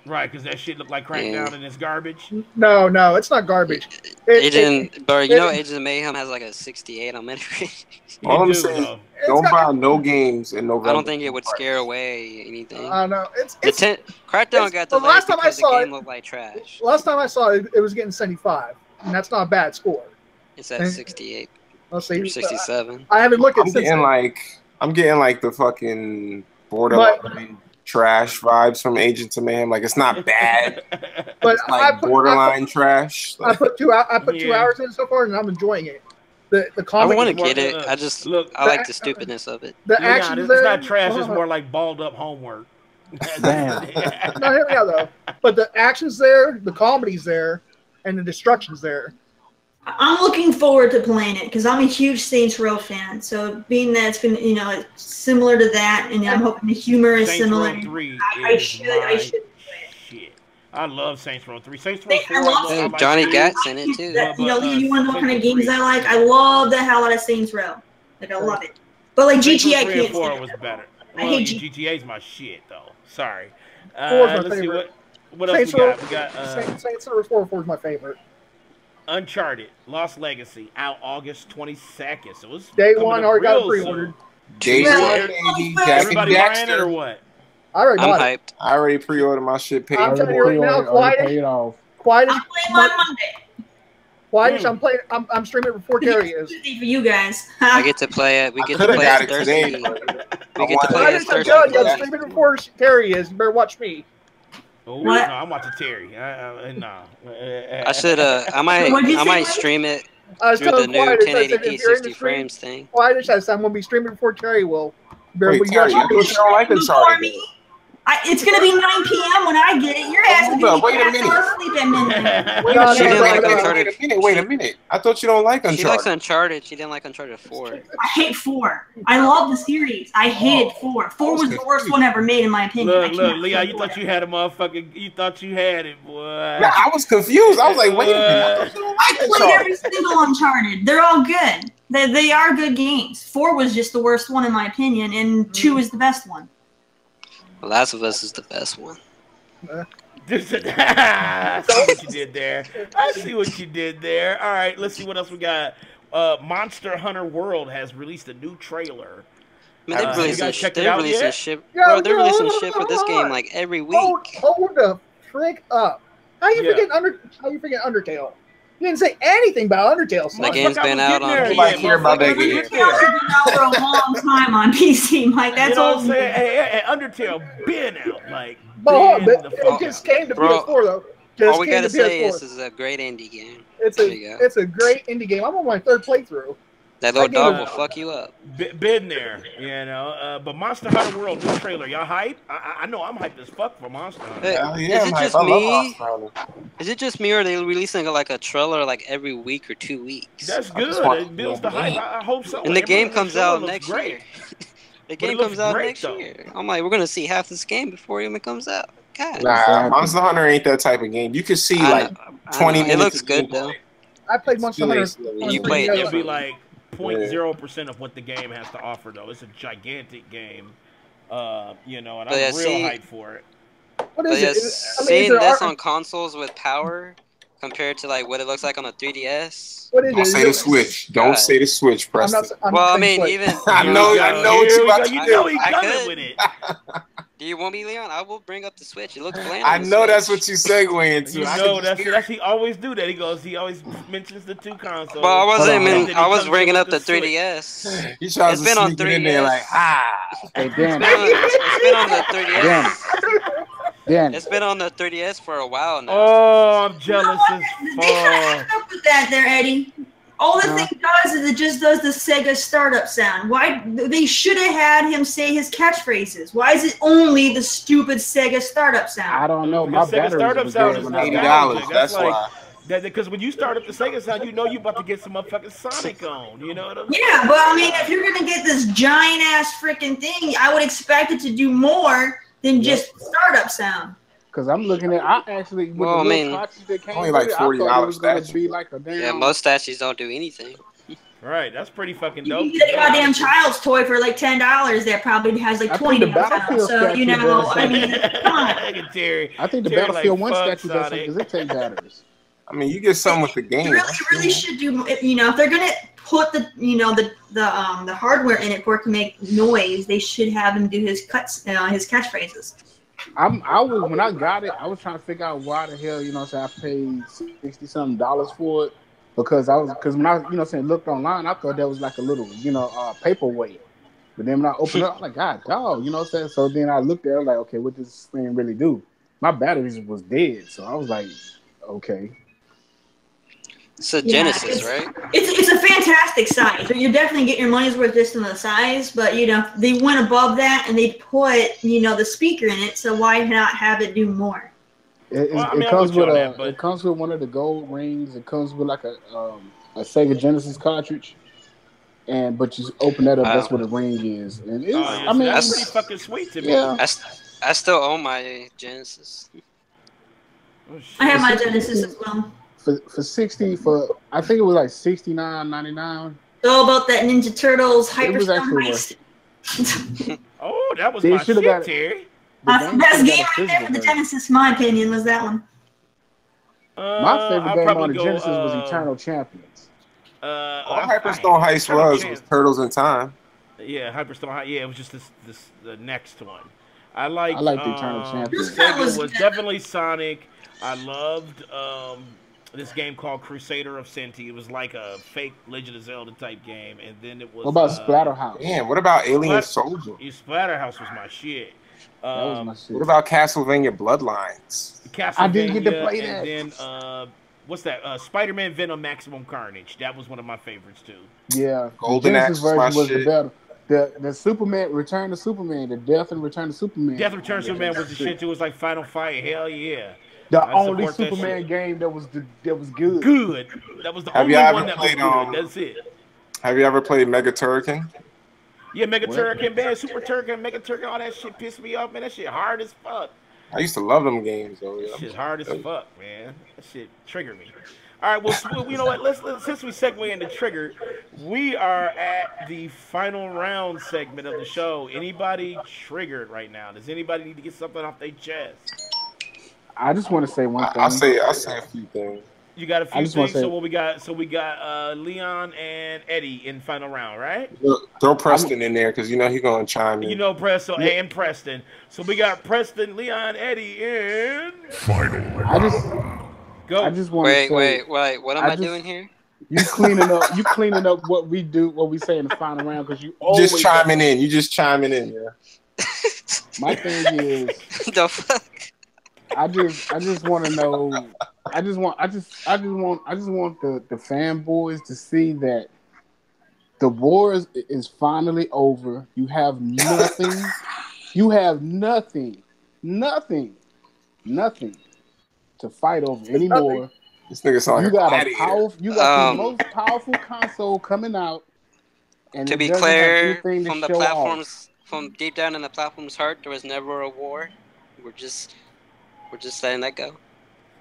Right, because that shit looked like Crackdown and it's garbage. No, it's not garbage. Agent of Mayhem has like a 68 on Metacritic. All I'm saying is don't buy no games in November. I don't think it would scare away anything. I know. Crackdown got delayed last time I because saw the game looked like trash. Last time I saw it, it was getting 75, and that's not a bad score. It's at 68. Let's see. 67. I haven't looked at it. I'm getting like the fucking borderline trash vibes from Agents of Mayhem. Like it's not bad, but it's like borderline trash. I put 2 hours in so far, and I'm enjoying it. The comic. I want to get it. I like the stupidness of it. The action it's not trash. It's more like balled up homework. Damn. No, here we go though. But the action's there, the comedy's there, and the destruction's there. I'm looking forward to playing it because I'm a huge Saints Row fan. So being that it's been similar to that, and I'm hoping the humor is similar. Saints Row 3 I should. Shit. I love Saints Row 3. Saints Row 4. I like Johnny Gat's in it too. You want to know what kind of games I like? I love the hell out of Saints Row. Like I love it. But like GTA, I can't. 4 was better. I hate GTA's my shit though. Sorry. 4's my let's favorite. See what else we got. Saints Row 4 is my favorite. Uncharted Lost Legacy out August 22nd. So it's day one. Already got it pre-ordered. Day one, baby. Everybody buying it or what? I already bought hyped. it. I already pre-ordered my shit. Paid. I'm telling you right now, quietest. I'm playing on Monday. Quietest. I'm playing. I'm streaming before Terry is. For you guys. I get to play it. We get to play it Thursday. We get to play it Thursday. I'm streaming before Terry is. You better watch me. Oh, no, I'm watching Terry. No. I should. I might stream it through the new 1080p 60 frames thing. Quietest. I'm gonna be streaming before Terry will. Wait, Terry, I thought you don't like Uncharted. It's gonna be 9 p.m. when I get it. Your ass is gonna wait a minute. Sleep at midnight. She didn't like Uncharted. Wait a minute. I thought you don't like Uncharted. She likes Uncharted. She didn't like Uncharted 4. I hate 4. I love the series. I hated 4. 4 was the worst one ever made, in my opinion. Look, Leon, you thought you had a motherfucking. You thought you had it, boy. Yeah, I was confused. I was like, wait a minute. I played every single Uncharted. They're all good. They are good games. 4 was just the worst one, in my opinion, and 2 is the best one. The Last of Us is the best one. I see what you did there. All right, let's see what else we got. Monster Hunter World has released a new trailer. I mean, they're releasing shit. Bro, they're releasing shit for this game like every week. Hold the frick up. How you forget Undertale? You didn't say anything about Undertale. That game's been out on PC. I care about that game. Undertale's been out for a long time on PC, Mike. That's all. I'm saying? Hey, Undertale been out, like. But it just came to PS4 though. All we gotta say is this is a great indie game. It's a great indie game. I'm on my 3rd playthrough. That little dog will fuck you up. Been there, but Monster Hunter World new trailer, y'all hype? I know I'm hyped as fuck for Monster Hunter. Is it just me? Is it just me, or are they releasing like a trailer like every week or 2 weeks? That's good. It builds the hype. I hope so. And the game comes out next year. The game comes out next year. I'm like, we're gonna see half this game before it even comes out. God. Nah, Monster Hunter ain't that type of game. You can see like 20 minutes. It looks good though. I played Monster Hunter. You play it. It'll be like 0.0% of what the game has to offer, though. It's a gigantic game, and I'm real hyped for it. What is it? Seeing this on consoles with power compared to like what it looks like on a 3DS. What is Don't say the Switch. Don't say the Switch, Preston. Well, I mean, even I know what you about to do. He's coming with it. Do you want me, Leon? I will bring up the Switch. It looks bland. I know that's what you segue into. You know that's he always do that. He always mentions the 2 consoles. Well, I was bringing up the 3DS. He tries to sneak it in there like, Hey, Dan. It's been on the 3DS. Dan. It's been on the 3DS for a while now. Oh, I'm jealous as They kind of stuck with that there, Eddie. All the thing does is it just does the Sega startup sound. Why they should have had him say his catchphrases. Why is it only the stupid Sega startup sound? I don't know. My Sega startup sound is $80. That's why. Because when you start up the Sega sound, you know you about to get some motherfucking Sonic on. You know what I'm saying? Yeah, but I mean, if you're gonna get this giant ass freaking thing, I would expect it to do more than just startup sound. Because I'm looking at, I actually, with the Well, I little mean, cartridge that came Only with like it, I thought it $40 was going to statue. be like a yeah, damn. most statues don't do anything. Right, that's pretty fucking You dope. can get a to me, goddamn honestly. child's toy for like $10 that probably has like I 20 think the down. Battlefield So, you statue know, does I something. mean, come on. Look at Terry. I think the Terry Battlefield like, 1 fuck statue does something Sonic. because it takes batteries. I mean, you get some with the game. They really should do, you know, if they're going to put the, you know, the hardware in it for it to make noise, they should have him do his his catchphrases. I was when I got it, I was trying to figure out why the hell, you know what I'm saying, I paid $60-something for it because when I, you know what I'm saying, looked online, I thought that was like a little, you know, paperweight. But then when I opened it up, I'm like, God dog, you know what I'm saying? So then I looked at it, like, okay, what does this thing really do? My batteries was dead, so I was like, okay. It's a Yeah, Genesis, right? It's a fantastic size. So you definitely get your money's worth just in the size, but you know they went above that and they put, you know, the speaker in it. So why not have it do more? It comes with it comes with one of the gold rings. It comes with like a Sega Genesis cartridge, but you open that up, that's what a ring is. And it's, I mean, that's pretty fucking sweet to me. Yeah. I still own my Genesis. I have my Genesis as well. For 60 I think it was like $69.99. So about that Ninja Turtles Hyperstone Heist. Oh, that was my shit, Terry. Best game right there for the Genesis, in my opinion, was that one. My favorite game on the Genesis was Eternal Champions. Hyperstone Heist was Turtles in Time. Yeah, Hyperstone Heist. Yeah, it was just the next one. I liked the Eternal Champions. Sega was definitely Sonic. I loved this game called Crusader of Senti. It was like a fake Legend of Zelda type game, and then it was. What about Splatterhouse? Damn, what about Alien Soldier? Splatterhouse was my shit. That was my shit. What about Castlevania Bloodlines? I didn't get to play that. And then what's that? Spider-Man Venom Maximum Carnage. That was one of my favorites too. Yeah, Golden Axe version was the better. The Superman Return to Superman, the Death and Return to Superman. Death Return to Superman was the shit too. It was like Final Fight. Hell yeah. The only Superman game that was good. Good. That was the only one that was good. That's it. Have you ever played Mega Turrican? Yeah, Mega Turrican, man, Super Turrican, Mega Turrican, all that shit pissed me off, man. That shit hard as fuck. I used to love them games, though. Yeah. That shit hard as fuck, man. That shit triggered me. All right, well, you know what? Let's since we segue into trigger, we are at the final round segment of the show. Anybody triggered right now? Does anybody need to get something off their chest? I just want to say one thing. I'll say a few things. You got a few things. So what we got? So we got Leon and Eddie in final round, right? Throw Preston in there because you know he's gonna chime in. You know Preston and Preston. So we got Preston, Leon, Eddie in final round. I just want to say. Wait. What am I doing here? You cleaning up what we do, what we say in the final round because you always just chiming in. You just chiming in, yeah. My thing is the fuck. I just want to know. I just want the fanboys to see that the war is finally over. You have nothing. You have nothing to fight over anymore. This nigga sound like you got the most powerful console coming out. And to be clear, from the platforms, from deep down in the platform's heart, there was never a war. We're just letting that go.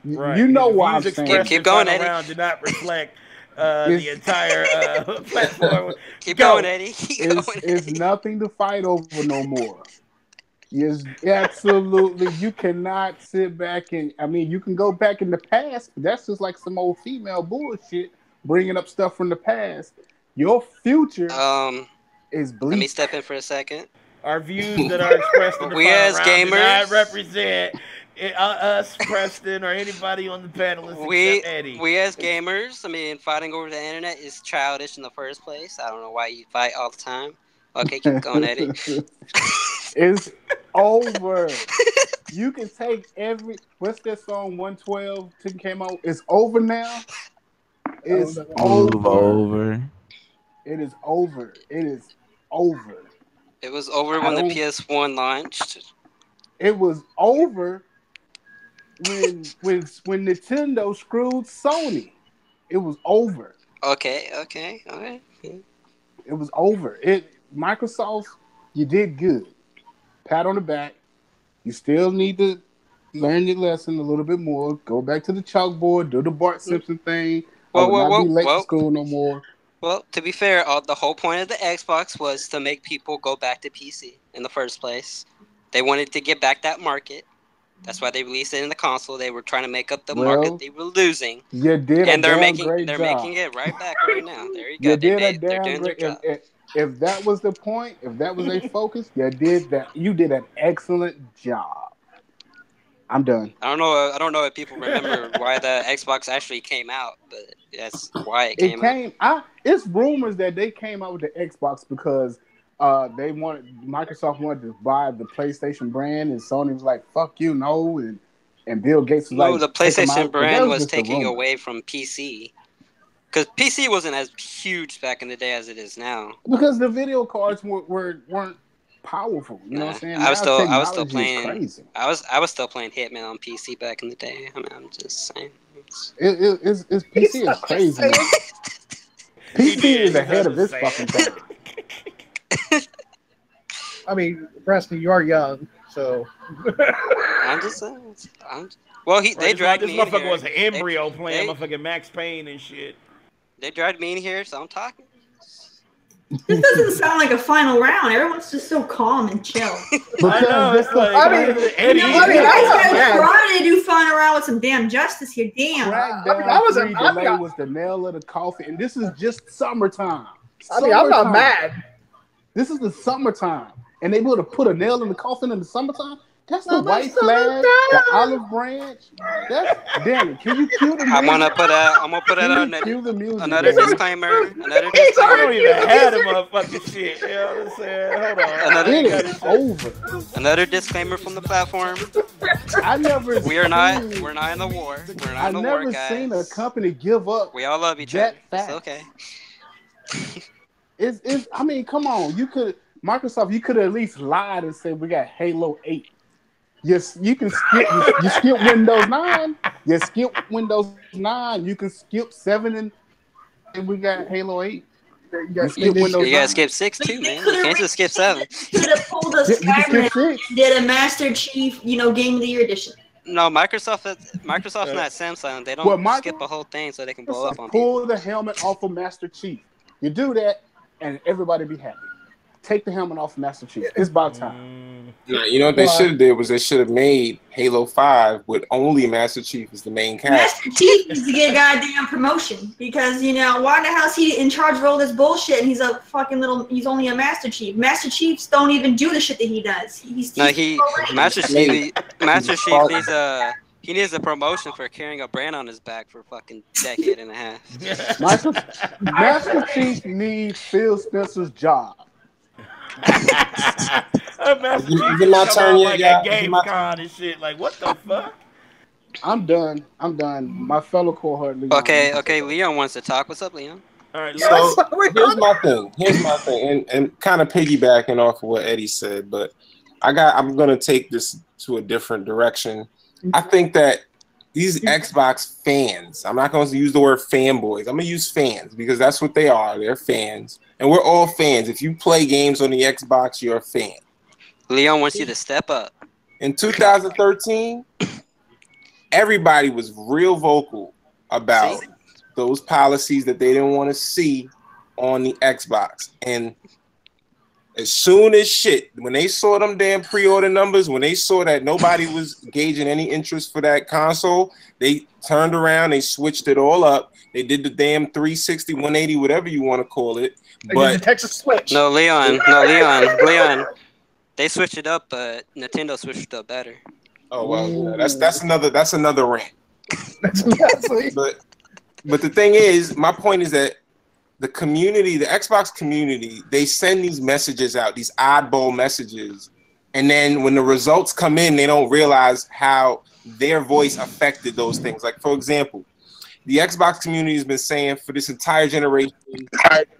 Right. You know why I'm saying. Keep going, Eddie. Did not reflect the entire platform. Keep going, Eddie. It's nothing to fight over no more. Yes, absolutely. You cannot sit back and, I mean, you can go back in the past, but that's just like some old female bullshit, bringing up stuff from the past. Your future is bleak. Let me step in for a second. Our views that are expressed in the we final as round gamers do not represent us, Preston, or anybody on the panel except Eddie. We as gamers, I mean, fighting over the internet is childish in the first place. I don't know why you fight all the time. Okay, keep going, Eddie. It's over. You can take what's that song 112 came out? It's over now. It's over. It is over. It is over. It was over when the PS1 launched. It was over when Nintendo screwed Sony. It was over. Okay, all right. Yeah. It was over. Microsoft, you did good. Pat on the back. You still need to Learn your lesson a little bit more. Go back to the chalkboard. Do the Bart Simpson thing. I Well, will well, not be well, late to well. school no more. Well, to be fair, the whole point of the Xbox was to make people go back to PC in the first place. They wanted to get back that market. That's why they released it in the console. They were trying to make up the market Well, they were losing, you did a and they're damn making great job. it right back right now. There you go. You did a They're damn doing their great. job. If that was the point, if that was a focus, you did that. You did an excellent job. I'm done. I don't know if people remember why the Xbox actually came out, but that's why it It came out. came. It's rumors that they came out with the Xbox because Microsoft wanted to buy the PlayStation brand, and Sony was like, "Fuck you, no," and Bill Gates was No, like, the "Take them PlayStation out." But that brand was was just a taking rumor. away from PC. Because PC wasn't as huge back in the day as it is now. Because the video cards weren't powerful. You know what I'm saying? I was Now still technology is playing. crazy. I was still playing Hitman on PC back in the day. I mean, I'm just saying. It's PC is crazy. PC is ahead of its fucking time. I mean, Preston, you are young, so. I'm just saying. Well, they dragged me in here. This motherfucker was an embryo playing motherfucking Max Payne and shit. They dragged me in here, so I'm talking. This doesn't sound like a final round. Everyone's just so calm and chill. I know, it's like, Eddie. I tried to do final round with some damn justice here. Damn. Delay was the nail of the coffin, and this is just summertime. I'm not mad. This is the summertime, and they would have put a nail in the coffin in the summertime. That's the white flag, the olive branch. Damn it! Can you cue the music? I'm gonna put that on another disclaimer. Another disclaimer. I don't even have the motherfucking shit. You know what I'm saying? Hold on. Another disclaimer from the platform. We're not in the war. We're not in the war, guys. I've never seen a company give up. We all love each other. It's okay. I mean, come on. Microsoft, you could at least lied and say we got Halo 8. Yes, you can skip. You skip Windows 9. You skip Windows 9. You can skip 7 and we got Halo 8. You gotta skip 6 too, man. You can't just skip 7. Could have pulled a Skyrim and did a Master Chief, Game of the Year edition. No, Microsoft's not Samsung. They don't skip a whole thing so they can blow up on people. Pull the helmet off of Master Chief. You do that, and everybody be happy. Take the helmet off of Master Chief. It's about time. Yeah, you know what they should have did was they should have made Halo 5 with only Master Chief as the main character. Master Chief needs to get a goddamn promotion because why the hell is he in charge of all this bullshit and he's he's only a Master Chief. Master Chiefs don't even do the shit that he does. Master Chief needs a promotion for carrying a brand on his back for a fucking decade and a half. Master Chief needs Phil Spencer's job. Is it my turn yet, y'all? GameCon and shit. Like, what the fuck? I'm done. My fellow cohort, Leon. Okay. Leon wants to talk. What's up, Leon? All right. So here's my thing, and kind of piggybacking off of what Eddie said, but I'm gonna take this to a different direction. I think that these Xbox fans, I'm not going to use the word fanboys. I'm going to use fans because that's what they are. They're fans. And we're all fans. If you play games on the Xbox, you're a fan. Leon wants you to step up. In 2013, everybody was real vocal about those policies that they didn't want to see on the Xbox. And as soon as when they saw them damn pre-order numbers, when they saw that nobody was gauging any interest for that console, they turned around, they switched it all up. They did the damn 360, 180, whatever you want to call it. But the Texas Switch. No, Leon. They switched it up, but Nintendo switched it up better. Oh well, that's another rant. But the thing is, my point is that the community, the Xbox community, they send these messages out, these oddball messages, and then when the results come in, they don't realize how their voice affected those things. Like, for example, the Xbox community has been saying for this entire generation,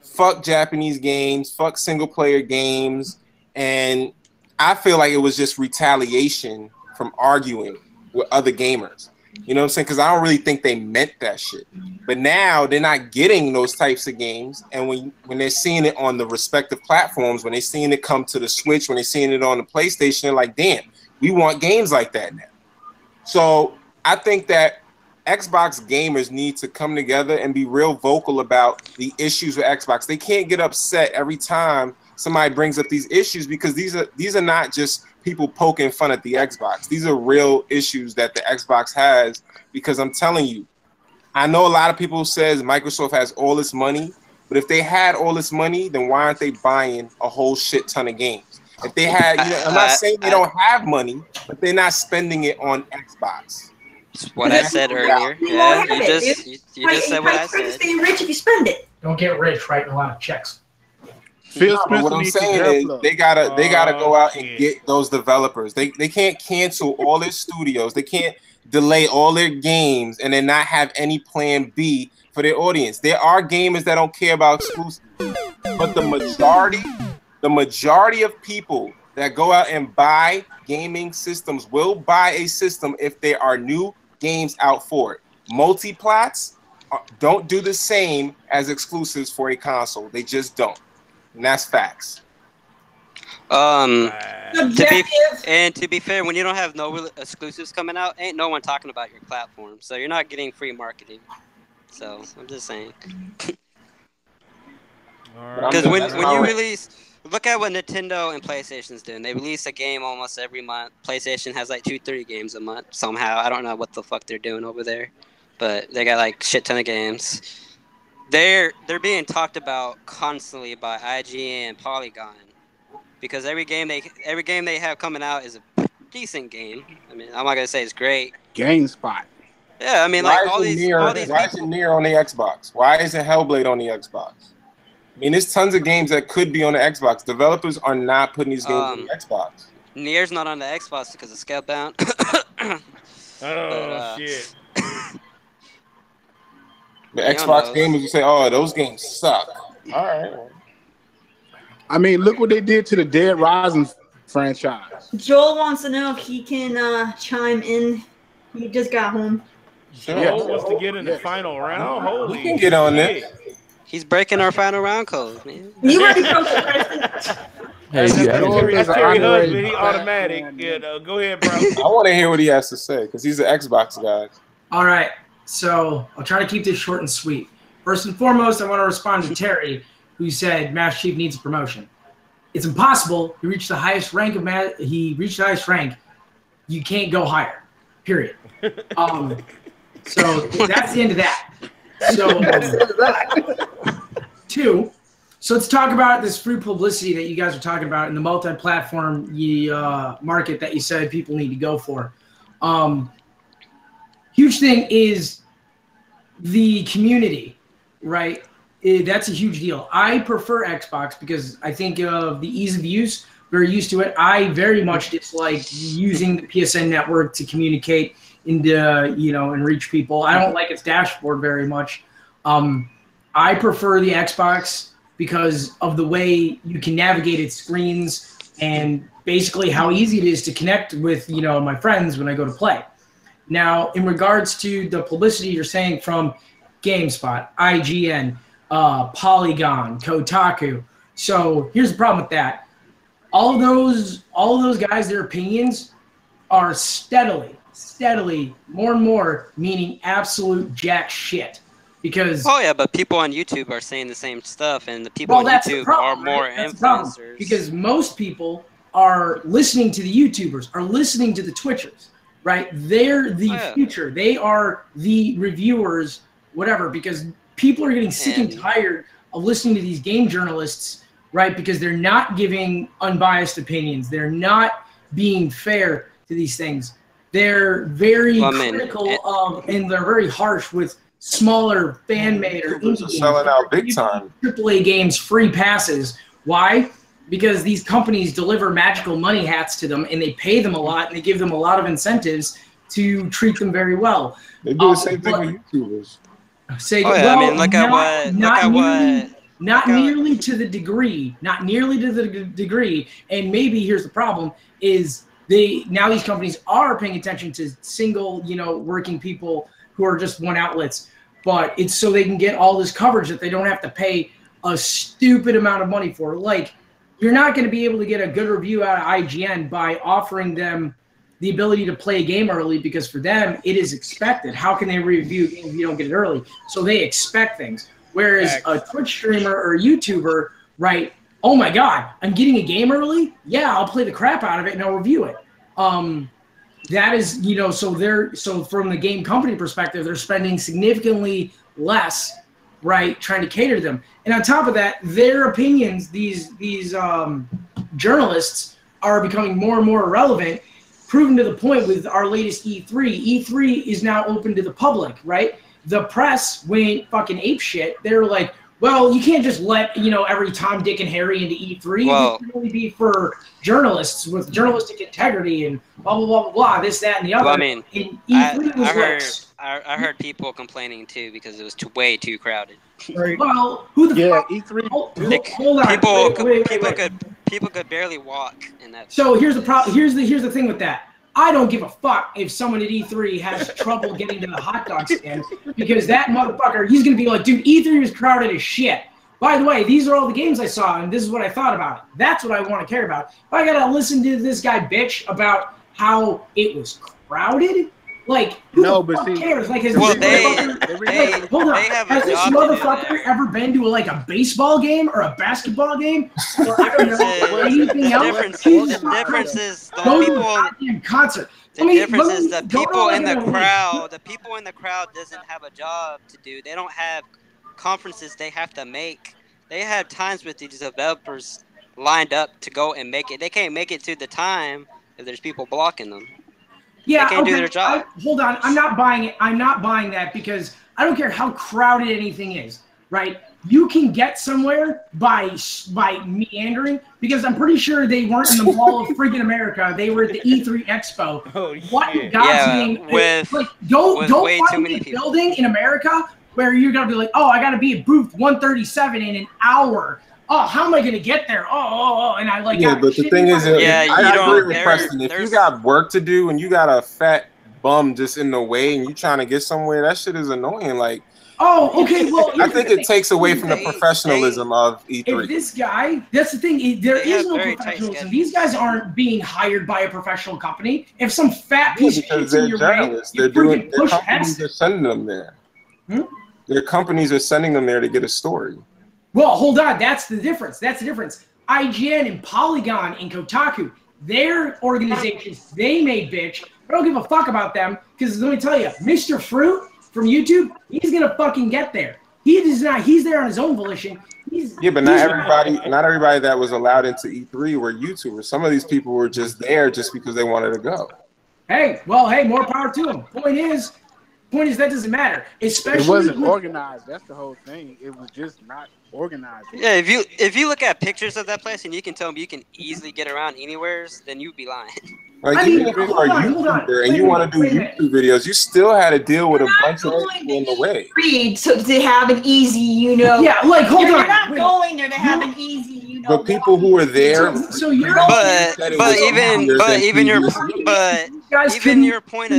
fuck Japanese games, fuck single-player games, and I feel like it was just retaliation from arguing with other gamers. You know what I'm saying? Because I don't really think they meant that shit. But now they're not getting those types of games. And when they're seeing it on the respective platforms, when they're seeing it come to the Switch, when they're seeing it on the PlayStation, they're like, damn, we want games like that now. So I think that Xbox gamers need to come together and be real vocal about the issues with Xbox. They can't get upset every time somebody brings up these issues, because these are not just people poking fun at the Xbox. These are real issues that the Xbox has, because I'm telling you, I know a lot of people says Microsoft has all this money, but if they had all this money, then why aren't they buying a whole shit ton of games? If they had, I'm not saying they don't have money, but they're not spending it on Xbox. What I said earlier. Yeah, you just said what I said. Stay rich if you spend it. Don't get rich writing a lot of checks. What I'm saying is they gotta go out and get those developers. They can't cancel all their studios. They can't delay all their games and then not have any plan B for their audience. There are gamers that don't care about exclusives, but the majority of people that go out and buy gaming systems will buy a system if there are new games out for it. Multiplats don't do the same as exclusives for a console. They just don't. And that's facts. To be fair, when you don't have no exclusives coming out, ain't no one talking about your platform, so you're not getting free marketing. So I'm just saying. Because when you release, look at what Nintendo and PlayStation's doing. They release a game almost every month. PlayStation has like 2-3 games a month somehow. I don't know what the fuck they're doing over there, but they got like shit ton of games. They're being talked about constantly by IGN and Polygon, because every game they have coming out is a decent game. I mean, I'm not gonna say it's great. GameSpot. Yeah, I mean, like all these why isn't Nier on the Xbox? Why isn't Hellblade on the Xbox? I mean, there's tons of games that could be on the Xbox. Developers are not putting these games on the Xbox. Nier's not on the Xbox because it's scalebound. Shit. The Xbox gamers will say, "Oh, those games suck." All right. I mean, look what they did to the Dead Rising franchise. Joel wants to know if he can chime in. He just got home. Joel wants to get in the final round. Holy, we can get on there. He's breaking our final round code, man. You already broke it. That's Terry Husband. He automatic. Go ahead, bro. I want to hear what he has to say because he's an Xbox guy. All right. So I'll try to keep this short and sweet. First and foremost, I want to respond to Terry, who said Master Chief needs a promotion. It's impossible. He reached the highest rank of You can't go higher. Period. So that's the end of that. So two. So let's talk about this free publicity that you guys are talking about in the multi-platform market that you said people need to go for. Huge thing is the community, right? That's a huge deal. I prefer Xbox because I think of the ease of use. Very used to it. I very much dislike using the PSN network to communicate and reach people. I don't like its dashboard very much. I prefer the Xbox because of the way you can navigate its screens and basically how easy it is to connect with my friends when I go to play. Now, in regards to the publicity you're saying from GameSpot, IGN, Polygon, Kotaku. So here's the problem with that. All of those guys, their opinions are steadily more and more meaning absolute jack shit. Because but people on YouTube are saying the same stuff, and the people on YouTube are more influencers. Because most people are listening to the YouTubers, are listening to the Twitchers. Right, they're the future. They are the reviewers, whatever. Because people are getting sick and tired of listening to these game journalists, right? Because they're not giving unbiased opinions. They're not being fair to these things. They're very critical of, and they're very harsh with smaller fan-made or indie games. Selling out big time. AAA games free passes. Why? Because these companies deliver magical money hats to them, and they pay them a lot, and they give them a lot of incentives to treat them very well. They do the same thing with YouTubers. Not nearly to the degree. And maybe here's the problem: is these companies are paying attention to single, working people who are just one outlets, but it's so they can get all this coverage that they don't have to pay a stupid amount of money for. Like, you're not going to be able to get a good review out of IGN by offering them the ability to play a game early because for them it is expected. How can they review a game if you don't get it early? So they expect things. Whereas a Twitch streamer or a YouTuber, right? Oh my God, I'm getting a game early. Yeah, I'll play the crap out of it and I'll review it. That is, you know, so from the game company perspective, they're spending significantly less, right, trying to cater to them. And on top of that, their opinions, these journalists are becoming more and more irrelevant, proven to the point with our latest E3. E3 is now open to the public, right? The press went fucking apeshit. They're like, well, you can't just let, you know, every Tom, Dick, and Harry into E3. Well, This can only be for journalists with journalistic integrity and blah, blah, blah, blah, blah, this, that, and the other. Well, I mean, and E3 I heard people complaining too because it was way too crowded. Right. Well, who the fuck? E3. Hold on. People could barely walk in that. So here's the problem. Here's the thing with that. I don't give a fuck if someone at E3 has trouble getting to the hot dog stand because that motherfucker, he's going to be like, dude, E3 is crowded as shit. By the way, these are all the games I saw, and this is what I thought about it. That's what I want to care about. If I got to listen to this guy bitch about how it was crowded, like, who the fuck cares? Like, has well, this hold on. Has this motherfucker ever been to a baseball game or a basketball game or I don't know anything else? The difference is the concert. The difference is the people in the crowd. The people in the crowd doesn't have a job to do. They don't have conferences they have to make. They have times with these developers lined up to go and make it. They can't make it to the time if there's people blocking them. Yeah, they can't do their job. Hold on, I'm not buying it. I'm not buying that because I don't care how crowded anything is, right? You can get somewhere by meandering because I'm pretty sure they weren't in the Mall of freaking America. They were at the E3 Expo. Oh, what shit. God's name? Don't find me a building in America where you're gonna be like, oh, I gotta be at booth 137 in an hour. Oh, how am I gonna get there? And I like. Yeah, but the thing is, I agree with Preston. If you got work to do and you got a fat bum just in the way and you trying to get somewhere, that shit is annoying. Like, oh, okay. Well, I think it takes away from the professionalism of E3. If this guy, that's the thing. There is no professionalism. These guys aren't being hired by a professional company. If some fat piece of shit's in your way, their companies are sending them there. Their companies are sending them there to get a story. Well, hold on. That's the difference. IGN and Polygon and Kotaku, their organizations, they made bitch. I don't give a fuck about them because let me tell you, Mr. Fruit from YouTube, he's gonna fucking get there. He does not. He's there on his own volition. But not everybody that was allowed into E3 were YouTubers. Some of these people were just there just because they wanted to go. Hey, more power to them. Point is that doesn't matter. Especially it wasn't organized. That's the whole thing. It was just not organized. Yeah, if you look at pictures of that place and you can tell them you can easily get around anywhere, then you'd be lying. Like, even if you are a YouTuber and you want to do YouTube videos, you still had to deal with a bunch of people in the way. To have an easy, Yeah, like, hold on. You're not going there to have an easy, But people who were there. So you're. Even your point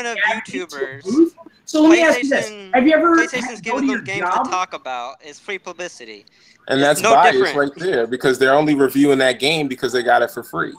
of YouTubers. So let me ask you this: have you ever PlayStation's giving them games to talk about? It's free publicity. And that's bias right there because they're only reviewing that game because they got it for free.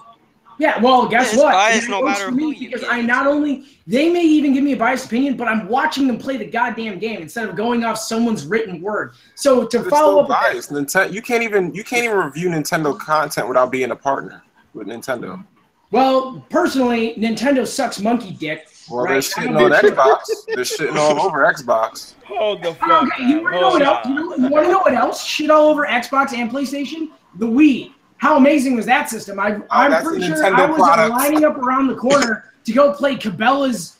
Yeah, well, guess what? Bias no matter who you because I not only they may even give me a biased opinion, but I'm watching them play the goddamn game instead of going off someone's written word. So to follow up, bias. You can't even review Nintendo content without being a partner with Nintendo. Well, personally, Nintendo sucks monkey dick. Well, they're shitting on Xbox. They're shitting all over Xbox. Hold the fuck. Okay, you want to know what else? You want to know what else? Shit all over Xbox and PlayStation. The Wii. How amazing was that system? I'm pretty sure I was lining up around the corner to go play Cabela's,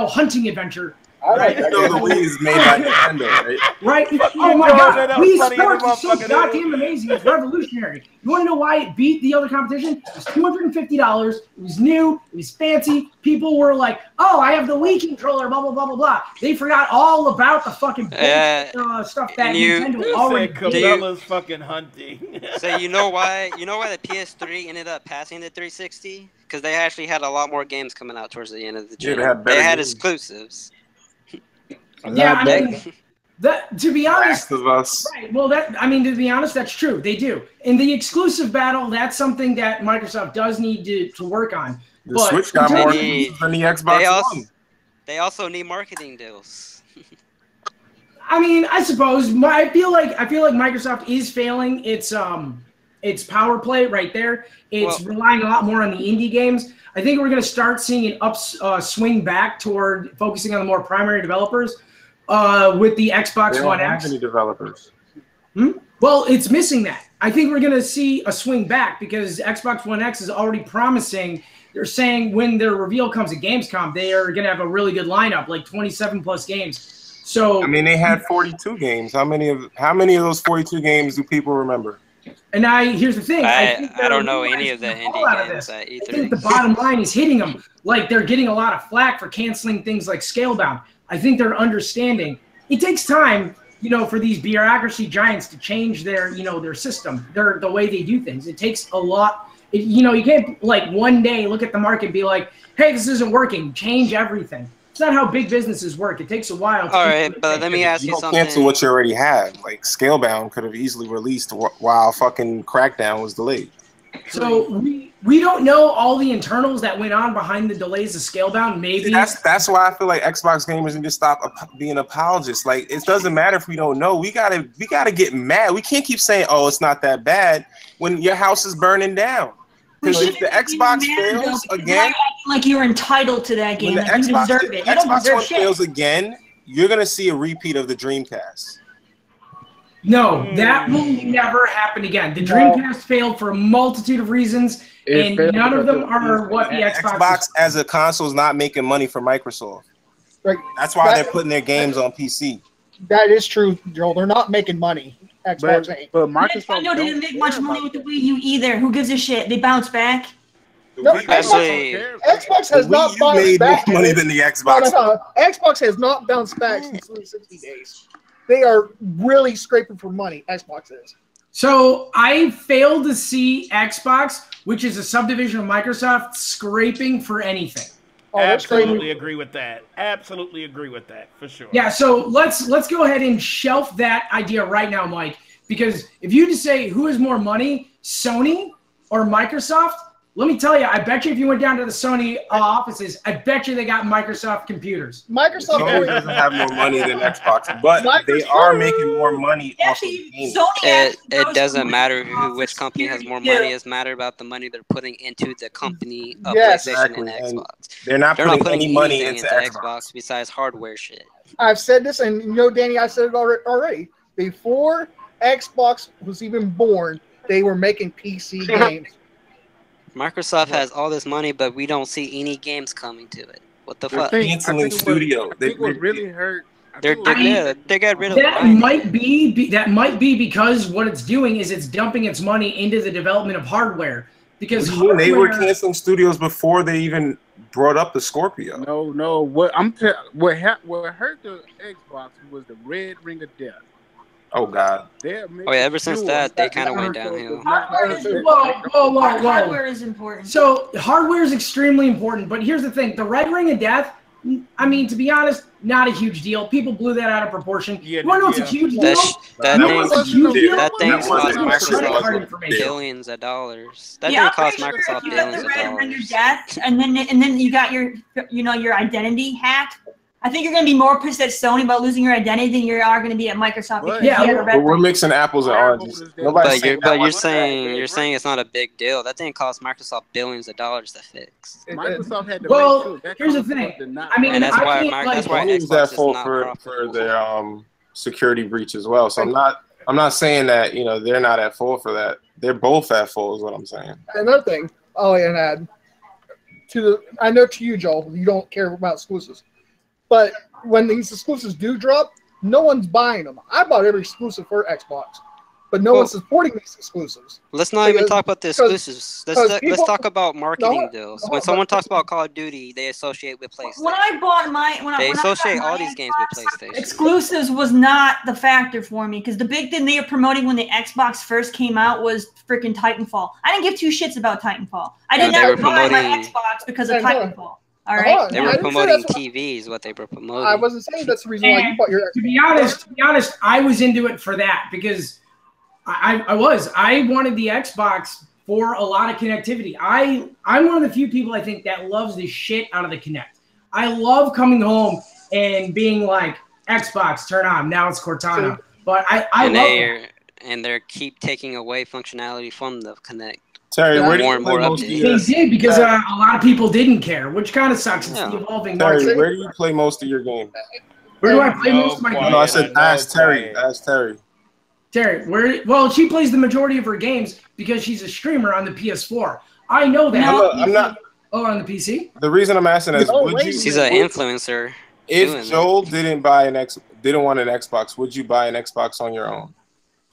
hunting adventure. Right. The Wii is made by Nintendo, right? Right? Oh my God! Wii Sports is so goddamn amazing. It's revolutionary. You want to know why it beat the other competition? It was $250. It was new. It was fancy. People were like, "Oh, I have the Wii controller." Blah blah blah blah blah. They forgot all about the fucking stuff that Nintendo already did. Cabela's fucking hunting. So you know why the PS3 ended up passing the 360? Because they actually had a lot more games coming out towards the end of the gen. They had exclusives. Yeah, I mean, to be honest, right? Well, to be honest, that's true. They do. In the exclusive battle, that's something that Microsoft does need to work on. The But Switch got in more terms of- users than the Xbox One. They also need marketing deals. I mean, I suppose I feel like Microsoft is failing its power play right there. It's relying a lot more on the indie games. I think we're going to start seeing an swing back toward focusing on the more primary developers with the Xbox One X. How many developers? Well, it's missing that. I think we're going to see a swing back because Xbox One X is already promising. They're saying when their reveal comes at Gamescom, they are going to have a really good lineup, like 27 plus games. So I mean, they had 42 games. How many of those 42 games do people remember? And here's the thing. I don't know any of the indie games at E3. I think the bottom line is hitting them. Like they're getting a lot of flack for canceling things like Scalebound. I think they're understanding. It takes time, for these bureaucracy giants to change their system, the way they do things. It takes a lot. You can't like one day look at the market and be like, hey, this isn't working. Change everything. It's not how big businesses work. It takes a while. All right, but let me ask you something. Cancel what you already had. Like Scalebound could have easily released while fucking Crackdown was delayed. So we don't know all the internals that went on behind the delays of Scalebound. Maybe that's why I feel like Xbox gamers need to stop being apologists. Like it doesn't matter if we don't know. We gotta get mad. We can't keep saying, "Oh, it's not that bad," when your house is burning down. Because if the Xbox fails again, like you're entitled to that game, when the like you deserve it. You don't Xbox deserve One shit. fails again, you're gonna see a repeat of the Dreamcast. No, that will never happen again. The Dreamcast failed for a multitude of reasons, and none of them are what the Xbox as a console is not making money for Microsoft. Right. That's why they're putting their games on PC. That is true, Joel. They're not making money. Xbox ain't. But Microsoft Nintendo didn't make much money with the Wii U either. Who gives a shit? They bounce back. No, Especially- Xbox has not bounced made back. more money than the Xbox. No. Xbox has not bounced back since 360 days. They are really scraping for money. Xbox is. So I fail to see Xbox, which is a subdivision of Microsoft, scraping for anything. Oh, they're Absolutely scraping. agree with that. Absolutely agree with that for sure. Yeah, so let's go ahead and shelf that idea right now, Mike. Because if you just say who has more money, Sony or Microsoft, let me tell you, I bet you if you went down to the Sony offices, I bet you they got Microsoft computers. Microsoft Sony doesn't have more money than Xbox, but they are making more money off of games. It doesn't matter which company has more money. It's matter about the money they're putting into the company of PlayStation and Xbox. They're not putting any money into Xbox besides hardware shit. I've said this, and Danny, I said it already. Before Xbox was even born, they were making PC games. Microsoft has all this money, but we don't see any games coming to it. What the fuck? Canceling studio. They would really hurt. They got rid of that might be because what it's doing is it's dumping its money into the development of hardware. Because they were canceling studios before they even brought up the Scorpio. No. What hurt the Xbox was the red ring of death. Oh God. Ever since that, they kind of went downhill. Whoa. Hardware is important. So hardware is extremely important, but here's the thing: the red ring of death. I mean, to be honest, not a huge deal. People blew that out of proportion. You want to know what's a huge deal? That thing cost Microsoft billions of dollars. That thing cost Microsoft billions of dollars. Death, and then you got your identity hacked. I think you're going to be more pissed at Sony about losing your identity than you are going to be at Microsoft. But we're mixing apples and oranges. But you're saying it's not a big deal. That thing cost Microsoft billions of dollars to fix. Microsoft had to well, here's the thing. I mean, and that's why Xbox is not for their security breach as well. So I'm not saying that they're not at fault for that. They're both at fault, is what I'm saying. Another thing, and add I know to you, Joel, you don't care about exclusives. But when these exclusives do drop, no one's buying them. I bought every exclusive for Xbox, but no one's supporting these exclusives. Let's not even talk about the exclusives. Let's talk about marketing deals. When someone talks about Call of Duty, they associate with PlayStation. When I bought they associate all these games with PlayStation. Exclusives was not the factor for me because the big thing they were promoting when the Xbox first came out was freaking Titanfall. I didn't give two shits about Titanfall. I did not buy my Xbox because of Titanfall. All right. They were promoting TVs, what they were promoting. I wasn't saying that's the reason why you bought your Xbox. To be honest, I was into it for that because I wanted the Xbox for a lot of connectivity. I'm one of the few people I think that loves the shit out of the Kinect. I love coming home and being like, Xbox, turn on. Now it's Cortana. But I love it. And they keep taking away functionality from the Kinect. Terry, where do more you and play more most of updates. your? They did because a lot of people didn't care, which kind of sucks. It's the evolving market. Terry, where do you play most of your games? Where do I play most of my games? No, I said ask Terry. Ask Terry. Terry, well, she plays the majority of her games because she's a streamer on the PS4. I know that. I'm not. Oh, on the PC? The reason I'm asking is, would you? She's an influencer. If Joel didn't want an Xbox, would you buy an Xbox on your own?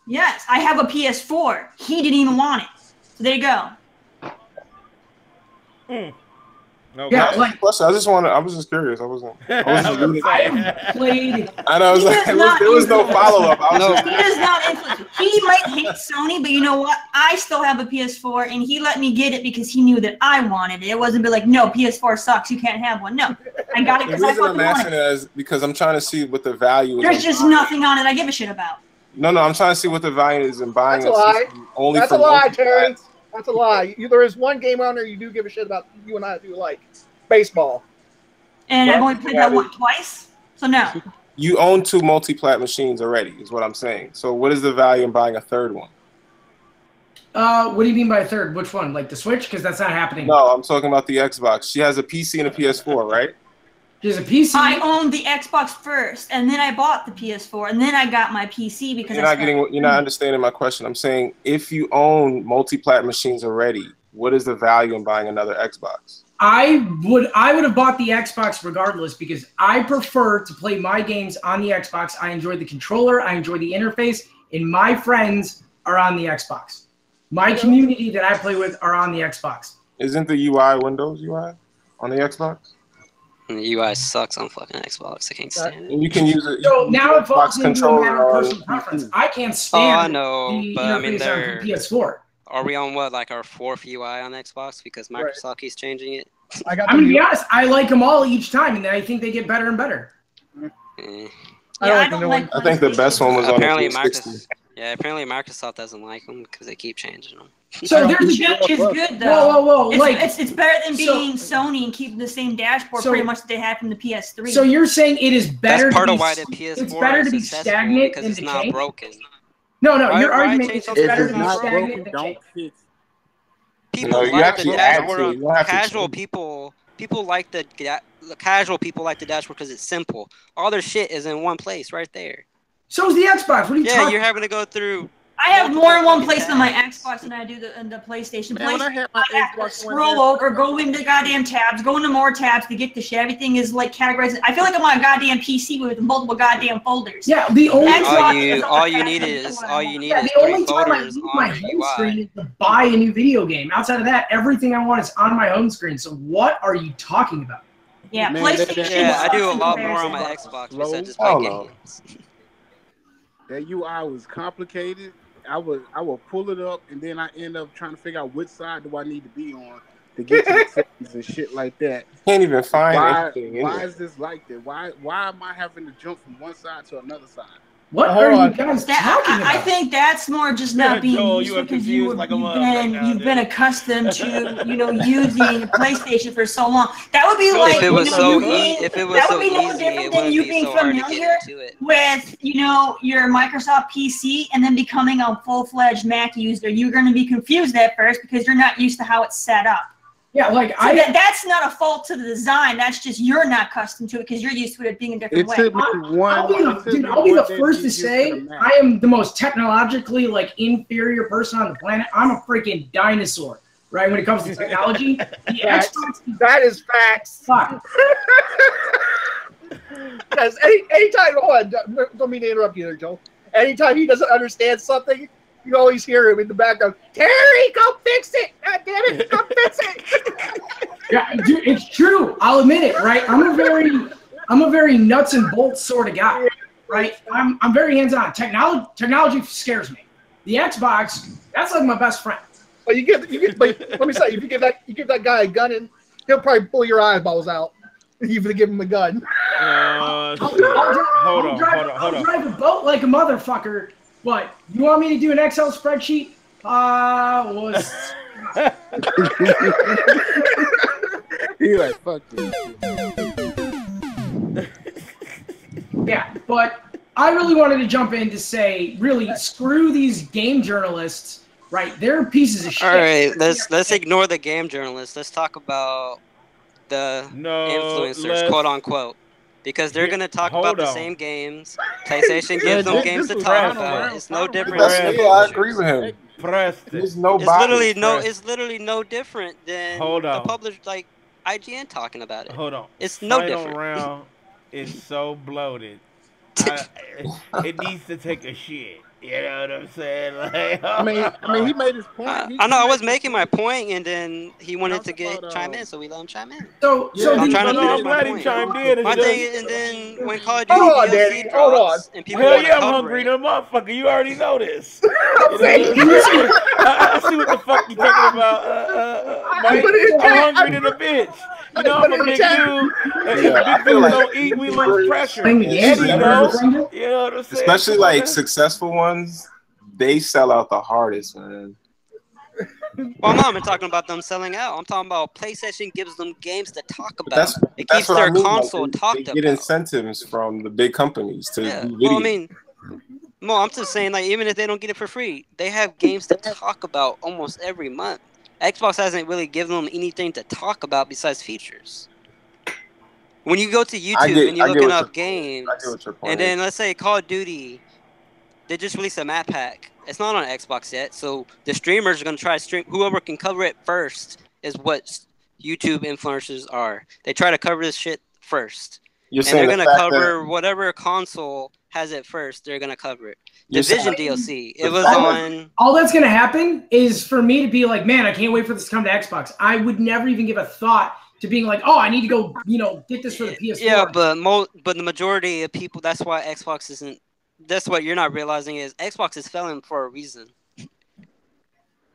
Yes, I have a PS4. He didn't even want it. So there you go. Okay. Yeah, like I was just curious. I wasn't really. I played. I know. There was no follow up. He does not influence. He might hate Sony, but you know what? I still have a PS4, and he let me get it because he knew that I wanted it. It wasn't be like, no, PS4 sucks. You can't have one. No, I got it because I fucking wanted it. Is because I'm trying to see what the value is. There's just nothing on it I give a shit about. No, I'm trying to see what the value is in buying That's a lie. only That's for a lie, Terry. That's a lie. There is one game on there you do give a shit about. You and I do like baseball. And I've only played that one twice, so no. You own 2 multi-plat machines already, is what I'm saying. So what is the value in buying a third one? What do you mean by a third? Which one? Like the Switch? Because that's not happening. No, I'm talking about the Xbox. She has a PC and a PS4, right? She has a PC. I owned the Xbox first, and then I bought the PS4, and then I got my PC because you're not understanding my question. I'm saying if you own multi-plat machines already, what is the value in buying another Xbox? I would have bought the Xbox regardless because I prefer to play my games on the Xbox. I enjoy the controller, I enjoy the interface, and my friends are on the Xbox. My community that I play with are on the Xbox. Isn't the UI Windows UI on the Xbox? And the UI sucks on fucking Xbox. I can't stand it. And you can use it. So now it falls into a matter of personal preference. I can't stand the interface on PS4. Are we on what, our 4th UI on Xbox because Microsoft keeps changing it? I'm gonna be honest, I like them all each time, and I think they get better and better. I don't like. I think the best one was apparently on the 360. Apparently Microsoft doesn't like them because they keep changing them. So there's Which is good though. Whoa! It's better than being Sony and keeping the same dashboard pretty much that they had from the PS3. So you're saying it is better? That's part to of be, why the PS4 it's better to be stagnant because than it's to not change? broken. No, your argument is it's better to be not stagnant broken, than don't change. fix. People you like the actually add to it. dashboard. You don't have to Casual change. people like the casual people like the dashboard because it's simple. All their shit is in one place right there. So is the Xbox. What are you talking? Yeah, you're having to go through. I have more in one place on my Xbox than I do the PlayStation. Man, when I had my I have to Xbox scroll over, go into goddamn tabs, go into more tabs to get the shit. Everything is like categorized. I feel like I'm on a goddamn PC with multiple goddamn folders. Yeah, the only all you need is the only time I use my home screen is to buy a new video game. Outside of that, everything I want is on my home screen. So what are you talking about? Yeah, Man, PlayStation. Yeah, I do a lot more on my Xbox besides just play games. That UI was complicated. I would pull it up and then I end up trying to figure out which side do I need to be on to get to the settings and shit like that. Can't even find anything. Why is this like that? Why am I having to jump from one side to another side? What are you guys talking about? I think that's more just not being Joel, used you are because confused like a motherfucker. you've been accustomed to using PlayStation for so long. That would be like if it was so easy, no different than you being familiar with your Microsoft PC and then becoming a full-fledged Mac user. You're going to be confused at first because you're not used to how it's set up. Yeah, like so that's not a fault to the design. That's just you're not accustomed to it because you're used to it being a different way. I'll be the first to say I am the most technologically inferior person on the planet. I'm a freaking dinosaur, right? When it comes to technology, that is facts. Fuck. Because anytime, hold on, don't mean to interrupt you there, Joe. Anytime he doesn't understand something, you always hear him in the background, Terry, go fix it! God damn it, go fix it! Yeah, dude, it's true. I'll admit it, right? I'm a very nuts and bolts sort of guy, right? I'm very hands-on. Technology scares me. The Xbox, that's like my best friend. But let me say, if you give that guy a gun, and he'll probably pull your eyeballs out. Even to give him a gun. I'll drive a boat like a motherfucker. But you want me to do an Excel spreadsheet? He like, fuck this. Yeah, but I really wanted to jump in to say, really, screw these game journalists, right? They're pieces of shit. All right, let's ignore the game journalists. Let's talk about the influencers, quote unquote, because they're gonna talk about the same games. PlayStation gives them games to talk about. It's no different. I agree with him. There's no. It's literally no different than the published like IGN talking about it. Hold on. It's no Final different. round is so bloated. It needs to take a shit. You know what I'm saying? Like, I mean, he made his point. I know I was making my point, and then he wanted to chime in, so we let him chime in. So I'm trying to finish my point. Chimed in. My thing, and then when Call of Duty DLC drops, and people want to I'm cover hungry, it. the motherfucker. You already know this. I see what the fuck you talking about, Mike. I'm hungry than a bitch. You know I'm a big dude. If big dudes don't eat, we lose pressure. Eddie knows. You know what I'm saying? Especially like successful ones, they sell out the hardest, man. Well, I'm not even talking about them selling out. I'm talking about PlayStation gives them games to talk about. It keeps their console talked about. They get incentives from the big companies to do video. Well, I mean, I'm just saying, like, even if they don't get it for free, they have games to talk about almost every month. Xbox hasn't really given them anything to talk about besides features. When you go to YouTube and you're looking up games, and then let's say Call of Duty, they just released a map pack. It's not on Xbox yet, so the streamers are going to try to stream. Whoever can cover it first is what YouTube influencers are. They try to cover this shit first. And they're going to cover whatever console has it first. They're going to cover it. Division DLC. It was on. All that's going to happen is for me to be like, man, I can't wait for this to come to Xbox. I would never even give a thought to being like, oh, I need to go, get this for the PS4. Yeah, but the majority of people, that's why Xbox isn't. That's what you're not realizing is Xbox is failing for a reason.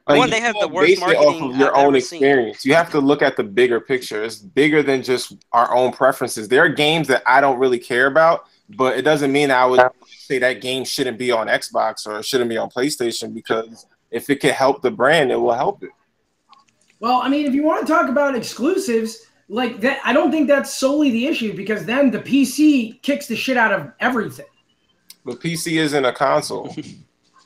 Like, one, they have the worst marketing off of your own experience. You have to look at the bigger picture. It's bigger than just our own preferences. There are games that I don't really care about, but it doesn't mean I would say that game shouldn't be on Xbox or shouldn't be on PlayStation, because if it can help the brand, it will help it. Well, I mean, if you want to talk about exclusives like that, I don't think that's solely the issue, because then the PC kicks the shit out of everything. But PC isn't a console.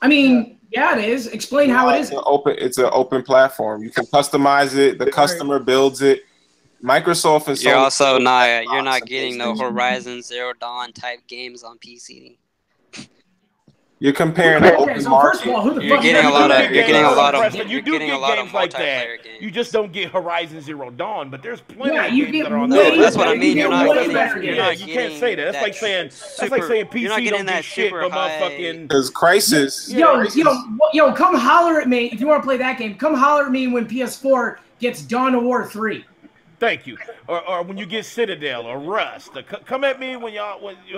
I mean, yeah, it is. Explain how it is. It's an open platform. You can customize it. The customer builds it. Microsoft and Sony. You're also not getting no Horizon Zero Dawn type games on PC. You're comparing the open market. You're getting a lot of you do get games like that. You just don't get Horizon Zero Dawn, but there's plenty of games that are on there. That's what I mean. You're not getting. You can't say that. That's like saying PC don't get shit, but motherfucking. Because Crisis. Yo, come holler at me if you want to play that game. Come holler at me when PS4 gets Dawn of War 3. Thank you. Or when you get Citadel or Rust. Come at me when you're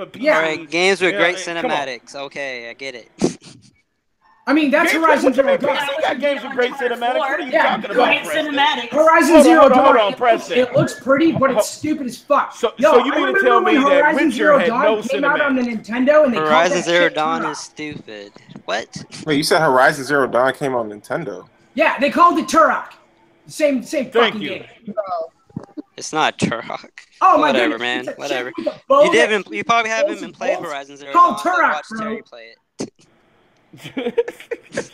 PC. All right, games with great cinematics. Okay, I get it. I mean, that's Horizon Zero Dawn. You got games with great cinematics. What are you talking about? Cinematics. Horizon Zero Dawn. Preston. It looks pretty, but it's stupid as fuck. So you mean to tell me that Horizon Zero Dawn came out on the Nintendo and they Horizon Zero Dawn is stupid. What? Wait, you said Horizon Zero Dawn came on Nintendo? Yeah, they called it Turok. Same fucking game. It's not Turok. Oh my Whatever, goodness. man. Whatever. You probably haven't even played Horizon Zero Dawn. Turok, Watch bro. Terry play it.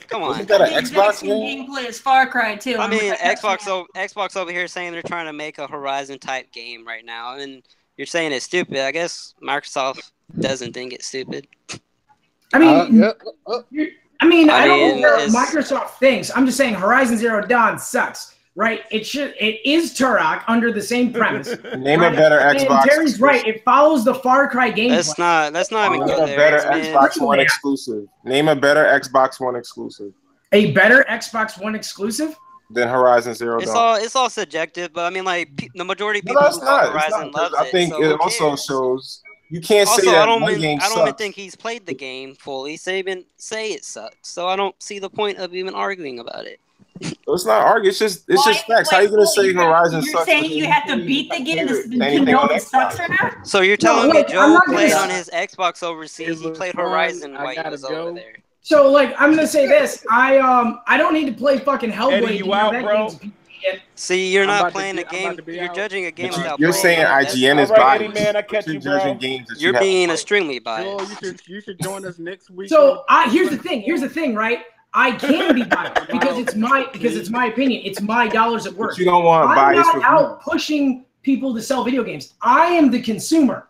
Come on. Isn't that an Xbox game? Gameplay is Far Cry too. I mean, Xbox over here saying they're trying to make a Horizon type game right now, and you're saying it's stupid. I guess Microsoft doesn't think it's stupid. I mean, I don't know what it's- Microsoft thinks. I'm just saying Horizon Zero Dawn sucks, right? It is Turok under the same premise. Name a better Xbox. And Terry's right. It follows the Far Cry gameplay. Let's not even go Name a better there. Xbox One exclusive. Name a better Xbox One exclusive. A better Xbox One exclusive? Than Horizon Zero Dawn. It's all subjective, but I mean, like the majority of No, people it's who love not. Horizon loves it. I think so it who also cares? shows you can't Also, say that I don't one even, game I don't even sucks. think he's played the game fully. So even say it sucks. So I don't see the point of even arguing about it. It's not arguing. It's just facts. How you gonna say Horizon You're sucks? saying you have to beat the game to Anything know on it sucks Xbox. or not? So you're telling wait, me I'm Joe not played gonna- on his Xbox overseas. He played Horizon while he was over there. So like I'm gonna say this. I don't need to play fucking Hellblade. Eddie, you out, bro? See, you're I'm not about to playing get- a I'm about game. to be You're out. judging a game without You're playing saying it. That's- IGN is All right, Eddie, biased. man, I catch You're you, bro. judging games that You're you haven't being played. extremely Joel, biased. you should join us next week. So here's the thing, right? I can be biased because it's my opinion. It's my dollars at work. But you don't want I'm biased not reviews. out pushing people to sell video games. I am the consumer.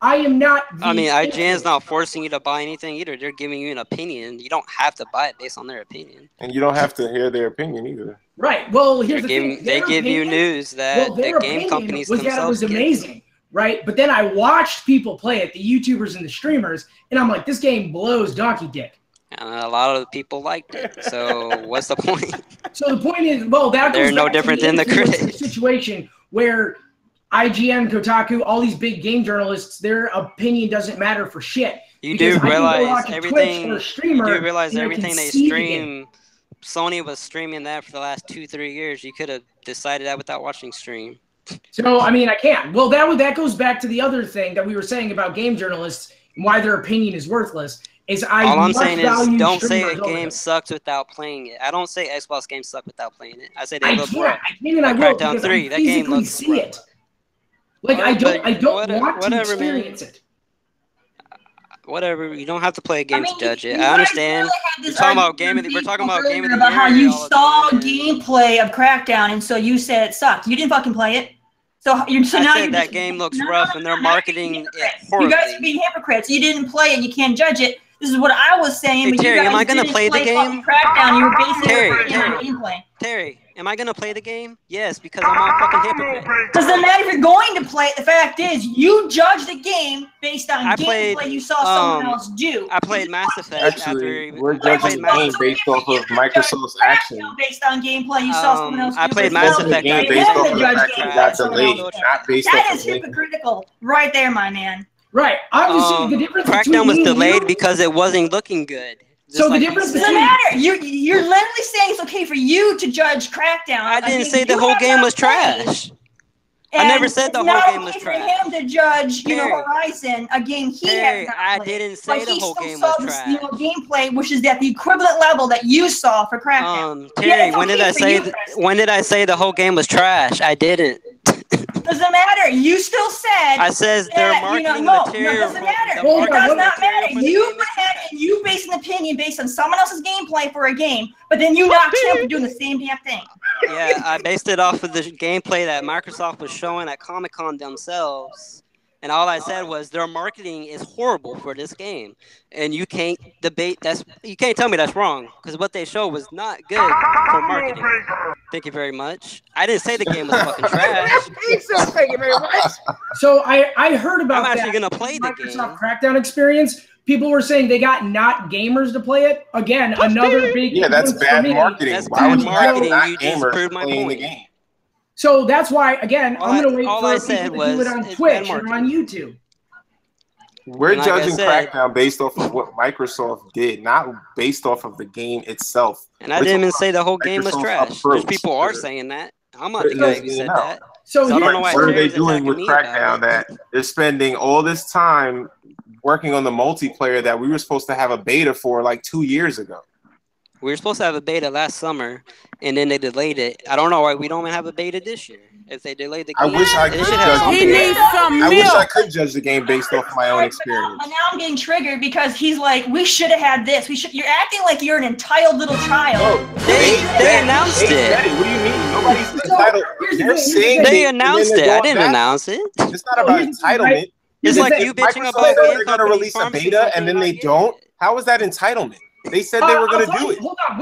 I am not. The I mean, IGN's not forcing you to buy anything either. They're giving you an opinion. You don't have to buy it based on their opinion. And you don't have to hear their opinion either. Right. Well, here's the They thing. give you news that their the game opinion companies was that it themselves was get. amazing, right? But then I watched people play it, the YouTubers and the streamers, and I'm like, this game blows donkey dick. And a lot of the people liked it. So what's the point? So the point is, well, that They're goes no back to different than the influencer critics. situation where IGN, Kotaku, all these big game journalists, their opinion doesn't matter for shit. You Because do I can go realize watch a Twitch everything. or a streamer, You do realize and I everything can they see the game. stream. Sony was streaming that for the last 2-3 years. You could have decided that without watching stream. So I mean, I can't. Well, that goes back to the other thing that we were saying about game journalists and why their opinion is worthless. All I'm saying is, don't say a streamers over game them. sucks without playing it. I don't say Xbox games suck without playing it. I say they I look can't. rough. I can and I Like will Crackdown because 3, I that game physically looks see rough. it. Like Alright, I don't want to whatever, man. experience it. Whatever. You don't have to play a game to judge it. you I guys understand. really had this We're talking about argument game. We're talking about game of the about how year you all the saw time, and gameplay of Crackdown, and so you said it sucked. You didn't fucking play it. So now I you're said just, that game looks no, rough, and they're now marketing you're it hypocrites. horribly. You guys are being hypocrites. You didn't play it. You can't judge it. This is what I was saying. Hey, but Terry, you guys am I gonna didn't play the fucking game? Crackdown. You were basing Terry, your opinion on Terry. gameplay. Terry, am I gonna play the game? Yes, because I'm a fucking hypocrite. Doesn't matter if you're going to play it. The fact is, you judge the game based on I gameplay played, you saw someone else do. I played Mass Effect Actually, after. we're I played judging the Mass game Effect. based off of Microsoft's action. Based on gameplay you saw someone else do. I played but Mass still, Effect The game they based have off to of the judge fact that gameplay it got someone delayed, else did. not based That off is of link. hypocritical, right there, my man. Right. Obviously, the difference between Crackdown was me and delayed you- because it wasn't looking good. Just So the like you difference said. Doesn't matter. You're literally saying it's okay for you to judge Crackdown. I didn't mean, say the you whole have game not was played. trash. I never said the it's whole not game was okay trash. for him to judge, Terry. Horizon, a game he Terry, has not I played. didn't say But the he whole still game saw was this, trash. gameplay, which is at the equivalent level that you saw for Crackdown. Terry, Yeah, it's when did okay I for say? you, Chris. When did I say the whole game was trash? I didn't. Doesn't matter. You still said. I says their that, marketing no, material. No, doesn't matter. the It does marketing not material matter. for the You game went is ahead trash. and you based an opinion based on someone else's gameplay for a game, but then you knocked him for doing the same damn thing. Yeah, I based it off of the gameplay that Microsoft was showing at Comic-Con themselves. And all I said was their marketing is horrible for this game. And you can't debate you can't tell me that's wrong, because what they showed was not good for marketing. Thank you very much. I didn't say the game was fucking trash. Thank you very much. So I heard about I'm actually that gonna play the Microsoft game. Crackdown experience. People were saying they got not gamers to play it. Again, another big Yeah, that's influence for bad me. marketing. That's Why would bad you have marketing. not You just gamers proved my playing the point. game? So that's why, again, All I'm going to I- wait all for I people said to do was it on it's bad Twitch or on marketing. YouTube. We're And like I judging said- Crackdown based off of what Microsoft did, not based off of the game itself. And I We're didn't even talking say the whole game was Microsoft's trash. approach There's people are to saying that. I'm not the putting guy this who game said out. that. So So I don't here- know why What are they Terry's doing with attacking me Crackdown? about That they're spending all this time working on the multiplayer that we were supposed to have a beta for like 2 years ago. We were supposed to have a beta last summer, and then they delayed it. I don't know why we don't even have a beta this year. If they delayed the I game, wish I they could should have judge something. He needs some I wish I milk. could judge the game based off my own experience. But now I'm getting triggered because he's like, we should have had this. You're acting like you're an entitled little child. They announced it. Daddy, what do you mean? Nobody's entitled. here's the They're thing, saying They and announced then it. they're I going didn't back. announce it. It's not about here's the thing, entitlement. right? It's the like thing. you bitching Microsoft about said game they're going to companies release a promising beta something and then not they getting don't. it. How is that entitlement? They said they were going to do it. Hold on,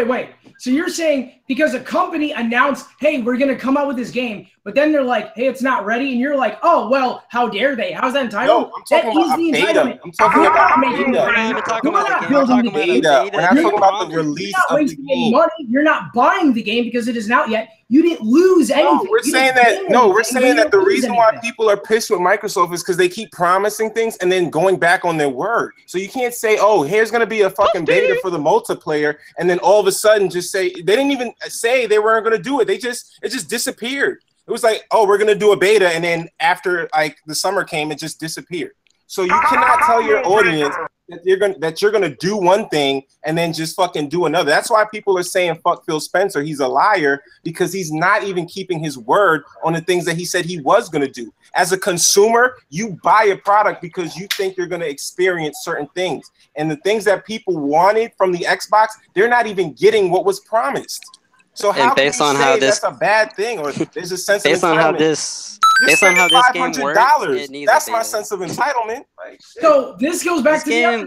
wait. So you're saying because a company announced, hey, we're going to come out with this game, but then they're like, hey, it's not ready, and you're like, oh, well, how dare they? How's that entitled? No, I'm talking That about is a the beta. entitlement. I'm talking You're about not a making beta. the We're not game. even talking You're about not the game. We're building talking the about a game. Beta. We're not You're talking about the promising. release You're not of the wasting any game. money. You're not buying the game because it is not yet. You didn't lose anything. No, we're You saying didn't that. gain No, we're anything, saying but that the you didn't lose reason why anything. people are pissed with Microsoft is because they keep promising things and then going back on their word. So you can't say, "Oh, here's going to be a fucking beta for the multiplayer," and then all of a sudden just say they didn't even say they weren't going to do it. It just disappeared. It was like, "Oh, we're going to do a beta," and then after like the summer came, it just disappeared. So you cannot tell your audience that you're gonna do one thing and then just fucking do another. That's why people are saying fuck Phil Spencer. He's a liar because he's not even keeping his word on the things that he said he was gonna do. As a consumer, you buy a product because you think you're gonna experience certain things, and the things that people wanted from the Xbox, they're not even getting what was promised. So how can you say that's a bad thing, or there's a sense of entitlement? Based on how this game works, it needs that's my sense of entitlement. Like, so this goes back to the other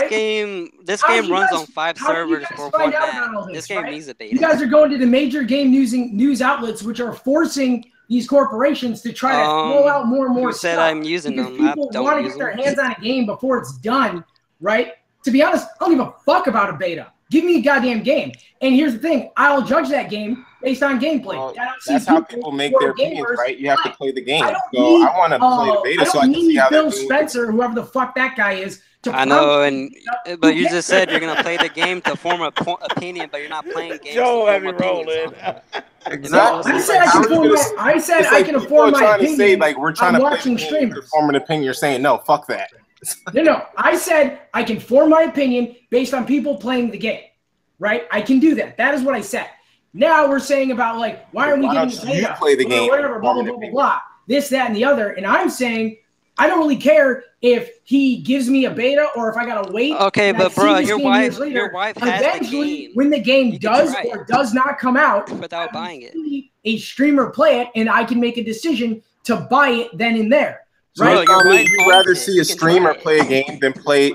thing, this game runs on 5 servers for one map. This game needs a beta. You guys are going to the major game news outlets, which are forcing these corporations to try to throw out more and more stuff. Who said I'm using them? People want to get their hands on a game before it's done, right? To be honest, I don't give a fuck about a beta. Give me a goddamn game. And here's the thing. I'll judge that game based on gameplay. Well, that's how people make their opinions, right? You have to play the game. I want to play the beta so I can see how Phil Spencer, whoever the fuck that guy is, I know, but you just said you're gonna play the game to form an opinion, but you're not playing games. Joe, have me rolling. Exactly. I said I can inform my opinion. Say, like, we're trying to watching streamers. Form an opinion. You're saying no, fuck that. No. I said I can form my opinion based on people playing the game, right? I can do that. That is what I said. Now we're saying about, like, why aren't we getting the data? Play the game, whatever, blah, blah, blah, blah, blah. This, that, and the other. And I'm saying I don't really care if he gives me a beta or if I gotta wait. Okay, but bro, your wife has the game. When the game does or does not come out, without buying it, a streamer play it, and I can make a decision to buy it then and there. Right? Would you rather see a streamer play a game than play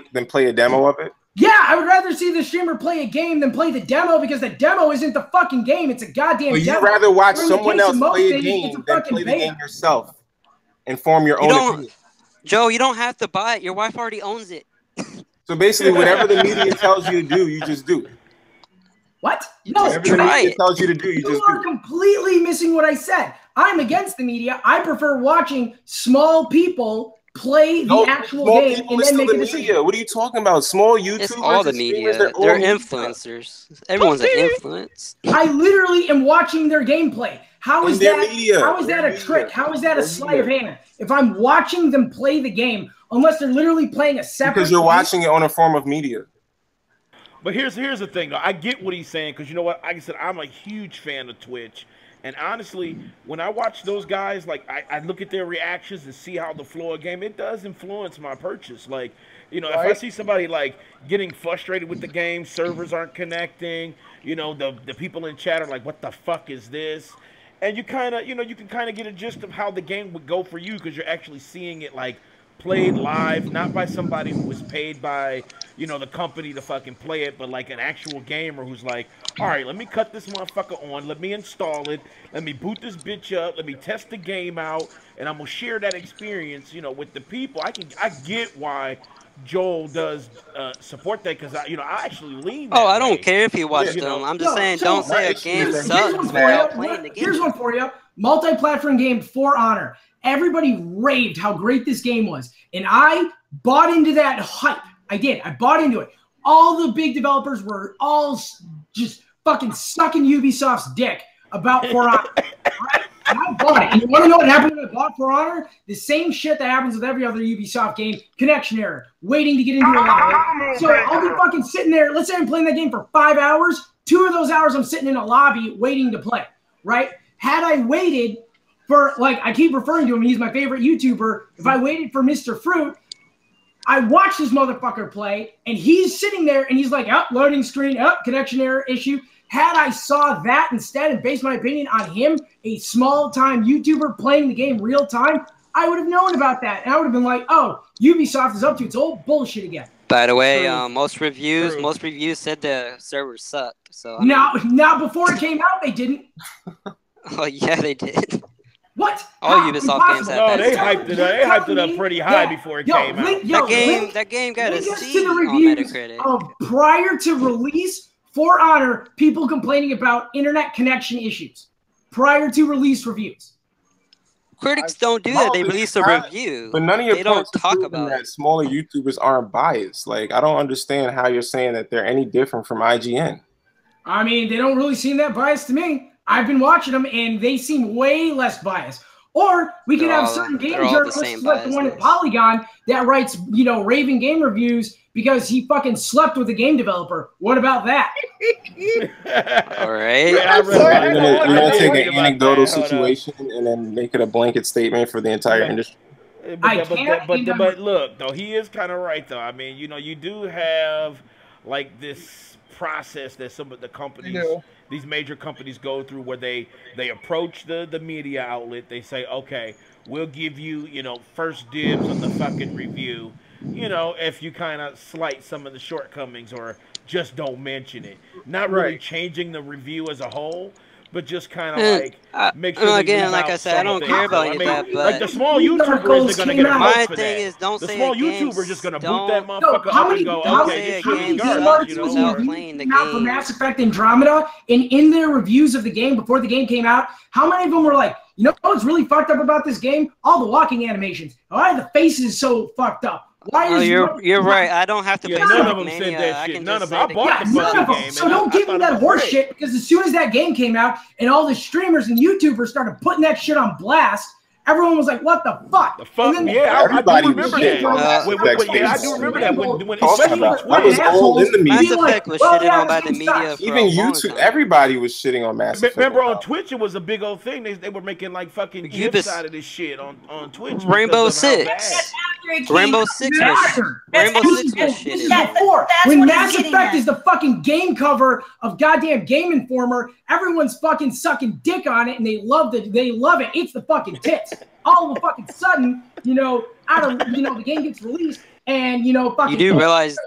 a demo of it? Yeah, I would rather see the streamer play a game than play the demo, because the demo isn't the fucking game. It's a goddamn demo. You'd rather watch someone else play a game than play the game yourself and form your own opinion. Joe, you don't have to buy it. Your wife already owns it. So basically, whatever the media tells you to do, you just do. What? No, whatever the media tells you to do, you just do. You are completely missing what I said. I'm against the media. I prefer watching small people play the actual game and then make a decision. What are you talking about? Small YouTubers? It's all the media. They're influencers. Everyone's an influence. I literally am watching their gameplay. How is that a trick? How is that a sleight of hand? If I'm watching them play the game, unless they're literally playing a separate... Because you're watching it on a form of media. But here's the thing, though. I get what he's saying, because you know what? Like I said, I'm a huge fan of Twitch. And honestly, when I watch those guys, like, I look at their reactions and see how the flow of game, it does influence my purchase. Like, you know, if I see somebody, like, getting frustrated with the game, servers aren't connecting, you know, the people in chat are like, what the fuck is this? And you kind of, you know, you can kind of get a gist of how the game would go for you, because you're actually seeing it, like, played live, not by somebody who was paid by, you know, the company to fucking play it, but like an actual gamer who's like, all right, let me cut this motherfucker on, let me install it, let me boot this bitch up, let me test the game out, and I'm gonna share that experience, you know, with the people. I get why Joel does support that, because I actually lean that I don't care if you watch them. I'm just saying, don't say a game sucks without playing the game. Here's one for you. Multi-platform game, For Honor. Everybody raved how great this game was. And I bought into that hype. I did. I bought into it. All the big developers were all just fucking sucking Ubisoft's dick about For Honor. Right? And I bought it. And you want to know what happened when I bought For Honor? The same shit that happens with every other Ubisoft game. Connection error. Waiting to get into a lobby. So I'll be fucking sitting there. Let's say I'm playing that game for 5 hours. 2 of those hours I'm sitting in a lobby waiting to play. Right? Had I waited for, like, I keep referring to him, he's my favorite YouTuber. If I waited for Mr. Fruit, I watched this motherfucker play, and he's sitting there, and he's like, loading screen, connection error issue. Had I saw that instead and based my opinion on him, a small-time YouTuber playing the game real time, I would have known about that. And I would have been like, oh, Ubisoft is up to its old bullshit again. By the way, most reviews said the servers sucked. So now before it came out, they didn't. Oh, yeah, they did. What? All Ubisoft games have that. They hyped it up pretty high before it came out. That game got a C on Metacritic. Prior to release, For Honor, people complaining about internet connection issues. Prior to release reviews. Critics don't do that. They release a review. But none of your don't talk about that smaller YouTubers aren't biased. Like, I don't understand how you're saying that they're any different from IGN. I mean, they don't really seem that biased to me. I've been watching them, and they seem way less biased. Or we could They're have all- certain game they're all the journalists same like the one at biasness. Polygon that writes, raving game reviews because he fucking slept with a game developer. What about that? All right. Yeah, I I'm read sorry, about You're that. gonna, I you're gonna did take read an about anecdotal that. Hold up. situation and then make it a blanket statement for the entire Yeah. industry. But look, though, he is kind of right, though. I mean, you do have like this process that some of the companies, these major companies, go through where they approach the media outlet. They say, okay, we'll give you, first dibs on the fucking review, if you kind of slight some of the shortcomings or just don't mention it. Not really changing the review as a whole, but just kind of make sure they again, leave like out I said, I don't some care things, about though. any of that, but like the small These YouTuber articles isn't going came to get a out- vote my for thing that. is, don't The say small a game. YouTuber just going to boot don't- that motherfucker how up many- and go, how okay, many- this how shit many is game garbage, articles or... out playing the came out for game. Mass Effect Andromeda, and in their reviews of the game before the game came out, how many of them were like, what's really fucked up about this game? All the walking animations. Why are the faces so fucked up? Why Oh, is you're right. I don't have to Yeah, play none of Sonic them Mania. said that I shit. can None just of them. say I bought the the game none fucking of them. game, So and don't I give me thought it that was horse great. shit, because as soon as that game came out and all the streamers and YouTubers started putting that shit on blast, everyone was like, "What the fuck?" The fuck? And then Yeah, I do Everybody remember was that. shitting on Mass Effect Yeah, I do remember that. When Talking especially about- Twitter. I was all in the Mass media. Effect was shitted on by the media for Even a long YouTube, time. everybody was shitting on Mass Effect. Remember on Twitch, it was a big old thing. They were making like fucking gifs out of this shit on Twitch. Rainbow because of how Six. bad- Rainbow Six was shitted. When Mass Effect is the fucking game cover of goddamn Game Informer, everyone's fucking sucking dick on it, and they love it. They love it. It's the fucking tits. All of a fucking sudden, out of the game gets released, and fucking You do realize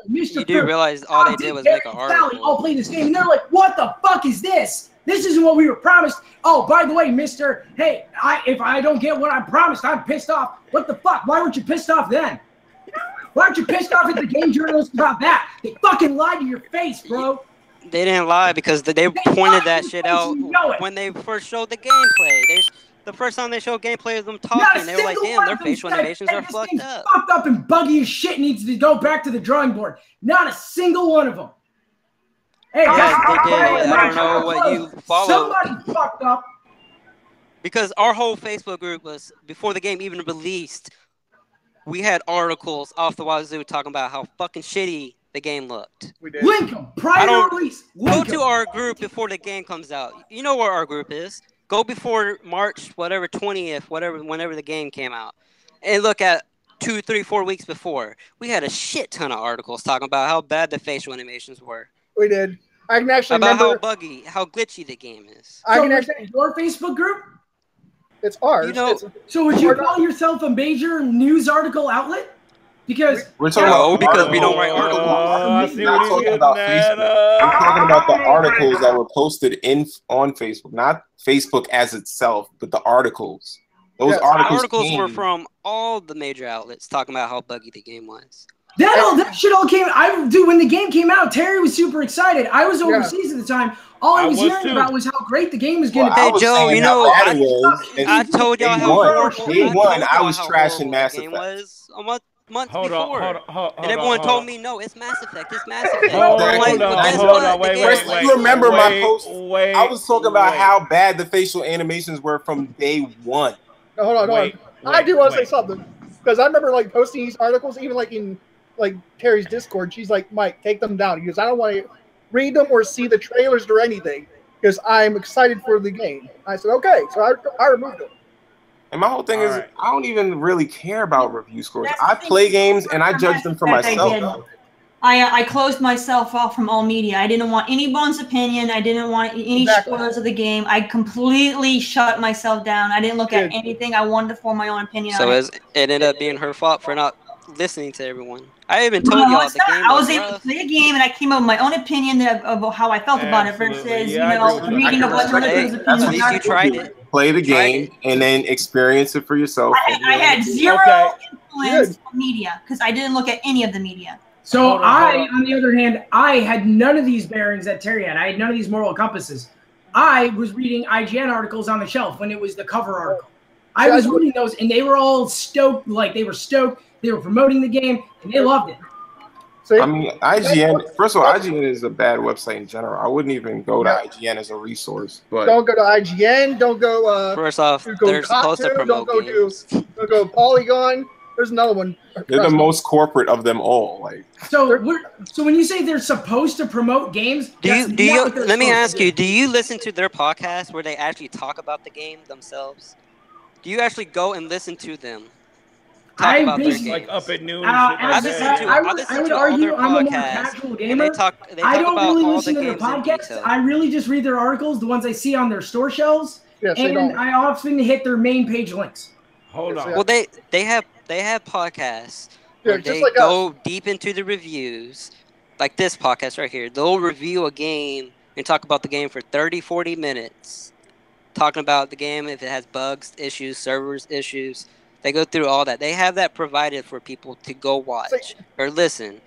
all they did was make an Sally article. all play this game, and they're like, "What the fuck is this? This isn't what we were promised." Oh, by the way, Mister, hey, if I don't get what I'm promised, I'm pissed off. What the fuck? Why weren't you pissed off then? Why aren't you pissed off at the game journalists about that? They fucking lied to your face, bro. They didn't lie because they pointed that shit out when they first showed the gameplay. The first time they showed gameplay of them talking, they were like, "Damn, their facial animations are fucked up." Fucked up and buggy as shit. Needs to go back to the drawing board. Not a single one of them. Hey, Yes, they did. I don't know what you followed. Somebody fucked up. Because our whole Facebook group was, before the game even released, we had articles off the wazoo talking about how fucking shitty the game looked. We did. Link them prior to release. Go to our group before the game comes out. You know where our group is. Go before March, 20th, whenever the game came out, and look at 2, 3, 4 weeks before. We had a shit ton of articles talking about how bad the facial animations were. We did. I can actually about remember how buggy, how glitchy the game is. I can actually. Your Facebook group? It's ours. So would you call yourself a major news article outlet? Because we're talking about because we don't write articles. I see Not what talking he's about getting at. Facebook. We're talking about the articles that were posted on Facebook, not Facebook as itself, but the articles. Those articles were from all the major outlets talking about how buggy the game was. That shit all came. When the game came out, Terry was super excited. I was overseas at the time. All I was hearing about was how great the game was going to be. Hey Joe, you know, I told y'all how horrible. Day one, I was trashing Mass Effect. Was a month before, hold and everyone told me, "No, it's Mass Effect. It's Mass Effect." Hold on, wait. You remember my post? I was talking about how bad the facial animations were from day one. No, hold on. I do want to say something because I remember like posting these articles, even like in Terry's Discord. She's like, "Mike, take them down," because I don't want to read them or see the trailers or anything because I'm excited for the game. I said, "Okay," so I removed them. And my whole thing is, I don't even really care about review scores. I play games and I judge them for myself. I closed myself off from all media. I didn't want anyone's opinion. I didn't want any spoilers of the game. I completely shut myself down. I didn't look at anything. I wanted to form my own opinion on it. So it ended up being her fault for not listening to everyone. I even told y'all the game I was was able to rough. play a game and I came up with my own opinion of how I felt about it versus reading a bunch of other people's At least you opinions. tried it. Play the game and then experience it for yourself. I had zero influence on media because I didn't look at any of the media. So on the other hand, I had none of these bearings that Terry had. I had none of these moral compasses. I was reading IGN articles on the shelf when it was the cover article. I was reading those, and they were all stoked. Like, they were stoked. They were promoting the game, and they loved it. See? I mean, IGN. First of all, IGN is a bad website in general. I wouldn't even go to IGN as a resource. But don't go to IGN. Don't go. First off, go they're supposed to Kotaku, promote games. Don't go Polygon. There's another one. they're the most corporate of them all. Like, So when you say they're supposed to promote games, let me ask you, do you listen to their podcast where they actually talk about the game themselves? Do you actually go and listen to them? I About their basically games? Like up at noon. I would argue I'm a more casual gamer. They talk I don't about really all listen the to their games in podcasts. detail. I really just read their articles, the ones I see on their store shelves, and I often hit their main page links. Hold on. Well, they have podcasts where they go deep into the reviews, like this podcast right here. They'll review a game and talk about the game for 30, 40 minutes, talking about the game, if it has bugs, issues, servers issues. They go through all that. They have that provided for people to go watch or listen.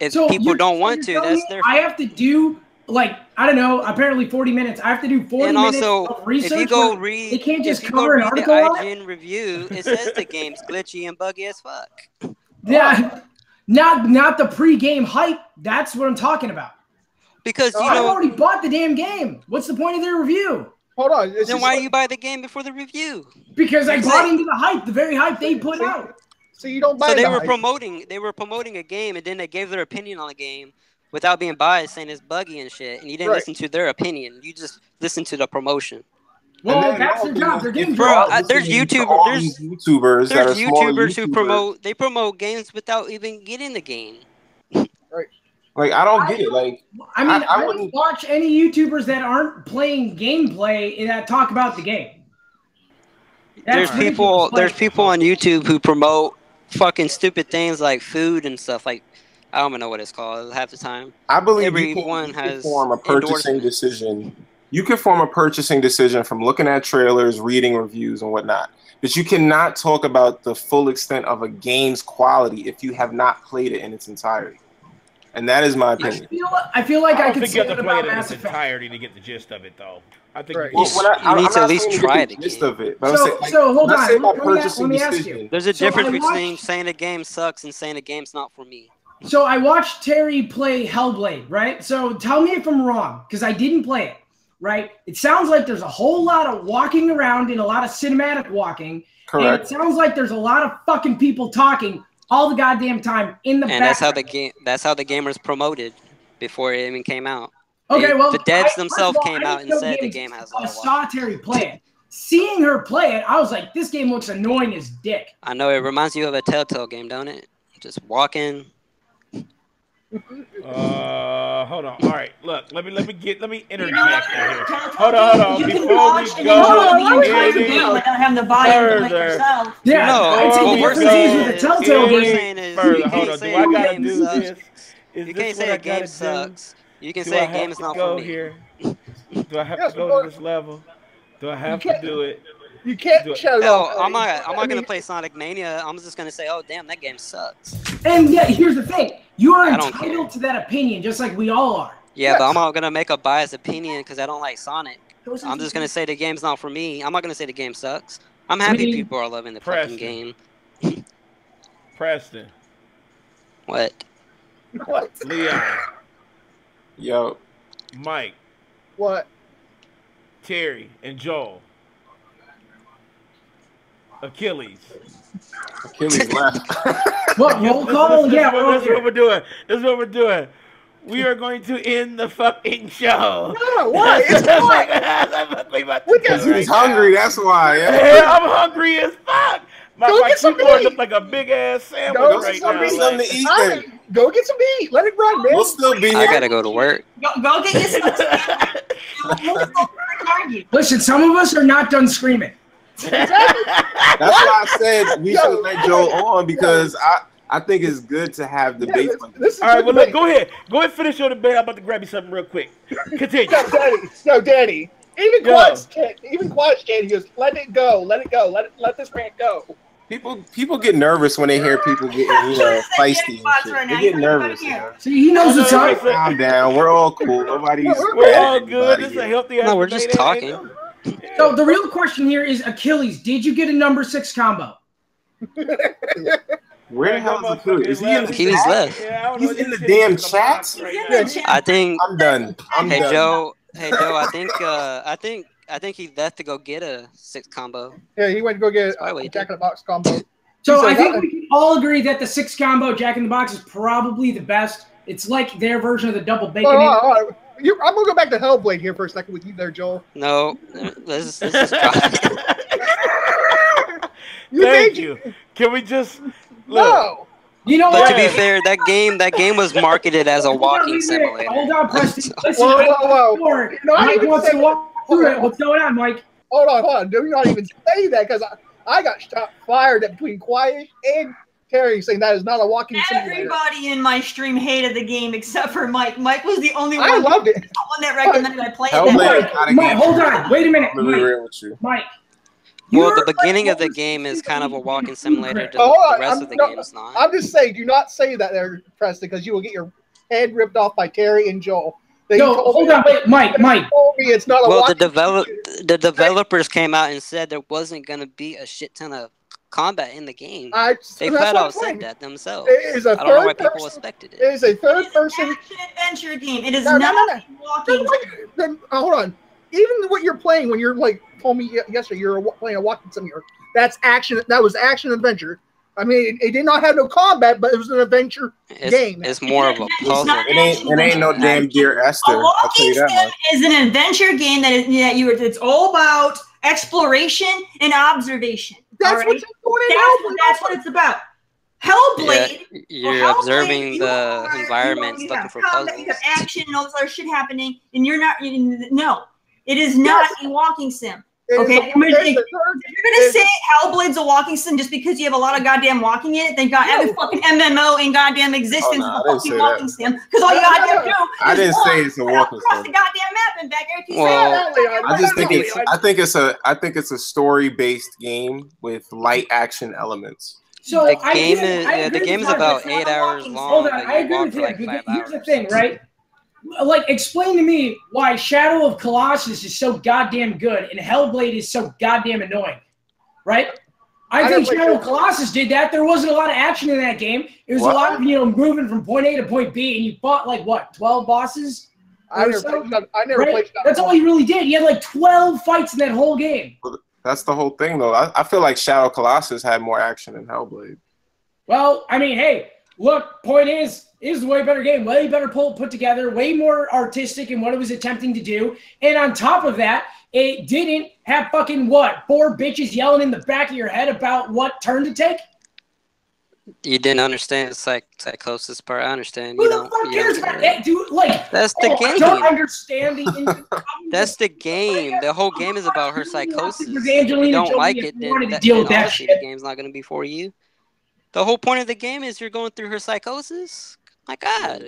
If people don't want to, that's their fault. I have to do, like, I don't know, apparently 40 minutes. I have to do 40 minutes of research. If you go read, they can't just if you go cover an read article the on it. IGN review, it says the game's glitchy and buggy as fuck. Yeah, not the pre-game hype. That's what I'm talking about. Because I've already bought the damn game. What's the point of their review? Hold on. Then why do you buy the game before the review? Because I bought into the hype, the very hype they put out. So you don't buy. So they were promoting a game, and then they gave their opinion on the game without being biased, saying it's buggy and shit. And you didn't listen to their opinion. You just listened to the promotion. Well, that's their job. They're getting there's YouTubers that are small who promote games without even getting the game. Right. Like, I don't get it. Like, I mean, I wouldn't watch any YouTubers that aren't playing gameplay and that talk about the game. There's people on YouTube who promote fucking stupid things like food and stuff. Like, I don't even know what it's called half the time. I believe everyone has form a purchasing decision. You can form a purchasing decision from looking at trailers, reading reviews, and whatnot. But you cannot talk about the full extent of a game's quality if you have not played it in its entirety. And that is my opinion. I feel like I could think you have to play it in its entirety to get the gist of it, though. I think you need to at least try the gist of it. So hold on. Let me ask you. There's a difference between saying a game sucks and saying a game's not for me. So I watched Terry play Hellblade, right? So tell me if I'm wrong, because I didn't play it, right? It sounds like there's a whole lot of walking around and a lot of cinematic walking. Correct. And it sounds like there's a lot of fucking people talking all the goddamn time in the background. That's how the game was promoted before it even came out. Okay, well, the devs themselves came out and said the game has a lot of saw Terry play it. Seeing her play it, I was like, this game looks annoying as dick. I know, it reminds you of a Telltale game, don't it? Just walking. Hold on. All right, look. Let me interject here. Hold on. Before we go further, yeah, no, we're saying with the Telltale game. Further, hold on. Do I gotta do this? You can't say a game sucks. You can say a game is not for me. Here? Do I have to go to this level? Do I have to do it? You can't shut up. I'm not gonna play Sonic Mania. I'm just gonna say, oh damn, that game sucks. And yeah, here's the thing: you are entitled to that opinion, just like we all are. Yeah, but I'm not gonna make a biased opinion because I don't like Sonic. I'm just gonna say the game's not for me. I'm not gonna say the game sucks. I'm happy people are loving the fucking game. Preston. What? Leon. Yo. Mike. What? Terry and Joel. Achilles left. What? Roll call? Yeah. This is what we're doing. We are going to end the fucking show. No, why? It's He's hungry. That's why. Yeah, I'm hungry as fuck. My keyboard looks like a big ass sandwich right now. Something to eat. Go get some meat. Let it run, man. We'll still be here. I gotta go to work. Go get you some. Listen, some of us are not done screaming. That's why I said we should let Joel on, because I think it's good to have debates. All right, well, look, go ahead. Go ahead and finish your debate. I'm about to grab you something real quick. Continue. No, Daddy. Even Quad's can't just let it go. Let let this rant go. People get nervous when they hear people getting feisty and shit. They get nervous. See, he knows what's up. Calm down. We're all cool. We're all good. This is a healthy. No, we're just talking. So the real question here is, Achilles, did you get a number 6 combo? Where the hell is Achilles? Is he in the Achilles left. Yeah, I don't know He's what in the this damn shit is chats? right He's now. in the chat. I think. I'm done. I'm Hey done. Joe. Hey Joe. I think he left to go get a 6 combo. Yeah, he went to go get That's probably what a he Jack did. in the Box combo. So He I said, think we can all agree that the 6 combo Jack in the Box is probably the best. It's like their version of the double bacon. I'm gonna go back to Hellblade here for a second with you there, Joel. No, this is dry. Thank you. Can we just look? No. You know But what? to be fair, that game was marketed as a Hold on, walking wait a minute. simulator. Hold on, Preston. Listen, Whoa. Mike even wants say to walk through it. What's going on, Mike? Hold on. Do not even say that because I got shot fired at between Quiet and Terry saying that is not a walking simulator. Everybody in my stream hated the game except for Mike. Mike was the only I one. loved it. The one that recommended I play it. Hellblade That is not a Mike, game. hold on. Wait a minute. I'm gonna be real with you. Mike. Well, the beginning of the game is kind of a walking simulator. The rest of the game is not. I'm just saying, do not say that there, Preston, because you will get your head ripped off by Terry and Joel. No, hold on, wait, Mike. Told me it's not a Well, walking the developers came out and said there wasn't gonna be a shit ton of combat in the game. They flat out said that themselves. It is a I don't know why third people person- expected it. It is a third person action adventure game. It is No. not walking. Hold on. Even what you're playing when you're like told me yesterday you're playing a walking simulator. That's action. That was action adventure. I mean, it did not have no combat, but it was an adventure game. It's more of a puzzle. It ain't no damn Dear Esther. A I'll tell you walking that sim much. is an adventure game it's all about exploration and observation. That's all what right? you're doing in Hellblade. That's what it's about. Hellblade. Yeah, you're observing the environment, you looking have for combat, puzzles. you have action and all this other shit happening, and you're not. No, it is not a walking sim. Okay, if you're gonna say Hellblade's a walking sim just because you have a lot of goddamn walking in it, then got every fucking MMO in goddamn existence is a fucking walking sim. Because all you goddamn do I is didn't walk say it's a walking across sim. the goddamn map and back everything. I think it's a story-based game with light action elements. So The I game agree- is I the agree game with is Mark. about It's not 8 a hours walking- long, Hold on, but I you agree walk with for him. like Because 5 here's the hours. thing, right? Like, explain to me why Shadow of Colossus is so goddamn good and Hellblade is so goddamn annoying, right? I think Shadow of Colossus did that. There wasn't a lot of action in that game. It was a lot of, moving from point A to point B, and you fought, like, what, 12 bosses? I never played Shadow. That's all he really did. He had, like, 12 fights in that whole game. That's the whole thing, though. I feel like Shadow Colossus had more action than Hellblade. Well, I mean, hey, look, point is a way better game, way better put together, way more artistic in what it was attempting to do. And on top of that, it didn't have fucking 4 bitches yelling in the back of your head about what turn to take? You didn't understand the psychosis part. I understand. Who the fuck cares about that, dude? Like, that's the game. I don't understand the That's the game. The whole game is about her psychosis. With If Angelina you don't Jolie, like if it, you then, wanted to deal with that obviously shit. the game's not going to be for you. The whole point of the game is you're going through her psychosis. My God.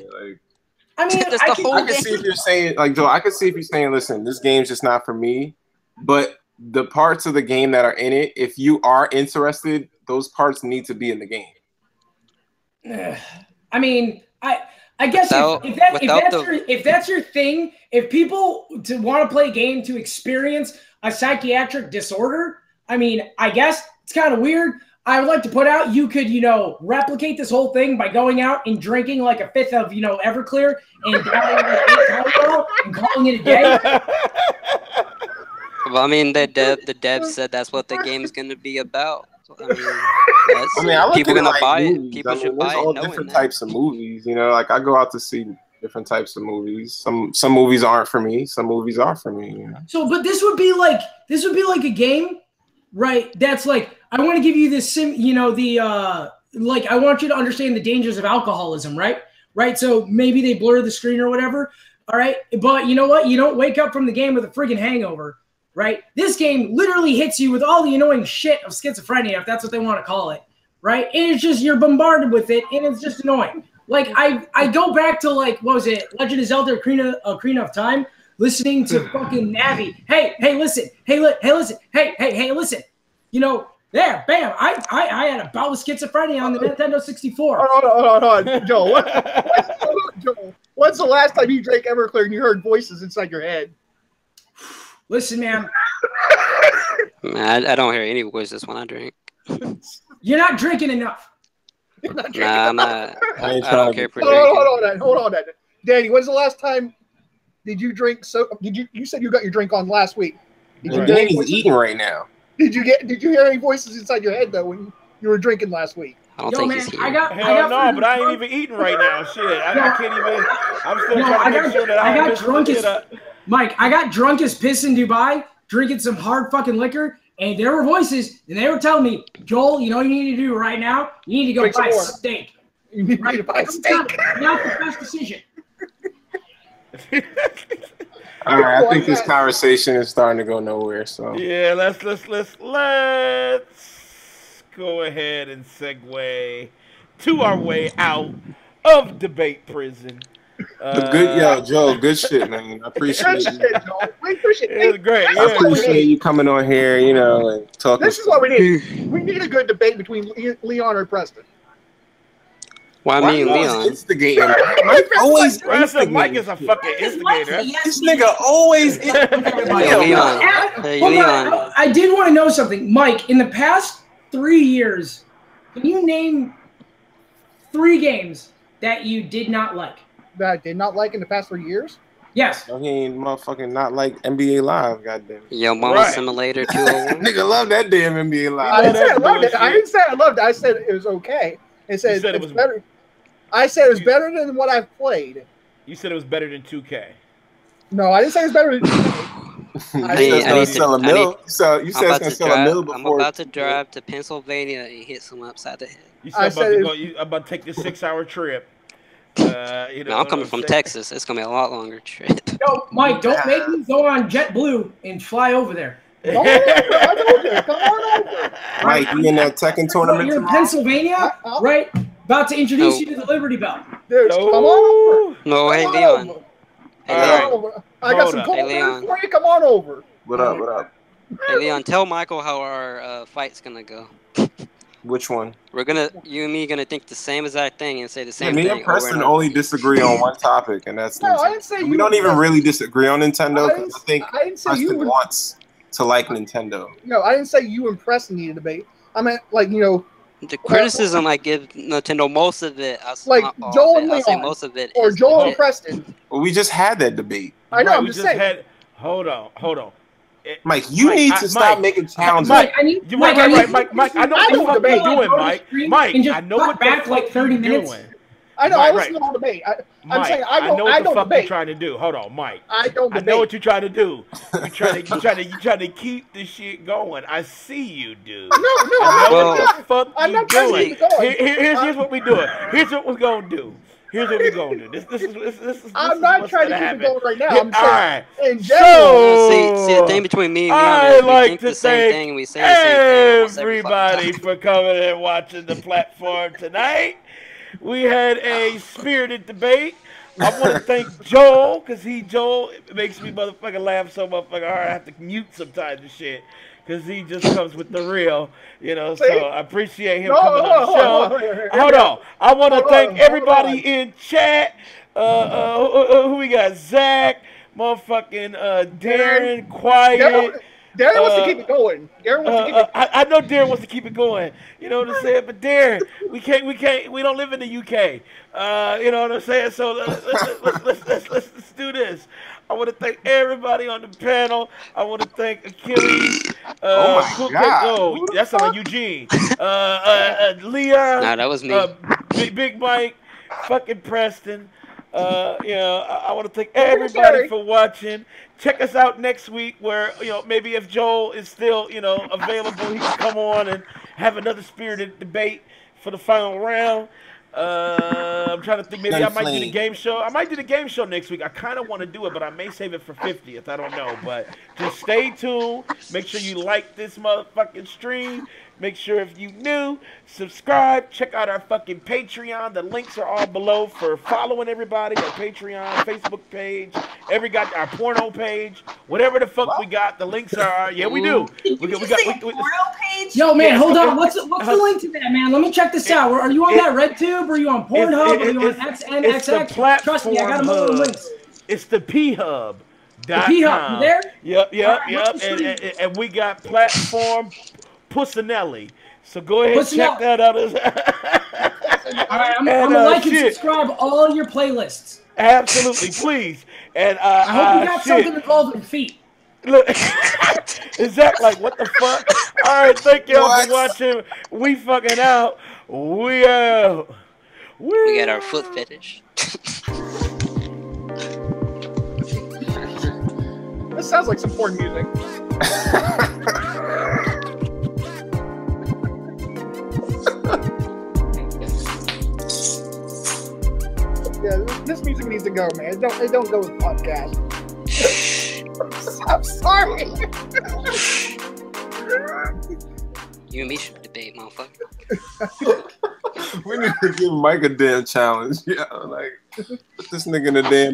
I mean, that's the whole I can see if you're saying, like, Joe, I can see if you're saying, listen, this game's just not for me. But the parts of the game that are in it, if you are interested, those parts need to be in the game. I mean, I guess if that's your thing, if people want to play a game to experience a psychiatric disorder, I mean, I guess it's kind of weird. I would like to put out you could, replicate this whole thing by going out and drinking like a fifth of, Everclear and and calling it a day. Well, I mean, the dev said that's what the game's going to be about. I mean, people gonna buy it. People should buy it. All different types of movies, like I go out to see different types of movies. Some movies aren't for me. Some movies are for me. So, but this would be like a game, right? That's like I want to give you this like I want you to understand the dangers of alcoholism, right? Right. So maybe they blur the screen or whatever. All right, but you know what? You don't wake up from the game with a friggin' hangover. Right? This game literally hits you with all the annoying shit of schizophrenia, if that's what they want to call it. Right? And it's just, you're bombarded with it, and it's just annoying. Like, I go back to, like, what was it? Legend of Zelda Ocarina of Time, listening to fucking Navi. Hey, listen. Hey, listen. Hey, listen. There, bam. I had a bout with schizophrenia on the Nintendo 64. Hold on. Joel, when's the last time you drank Everclear and you heard voices inside your head? Listen, man. Man, I don't hear any voices when I drink. You're not drinking enough. Nah, I'm not. I ain't I trying don't to care be for crazy. drinking. Hold on. Danny, when's the last time did you drink? So you said you got your drink on last week? Did you And get any Danny's voices? eating right now. Did you hear any voices inside your head though when you were drinking last week? I don't Yo, think man, he's here. I got Hell no, freaking but I ain't drunk. even eating right now. Shit, I can't even. I'm still No, trying to make sure that I don't got miss drunk the as Mike. I got drunk as piss in Dubai, drinking some hard fucking liquor, and there were voices, and they were telling me, Joel, you know what you need to do right now? You need to go Drink some buy a more. steak. You need to buy a steak. Not the best decision. All right, I think this conversation is starting to go nowhere. So Yeah, let's go ahead and segue to our way out of debate prison. the good, Joe, good shit, man. I appreciate you. We appreciate It was great. I Yeah, appreciate you coming on here, and talking. This is what we need. We need a good debate between Leon and Preston. Why me and Leon? Instigating. Mike always Mike is a instigating. fucking instigator. This nigga always Hey, instigating. Leon. Hey, Hold Leon. on. I did want to know something. Mike, in the past 3 years, can you name 3 games that you did not like? That I did not like in the past 3 years. Yes. I mean, motherfucking not like NBA Live, goddamn. Yo, Mama Right. Simulator 201. Nigga love that damn NBA Live. I didn't say I loved it. bullshit. I didn't say I loved it. I said it was okay. I said, You said it it's was- better. I said it was better than what I've played. You said it was better than 2K. No, I didn't say it was better than. You Hey, said it's gonna sell a mill. So you I'm said it's about gonna to sell a mill drive. I'm before. about to drive to Pennsylvania and hit someone upside the head. You I said said I'm about to take this 6-hour trip. No, I'm coming from Texas. It's gonna be a lot longer trip. Yo, Mike, don't make me go on JetBlue and fly over there. Come on over. I told you. Come on over. Mike, you in that Tekken tournament You're in tomorrow? Pennsylvania, right? About to introduce you to the Liberty Bell. Dude, come on over. No, hey, Come on Leon. over. Hey, Come Leon. on over. I got Hold some up. cold Hey, beer Leon. for you. Come on over. What up? What up? Hey, Leon, tell Michael how our fight's gonna go. Which one? You and me gonna think the same exact thing and say the Yeah, same me thing. and Preston over and over. only disagree on one topic, and that's No, Nintendo. I didn't say we you don't even and really disagree on Nintendo I because I think I didn't say you Preston would. wants to like Nintendo. No, I didn't say you and Preston need a debate. I meant like The criticism I give Nintendo, most of it, like not all of Joel it, and I'll say Leon, most of it or is Joel and legit. Preston. Well, we just had that debate. I know. Right, I'm we just just saying. had. Hold on. Mike, you Mike, need to stop making challenges. Mike, I need- you Mike, right, I right, need- Mike, Mike. I know I what know the what fuck debate. you're doing, Go to Mike. stream Mike, and just I know cut what the back fuck like 30 you're minutes. doing. I know. Right, I listen to the whole debate. I'm Mike, saying I know what the don't fuck debate. you're trying to do. Hold on, Mike. I don't I debate. know what you're trying to do. You trying to keep the shit going. I see you, dude. No, I know Well, what the fuck I'm you not trying to doing. keep it going. Here's what we doing. Here's what we're gonna do. Here's what we're gonna do. This is I'm not what's trying to gonna keep it happen. going right now. Yeah, I'm saying all right. in general. See, the thing between me and Leon I is we like think to the same thank thing and we say the same thing almost every fucking everybody time. for coming and watching the platform tonight. We had a spirited debate. I want to thank Joel, because Joel makes me motherfucking laugh so motherfucking hard I have to mute sometimes and shit. Because he just comes with the real, so See? I appreciate him No, coming on the hold show. on, here Hold we on. go. I want to Hold thank on, everybody hold on. in chat. Who we got? Zach, motherfucking Darren, Quiet. Darren wants to keep it going. Darren wants to keep it. I know Darren wants to keep it going. You know what I'm saying? But Darren, we don't live in the UK. You know what I'm saying? So let's do this. I want to thank everybody on the panel. I want to thank Achilles. Oh my God. Who the That's on Eugene. Leon. Nah, that was me. Big Mike. Fucking Preston. I want to thank everybody for watching. Check us out next week where, maybe if Joel is still, available, he can come on and have another spirited debate for the final round. I'm trying to think. Maybe I might do the game show. I might do the game show next week. I kind of want to do it, but I may save it for 50th. I don't know. But just stay tuned. Make sure you like this motherfucking stream. Make sure if you new, subscribe. Check out our fucking Patreon. The links are all below for following everybody. Our Patreon, Facebook page, our porno page, whatever the fuck we got. The links are. Yeah, we do. Did you say a porno page? Yo, man, Yeah, hold on. What's the link to that, man? Let me check this out. Are you on that RedTube? Are you on Pornhub? Are you on XNXX? It's the platform Trust me, I got them all in hub. links. It's the P-Hub. The P-Hub, you there? Yep. Alright, And we got platform Pussinelli. So go ahead and check Pussinelli. that out. All right, I'm gonna like and subscribe all your playlists. Absolutely, please. And I hope you got something involved with feet. Look, is that like what the fuck? All right, thank y'all for watching. We fucking out. We out. We got our foot fetish. This sounds like some porn music. Yeah, this music needs to go, man. It don't go with the podcast. I'm sorry. You and me should debate, motherfucker. We need to give Mike a damn challenge. Yeah, like put this nigga in a damn